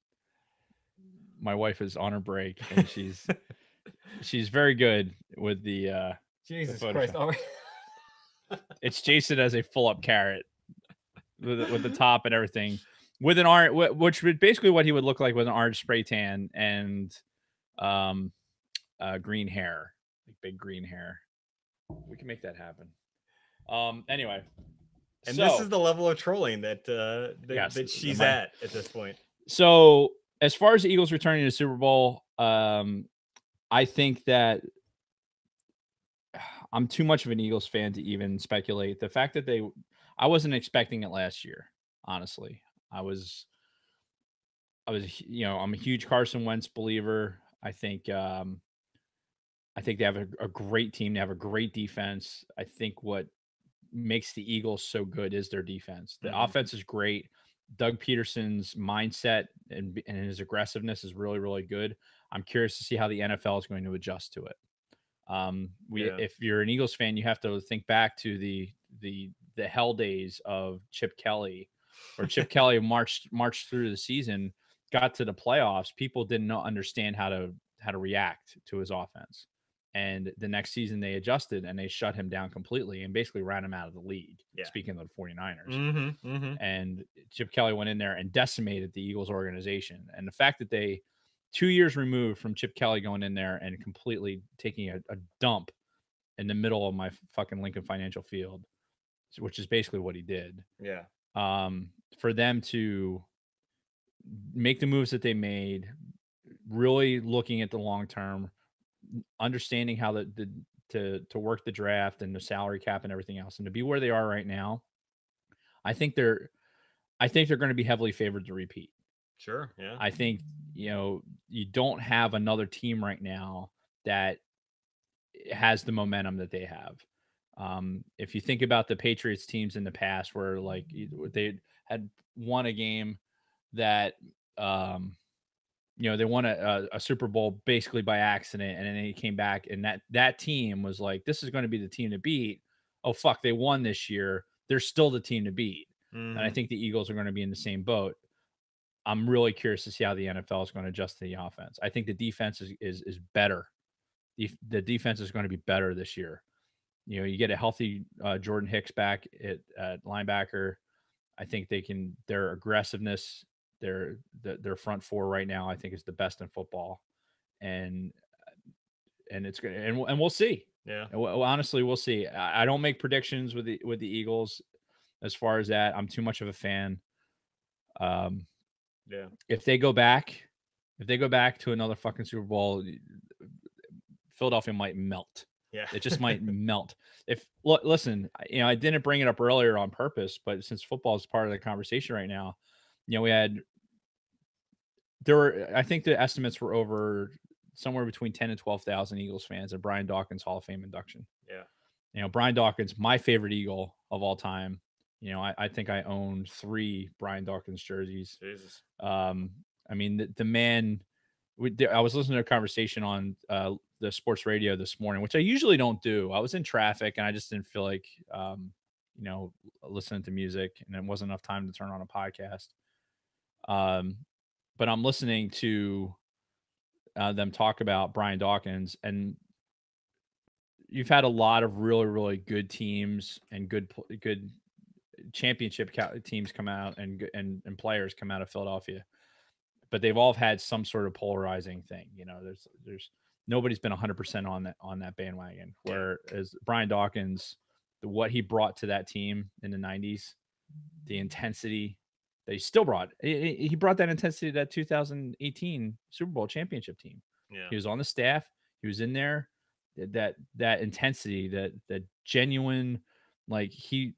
My wife is on her break, and she's very good with the Jesus Christ. All right. It's Jason as a full-up carrot with the top and everything, with an orange, which would basically what he would look like with an orange spray tan and green hair, like big green hair. We can make that happen. Anyway. And this is the level of trolling that she's at this point. So as far as the Eagles returning to the Super Bowl, I think that I'm too much of an Eagles fan to even speculate. The fact that I wasn't expecting it last year, honestly. I'm a huge Carson Wentz believer. I think they have a great team. They have a great defense. I think what makes the Eagles so good is their defense. The offense is great. Doug Peterson's mindset and his aggressiveness is really, really good. I'm curious to see how the NFL is going to adjust to it. If you're an Eagles fan, you have to think back to the hell days of Chip Kelly, where Chip Kelly marched through the season, got to the playoffs. People did not understand how to react to his offense. And the next season they adjusted and they shut him down completely and basically ran him out of the league. Yeah. Speaking of the 49ers. And Chip Kelly went in there and decimated the Eagles organization. And the fact that they 2 years removed from Chip Kelly going in there and completely taking a dump in the middle of my fucking Lincoln Financial Field, which is basically what he did. Yeah. For them to make the moves that they made, really looking at the long term, understanding how to work the draft and the salary cap and everything else, and to be where they are right now, I think they're going to be heavily favored to repeat. Sure. Yeah. I think, you don't have another team right now that has the momentum that they have. If you think about the Patriots teams in the past, where like they had won a game that, they won a Super Bowl basically by accident, and then he came back, and that team was like, this is going to be the team to beat. Oh, fuck, they won this year. They're still the team to beat. And I think the Eagles are going to be in the same boat. I'm really curious to see how the NFL is going to adjust to the offense. I think the defense is better. The defense is going to be better this year. You get a healthy Jordan Hicks back at linebacker. I think their aggressiveness, their front four right now, I think is the best in football, and it's good, and we'll see. Yeah. Honestly, we'll see. I don't make predictions with the Eagles as far as that. I'm too much of a fan. Yeah. If they go back to another fucking Super Bowl, Philadelphia might melt. Yeah. It just might melt. Listen, I didn't bring it up earlier on purpose, but since football is part of the conversation right now, I think the estimates were over somewhere between 10 and 12,000 Eagles fans at Brian Dawkins Hall of Fame induction. Yeah. Brian Dawkins, my favorite Eagle of all time. I think I own 3 Brian Dawkins jerseys. Jesus. The man I was listening to a conversation on the sports radio this morning, which I usually don't do. I was in traffic and I just didn't feel like, listening to music, and it wasn't enough time to turn on a podcast. But I'm listening to them talk about Brian Dawkins, and you've had a lot of really, really good teams and good championship teams come out and players come out of Philadelphia, but they've all had some sort of polarizing thing. There's nobody's been 100% on that bandwagon. Whereas Brian Dawkins, what he brought to that team in the 90s, the intensity that he still brought, he brought that intensity to that 2018 Super Bowl championship team. Yeah. He was on the staff. He was in there. That intensity, that genuine, like he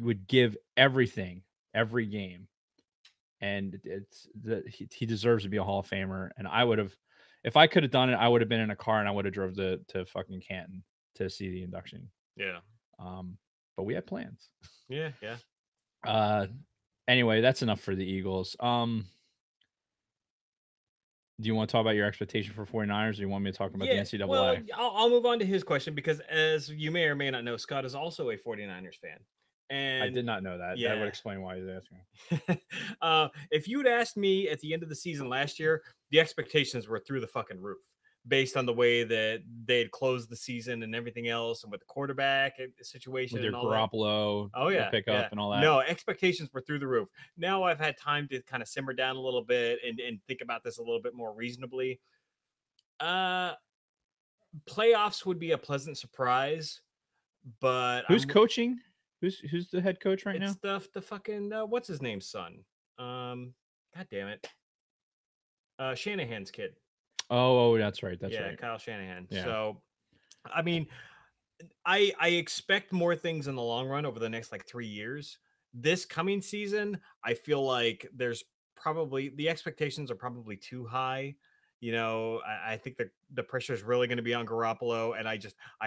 would give everything every game, and he deserves to be a Hall of Famer. And I would have, if I could have done it, I would have been in a car and I would have drove to fucking Canton to see the induction. Yeah. But we had plans. Yeah. Yeah. Anyway, that's enough for the Eagles. Do you want to talk about your expectation for 49ers, or do you want me to talk about the NCAA? Well, I'll move on to his question, because as you may or may not know, Scott is also a 49ers fan. And I did not know that. Yeah. That would explain why he's asking. If you'd asked me at the end of the season last year, the expectations were through the fucking roof, based on the way that they had closed the season and everything else, and with the quarterback situation with and their all Garoppolo pickup and all that. No, expectations were through the roof. Now I've had time to kind of simmer down a little bit and think about this a little bit more reasonably. Playoffs would be a pleasant surprise, but who's coaching? Who's the head coach right now? It's the fucking what's his name's son? God damn it, Shanahan's kid. Oh, that's right. That's right. Kyle Shanahan. Yeah. So, I mean, I expect more things in the long run over the next like 3 years. This coming season, I feel like there's probably the expectations are probably too high. I think the pressure is really going to be on Garoppolo, and I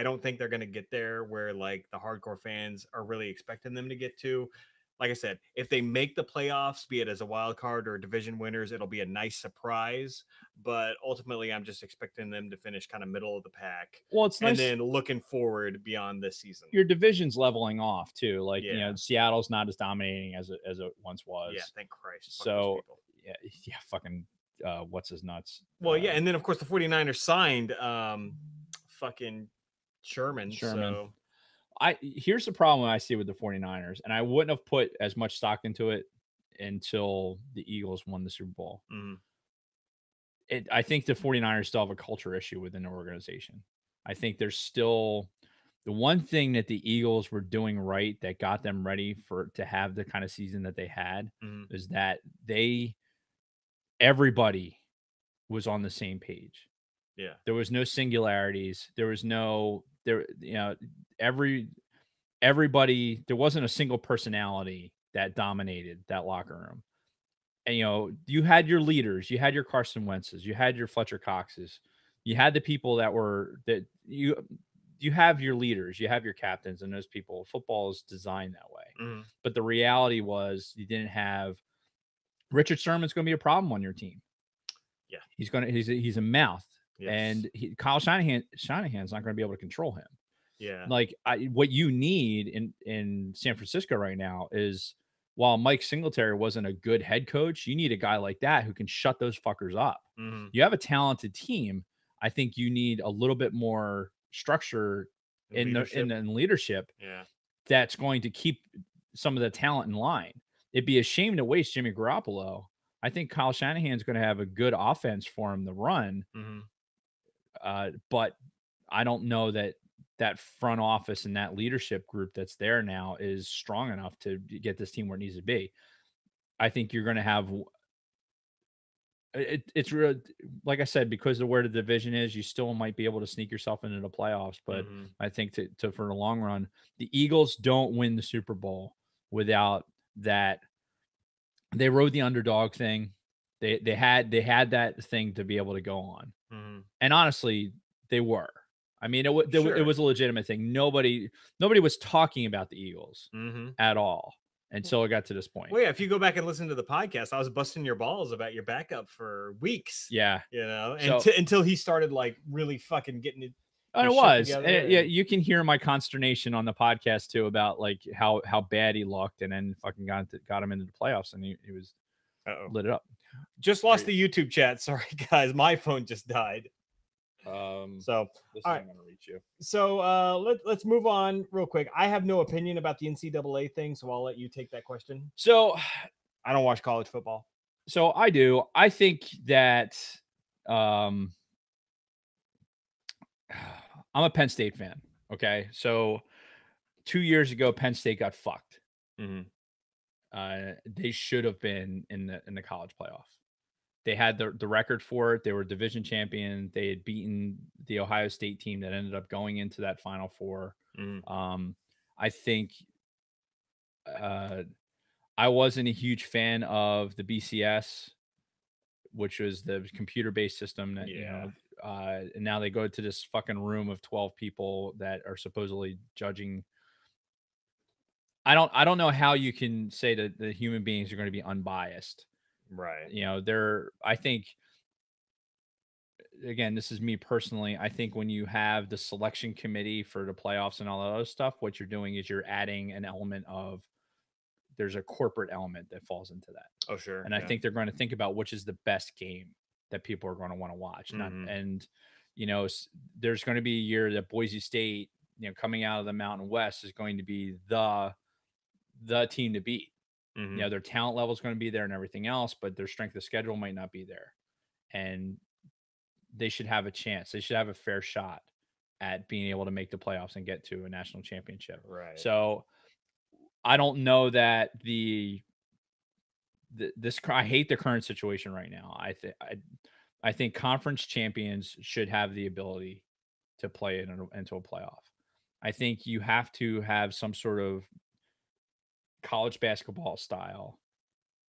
don't think they're going to get there where like the hardcore fans are really expecting them to get to. Like I said, if they make the playoffs, be it as a wild card or division winners, it'll be a nice surprise. But ultimately, I'm just expecting them to finish kind of middle of the pack. Well, it's nice. And then looking forward beyond this season. Your division's leveling off too. Like, Seattle's not as dominating as it once was. Yeah, thank Christ. So, yeah, fucking what's his nuts? Well, yeah, and then of course the 49ers signed fucking Sherman. So here's the problem I see with the 49ers, and I wouldn't have put as much stock into it until the Eagles won the Super Bowl. Mm-hmm. I think the 49ers still have a culture issue within the organization. I think there's still the one thing that the Eagles were doing right that got them ready to have the kind of season that they had is that everybody was on the same page. Yeah. There was no singularities. There was everybody, there wasn't a single personality that dominated that locker room. And, you had your leaders, you had your Carson Wentz's, you had your Fletcher Cox's, you had the people you have your leaders, you have your captains, and those people. Football is designed that way. But the reality was you didn't have Richard Sherman's going to be a problem on your team. Yeah. He's a mouth. Yes. And Kyle Shanahan's not going to be able to control him. Yeah. Like what you need in San Francisco right now is, while Mike Singletary wasn't a good head coach, you need a guy like that who can shut those fuckers up. You have a talented team. I think you need a little bit more structure in leadership. Yeah. That's going to keep some of the talent in line. It'd be a shame to waste Jimmy Garoppolo. I think Kyle Shanahan's going to have a good offense for him to run. But I don't know that front office and that leadership group that's there now is strong enough to get this team where it needs to be. I think you're going to have it's real, like I said, because of where the division is, you still might be able to sneak yourself into the playoffs. But I think to for the long run, the Eagles don't win the Super Bowl without that. They rode the underdog thing. They had that thing to be able to go on. And honestly, they were. I mean, it was a legitimate thing. Nobody was talking about the Eagles at all. until it got to this point. Well, yeah, if you go back and listen to the podcast, I was busting your balls about your backup for weeks. Yeah. And until he started like really fucking getting it. And it was. And yeah, you can hear my consternation on the podcast too about like how bad he looked, and then fucking got him into the playoffs, and he was lit it up. Just lost the YouTube chat. Sorry, guys. My phone just died. So this I'm gonna reach you. So let's move on real quick. I have no opinion about the NCAA thing, so I'll let you take that question. So I don't watch college football. So I do. I think that I'm a Penn State fan. Okay, so 2 years ago, Penn State got fucked. They should have been in the college playoff. They had the record for it. They were division champion. They had beaten the Ohio State team that ended up going into that Final Four. I think I wasn't a huge fan of the BCS, which was the computer-based system that, and now they go to this fucking room of 12 people that are supposedly judging. I don't know how you can say that the human beings are going to be unbiased. Right. I think, again, this is me personally. I think when you have the selection committee for the playoffs and all that other stuff, what you're doing is you're adding an element of, there's a corporate element that falls into that. Oh, sure. And I think they're going to think about which is the best game that people are going to want to watch. There's going to be a year that Boise State, coming out of the Mountain West, is going to be the team to beat. Their talent level is going to be there and everything else, but their strength of schedule might not be there. And they should have a chance. They should have a fair shot at being able to make the playoffs and get to a national championship. Right. So I don't know that I hate the current situation right now. I think conference champions should have the ability to play into a playoff. I think you have to have some sort of college basketball style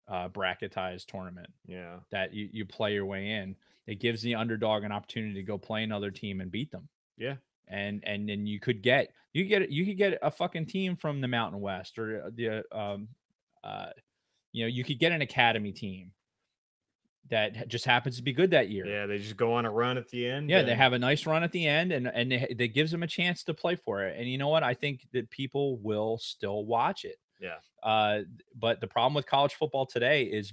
bracketized tournament. Yeah. That you play your way in. It gives the underdog an opportunity to go play another team and beat them. Yeah. And then you could get a fucking team from the Mountain West, or you could get an academy team that just happens to be good that year. Yeah, they just go on a run at the end. Yeah, they have a nice run at the end, and that gives them a chance to play for it. And you know what? I think that people will still watch it. Yeah. But the problem with college football today is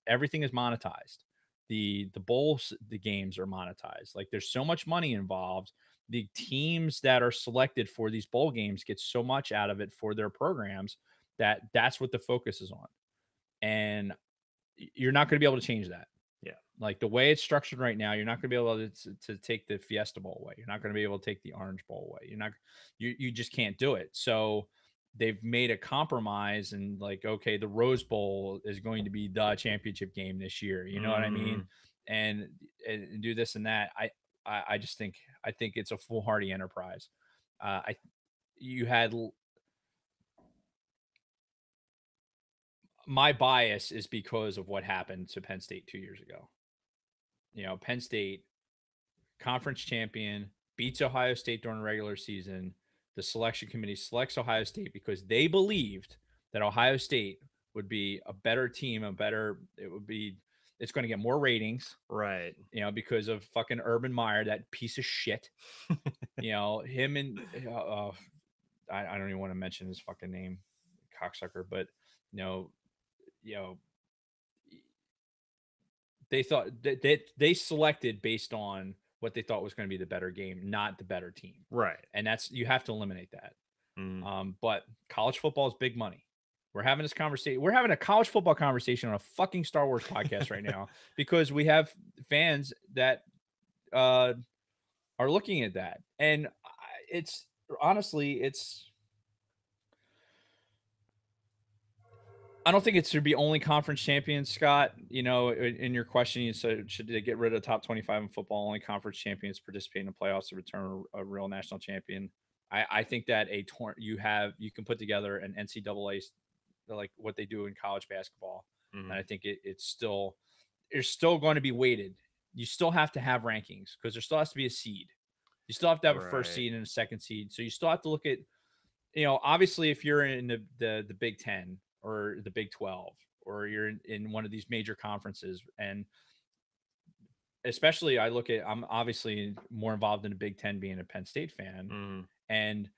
everything is monetized. The bowls, the games are monetized. Like, there's so much money involved. The teams that are selected for these bowl games get so much out of it for their programs that's what the focus is on. And you're not going to be able to change that. Yeah. Like, the way it's structured right now, you're not going to be able to take the Fiesta Bowl away. You're not going to be able to take the Orange Bowl away. You just can't do it. So they've made a compromise, and like, okay, the Rose Bowl is going to be the championship game this year. You know what I mean? And do this and that. I just think it's a foolhardy enterprise. My bias is because of what happened to Penn State 2 years ago. Penn State, conference champion, beats Ohio State during the regular season. The selection committee selects Ohio State because they believed that Ohio State would be a better team, it's going to get more ratings. Right. Because of fucking Urban Meyer, that piece of shit. Him and I don't even want to mention his fucking name, cocksucker, but they thought that they selected based on what they thought was going to be the better game, not the better team. Right. And you have to eliminate that. But college football is big money. We're having this conversation. We're having a college football conversation on a fucking Star Wars podcast right now because we have fans that are looking at that. And it's honestly, I don't think it should be only conference champions, Scott. In your question, you said, should they get rid of the top 25 in football? Only conference champions participate in the playoffs to return a real national champion. I think that you can put together an NCAA, like what they do in college basketball. And I think it's still going to be weighted. You still have to have rankings because there still has to be a seed. You still have to have a first seed and a second seed. So you still have to look at, obviously if you're in the Big Ten or the Big 12, or you're in one of these major conferences. And especially I'm obviously more involved in the Big Ten being a Penn State fan. And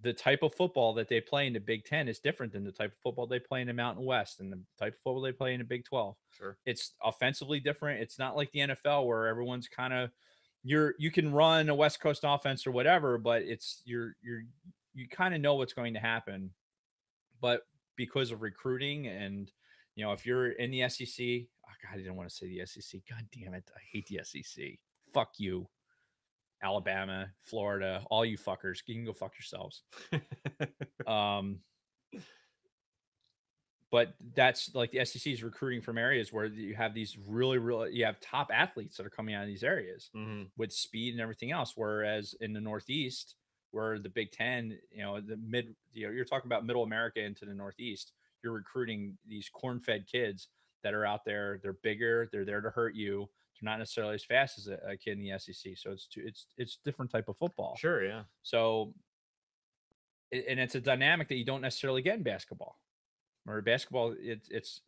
the type of football that they play in the Big Ten is different than the type of football they play in the Mountain West and the type of football they play in the Big 12. Sure. It's offensively different. It's not like the NFL where everyone's kind of you can run a West Coast offense or whatever, but you kind of know what's going to happen. But because of recruiting and if you're in the SEC, oh God, I didn't want to say the SEC. God damn it. I hate the SEC. Fuck you. Alabama, Florida, all you fuckers, you can go fuck yourselves. But that's like the SEC is recruiting from areas where you have these you have top athletes that are coming out of these areas with speed and everything else. Whereas in the Northeast, where the Big Ten, you're talking about middle America into the Northeast, you're recruiting these corn-fed kids that are out there. They're bigger. They're there to hurt you. They're not necessarily as fast as a kid in the SEC. So it's different type of football. Sure, yeah. So, and it's a dynamic that you don't necessarily get in basketball. Or basketball, it's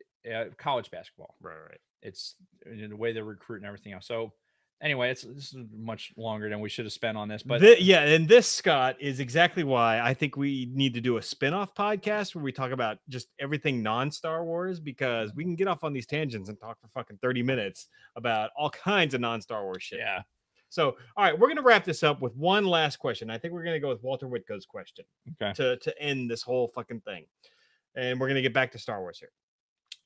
college basketball. Right. It's the way they recruit and everything else. So anyway, this is much longer than we should have spent on this. But and this, Scott, is exactly why I think we need to do a spin-off podcast where we talk about just everything non-Star Wars, because we can get off on these tangents and talk for fucking 30 minutes about all kinds of non-Star Wars shit. Yeah. So, all right, we're going to wrap this up with one last question. I think we're going to go with Walter Whitco's question to end this whole fucking thing. And we're going to get back to Star Wars here.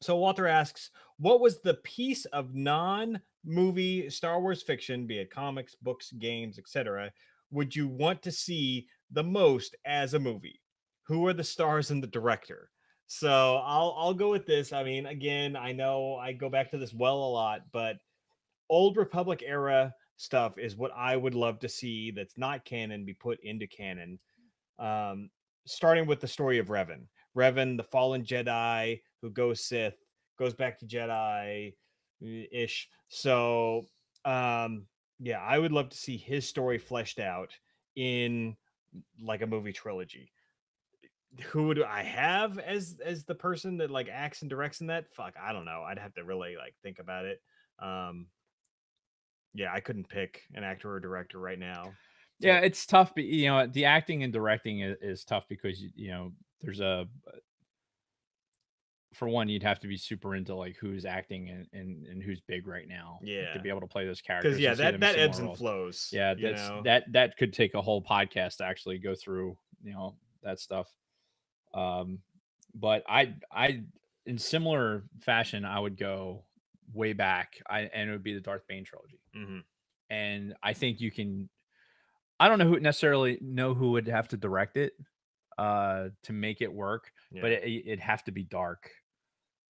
So Walter asks, what was the piece of non-movie Star Wars fiction, be it comics, books, games, etc., would you want to see the most as a movie? Who are the stars and the director? So I'll go with this. I mean, again, I know I go back to this a lot, but Old Republic era stuff is what I would love to see that's not canon be put into canon. Starting with the story of Revan. Revan, the fallen Jedi who goes Sith, goes back to Jedi-ish. So, yeah, I would love to see his story fleshed out in like a movie trilogy. Who would I have as the person that like acts and directs in that? Fuck, I don't know. I'd have to really like think about it. Yeah, I couldn't pick an actor or director right now. Yeah, it's tough. But, the acting and directing is tough because, there's for one, you'd have to be super into like who's acting and who's big right now. Yeah. To be able to play those characters. Because, yeah, that ebbs and flows. Yeah, that could take a whole podcast to actually go through, that stuff. But I in similar fashion, I would go way back. And it would be the Darth Bane trilogy. And I think you can. I don't know who necessarily who would have to direct it to make it work, but it'd have to be dark.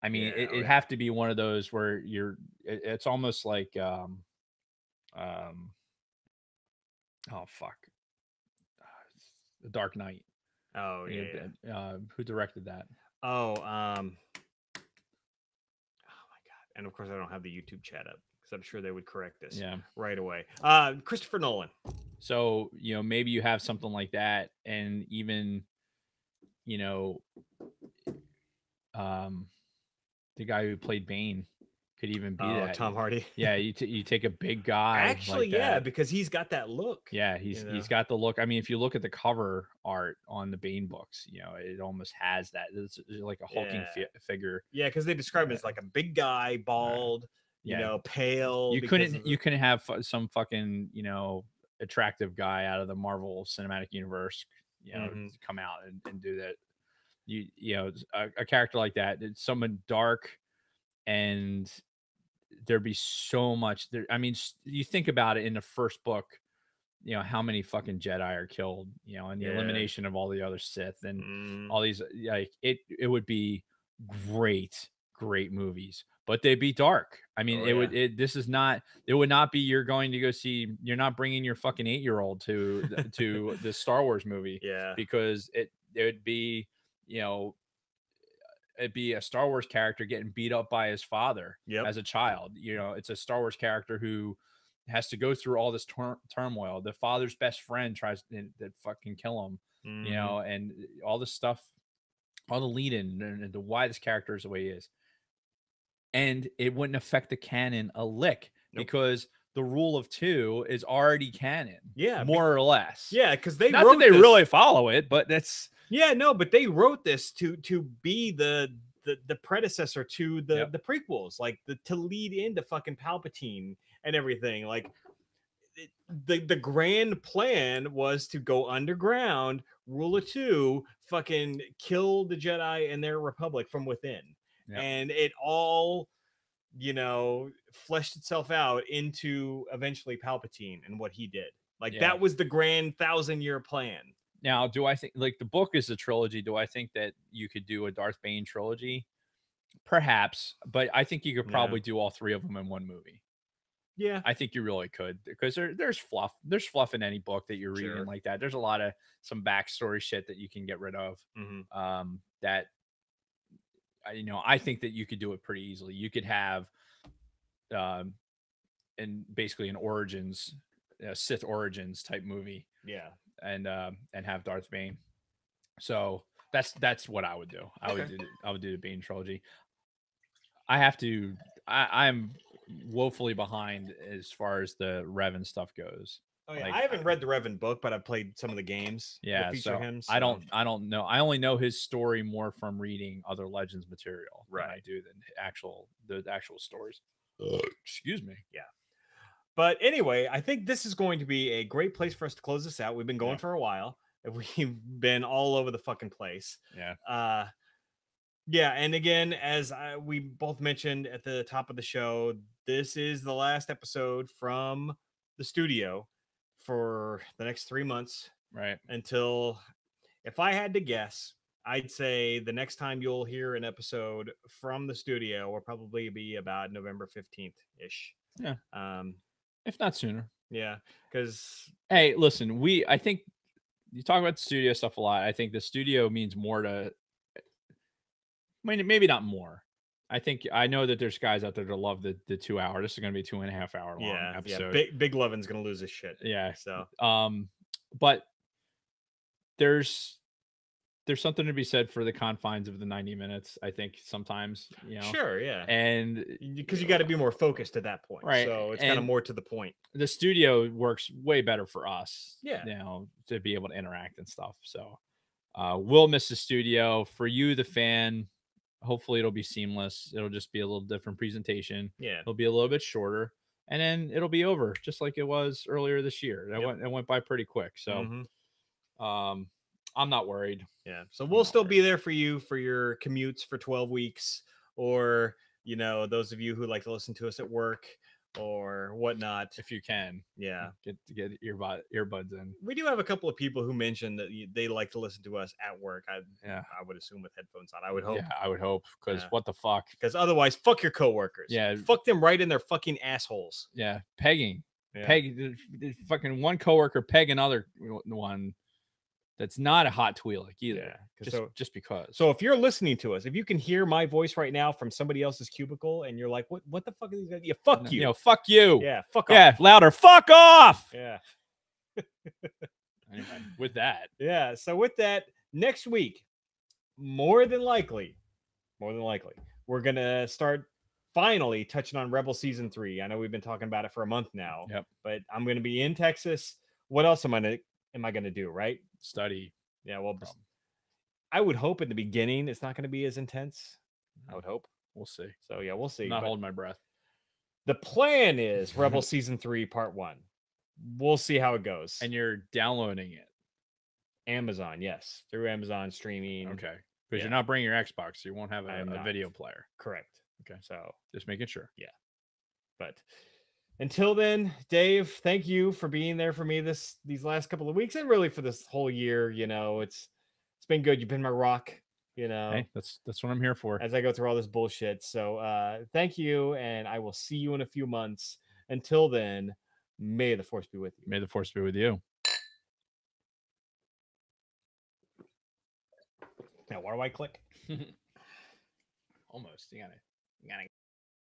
I mean, it'd have to be one of those where it's almost like oh fuck, The Dark Knight. Oh yeah. Who directed that? Oh my god! And of course, I don't have the YouTube chat up because I'm sure they would correct this right away. Christopher Nolan. So maybe you have something like that, and even the guy who played Bane could even be that. Tom Hardy. Yeah, you take a big guy. Actually, like that. Because he's got that look. Yeah, he's got the look. I mean, if you look at the cover art on the Bane books, it almost has that. It's like a hulking figure. Yeah, because they describe him as like a big guy, bald, pale. You couldn't have some fucking attractive guy out of the Marvel Cinematic Universe, come out and do that. A character like that, it's someone dark, and there'd be so much there. I mean, you think about it in the first book, how many fucking Jedi are killed, and the elimination of all the other Sith and all these, like it would be great movies, but they'd be dark. I mean, it would not be you're going to go see, you're not bringing your fucking 8-year-old to the Star Wars movie, because it would be, it'd be a Star Wars character getting beat up by his father as a child. It's a Star Wars character who has to go through all this turmoil. The father's best friend tries to fucking kill him, and all this stuff all the lead in and the why this character is the way he is. And it wouldn't affect the canon a lick because the rule of 2 is already canon. Yeah. More or less. Yeah, because they not wrote that they this, really follow it, but that's but they wrote this to be the predecessor to the prequels, like to lead into fucking Palpatine and everything. Like the grand plan was to go underground, rule of 2, fucking kill the Jedi and their republic from within. And it all, fleshed itself out into eventually Palpatine and what he did. Like that was the grand 1,000-year plan. Now, do I think like the book is a trilogy? Do I think that you could do a Darth Bane trilogy? Perhaps, but I think you could probably do all 3 of them in one movie. Yeah, I think you really could, because there's fluff. There's fluff in any book that you're reading like that. There's a lot of some backstory shit that you can get rid of. That I think that you could do it pretty easily. You could have, and basically an origins, Sith origins type movie. Yeah, and have Darth Bane. So that's what I would do. I would do the Bane trilogy. I'm woefully behind as far as the Revan stuff goes. Oh yeah, I haven't read the Revan book, but I've played some of the games. Yeah, that feature him. So. I don't know. I only know his story more from reading other Legends material than I do the actual stories. Excuse me. Yeah. But anyway, I think this is going to be a great place for us to close this out. We've been going for a while. We've been all over the fucking place. Yeah. Yeah, and again, as we both mentioned at the top of the show, this is the last episode from the studio for the next 3 months. Right. Until, if I had to guess, I'd say the next time you'll hear an episode from the studio will probably be about November 15th-ish. Yeah. If not sooner. Yeah, because hey, listen, I think you talk about the studio stuff a lot. I think the studio means more to. I mean, maybe not more. I know that there's guys out there that love the 2 hour. This is going to be 2.5 hour long episode. Yeah, Big Lovin's going to lose his shit. Yeah. So, but there's something to be said for the confines of the 90 minutes. I think sometimes, Sure, yeah, and because you got to be more focused at that point, right? So it's kind of more to the point. The studio works way better for us, yeah, to be able to interact and stuff. So we'll miss the studio. For you, the fan, hopefully it'll be seamless. It'll just be a little different presentation. Yeah, it'll be a little bit shorter, and then it'll be over, just like it was earlier this year. It went by pretty quick. So, I'm not worried. Yeah. So we'll still be there for you for your commutes for 12 weeks, or, those of you who like to listen to us at work or whatnot. If you can. Yeah. Get earbuds in. We do have a couple of people who mentioned that they like to listen to us at work. I would assume with headphones on. I would hope. Yeah, I would hope. Because what the fuck? Because otherwise, fuck your coworkers. Yeah. Fuck them right in their fucking assholes. Yeah. Pegging. Yeah. Fucking one coworker peg another one. That's not a hot Twi'lek either. Yeah, just because. So if you're listening to us, if you can hear my voice right now from somebody else's cubicle, and you're like, "What the fuck are these guys?" Yeah, fuck you. Fuck you. Yeah, fuck off. Yeah, louder. Fuck off. Yeah. Anyway, with that. Yeah. So with that, next week, more than likely, we're gonna start finally touching on Rebel Season 3. I know we've been talking about it for a month now. Yep. But I'm gonna be in Texas. What else am I gonna do? Right. Study. Yeah, well, I would hope in the beginning it's not going to be as intense. I would hope. We'll see. So yeah, we'll see. I'm not holding my breath. The plan is Rebel Season 3 Part 1. We'll see how it goes. And you're downloading it. Amazon, yes, through Amazon streaming. Okay, because you're not bringing your Xbox, so you won't have a video player. Correct. Okay, so just making sure. Yeah, but. Until then, Dave, thank you for being there for me these last couple of weeks, and really for this whole year. It's been good. You've been my rock. Hey, that's what I'm here for as I go through all this bullshit. So thank you, and I will see you in a few months. Until then, may the force be with you. May the force be with you. Now, where do I click? Almost. You gotta